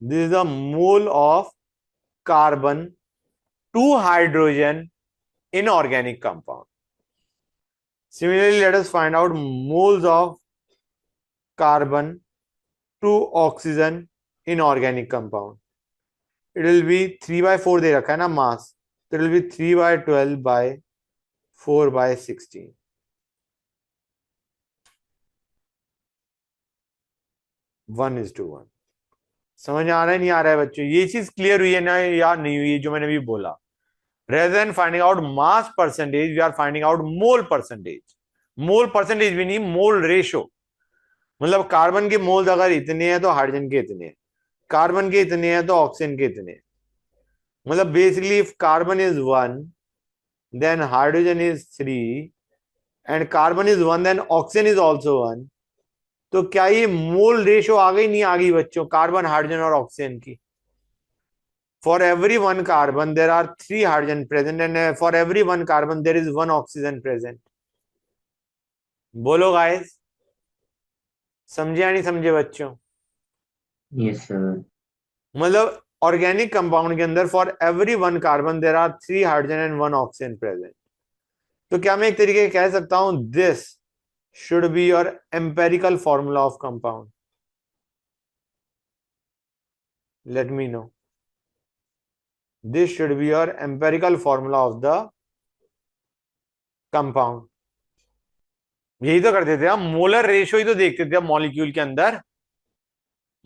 This is the mole of carbon to hydrogen in organic compound. Similarly, let us find out moles of carbon to oxygen in organic compound. It will be 3/4 दे रखा है ना मास, तो it will be 3/12/4/16. 1:1। समझ आ रहा है नहीं आ रहा है बच्चों? ये चीज क्लियर हुई है ना या नहीं हुई है जो मैंने अभी बोला? rather than finding out mass percentage, we are finding out mole percentage. Mole percentage भी नहीं, मोल रेशो, मतलब कार्बन के मोल्स अगर इतने हैं तो हाइड्रोजन के इतने हैं, कार्बन के इतने हैं तो ऑक्सीजन के इतने हैं. मतलब basically if carbon is 1 then hydrogen is 3 and carbon is 1 then oxygen is also 1. तो क्या ये मोल रेशो आ गई? नहीं आ गई बच्चों, कार्बन हाइड्रोजन और ऑक्सीजन की. For every one carbon there are 3 hydrogen present and for every one carbon there is 1 oxygen present. बोलो गाइस, समझे या नहीं समझे बच्चों?
Yes, sir.
मतलब ऑर्गेनिक कंपाउंड के अंदर for every 1 carbon there are 3 hydrogen and 1 oxygen present. तो क्या मैं एक तरीके से कह सकता हूं this should be your empirical formula of compound? Let me know. This should be your empirical formula of the compound. यही तो करते थे हम, मोलर रेशियो ही तो देखते थे हम मॉलिक्यूल के अंदर.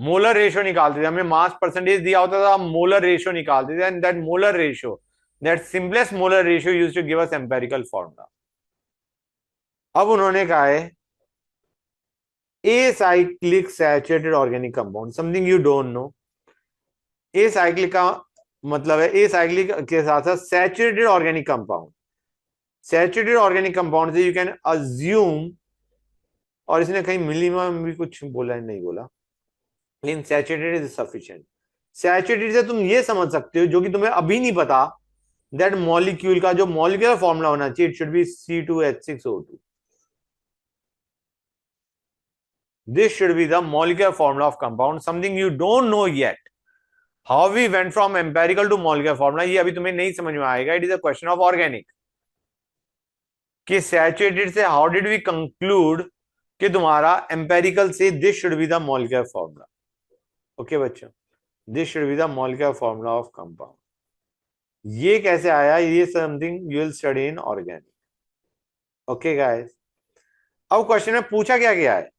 मोलर रेशियो निकालते थे, हमें मास परसेंटेज दिया होता था, हम मोलर रेशियो निकालते थे and that molar ratio, that simplest molar ratio used to give us empirical formula. अब उन्होंने कहा है acyclic saturated organic compound, something you don't know. Acyclic का मतलब है एसाइक्लिक के साथ साथ saturated organic compound. Saturated organic compound से यू कैन अज्यूम, और इसने कहीं मिनिमम भी कुछ बोला नहीं बोला, लेकिन सैचुरेटेड इज सफिशिएंट. सैचुरेटेड से तुम ये समझ सकते हो, जो कि तुम्हें अभी नहीं पता, दैट मॉलिक्यूल का जो मॉलिक्यूलर फॉर्मूला होना चाहिए, it should be C2H6O2. This should be the molecular formula of compound, something you don't know yet. How we went from empirical to molecular formula, ये अभी तुम्हें नहीं समझ में आएगा. It is a question of organic कि saturated से how did we conclude कि तुम्हारा एम्पेरिकल से this should be the molecular formula. Okay बच्चों, this should be the molecular formula of compound. ये कैसे आया? ये something you will study in organic. Okay guys, अब क्वेश्चन में पूछा क्या गया है?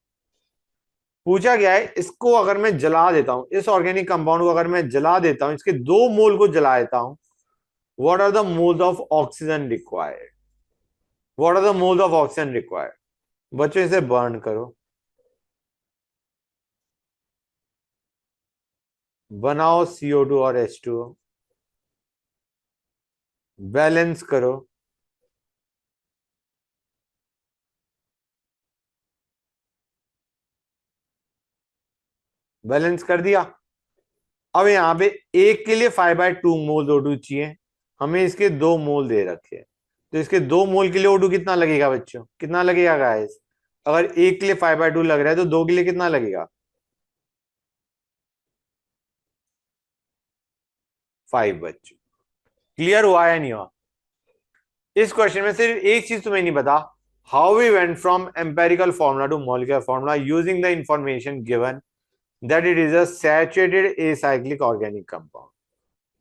पूछा गया है इसको अगर मैं जला देता हूं, इस ऑर्गेनिक कंपाउंड को अगर मैं जला देता हूं, इसके 2 मोल को जला देता हूं, what are the moles of oxygen required? What are the moles of oxygen required? बच्चों इसे बर्न करो, बनाओ CO2 और H2O, बैलेंस करो, बैलेंस कर दिया. अब यहां पे एक के लिए 5/2 मोल O2 चाहिए, हमें इसके 2 मोल दे रखे हैं, तो इसके 2 मोल के लिए O2 कितना लगेगा बच्चों? कितना लगेगा गाइस? अगर एक के लिए 5/2 लग रहा है तो 2 के लिए कितना लगेगा? 5 बच्चों. क्लियर हुआ या नहीं हुआ? इस क्वेश्चन में सिर्फ एक चीज तुम्हें नहीं पता, how we went from empirical formula to molecular formula using the information given that it is a saturated acyclic organic compound.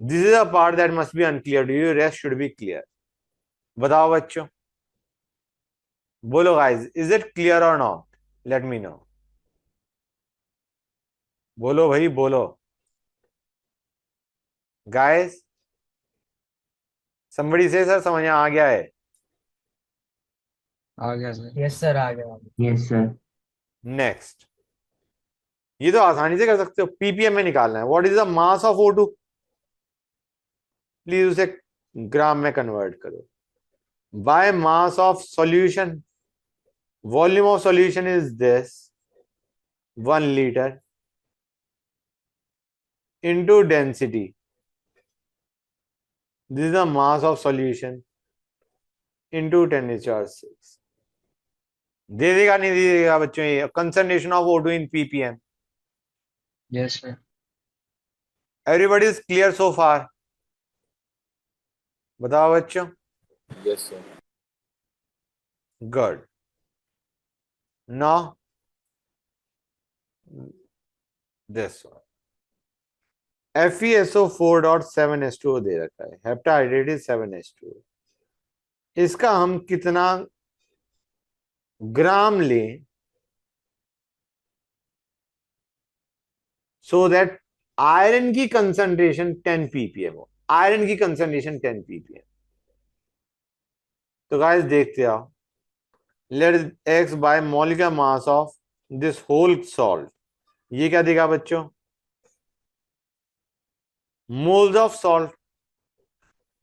This is a part that must be unclear to you, rest should be clear. बताओ बच्चों, बोलो guys, is it clear or not? Let me know. बोलो भाई बोलो guys. somebody say sir समझ आ गया है?
आ गया सर.
Yes, sir. आ गया.
Yes, sir.
नेक्स्ट, ये तो आसानी से कर सकते हो, ppm में निकालना है. What is the mass of O2? Please उसे ग्राम में कन्वर्ट करो. Bye mass of solution, volume of solution is this 1 litre into density. This is the mass of solution into 10^6. दे देगा नहीं दे देगा बच्चों? ये concentration of O2 in ppm.
Yes, sir.
Everybody is clear so far? बताओ बच्चों.
Yes, sir.
Good. Now this one. FeSO4.7H2O दे रखा है, heptahydrate 7H2O. इसका हम कितना ग्राम लें सो दैट आयरन की कंसंट्रेशन 10 ppm हो? आयरन की कंसंट्रेशन 10 ppm. तो गाइस देखते आओ, let x by molecular mass of this whole salt, ये क्या देगा बच्चों? Moles of salt.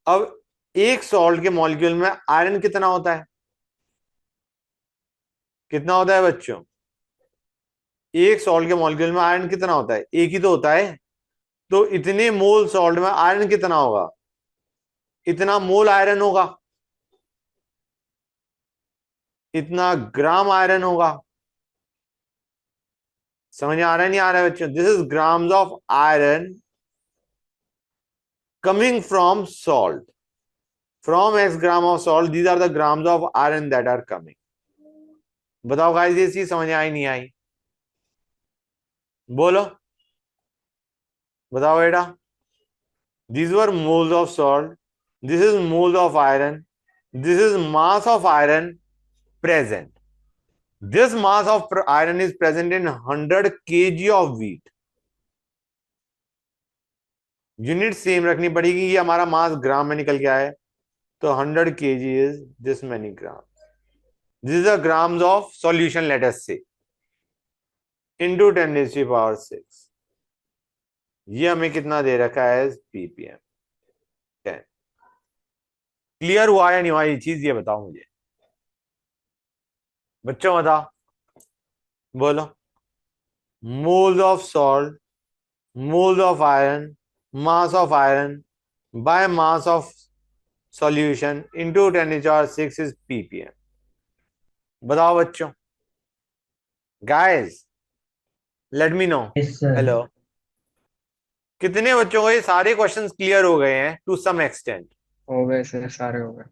अब एक सॉल्ट के मॉलिक्यूल में आयरन कितना होता है? कितना होता है बच्चों? एक सॉल्ट के मॉलिक्यूल में आयरन कितना होता है? एक ही तो होता है। तो इतने मोल सॉल्ट में आयरन कितना होगा? इतना मोल आयरन होगा, इतना ग्राम आयरन होगा। समझ आ रहा है नहीं आ रहा है बच्चों? This is grams of iron coming from salt. From x gram of salt, these are the grams of iron that are coming. बताओ गाइस, ये चीज समझ आई नहीं आई? बोलो, बताओ बेटा। These were moles of salt. This is moles of iron. This is mass of iron present. This mass of iron is present in 100 kg of wheat. Unit same रखनी पड़ेगी, ये हमारा मास ग्राम में निकल के आया, तो 100 kg is this many gram. This is the grams of solution, let us से, इनटू 10⁶। ये हमें कितना दे रखा है एज ppm 10। क्लियर हुआ या नहीं हुआ ये चीज? ये बताओ मुझे बच्चों, बताओ, बोलो। Moles of salt, moles of iron, mass of iron by mass of solution into 10⁶ is ppm। बताओ बच्चों, guys let me know।
Yes, sir.
Hello, कितने बच्चों को ये सारे क्वेश्चंस क्लियर हो गए हैं टू सम एक्सटेंट?
हो गए सर, सारे हो गए।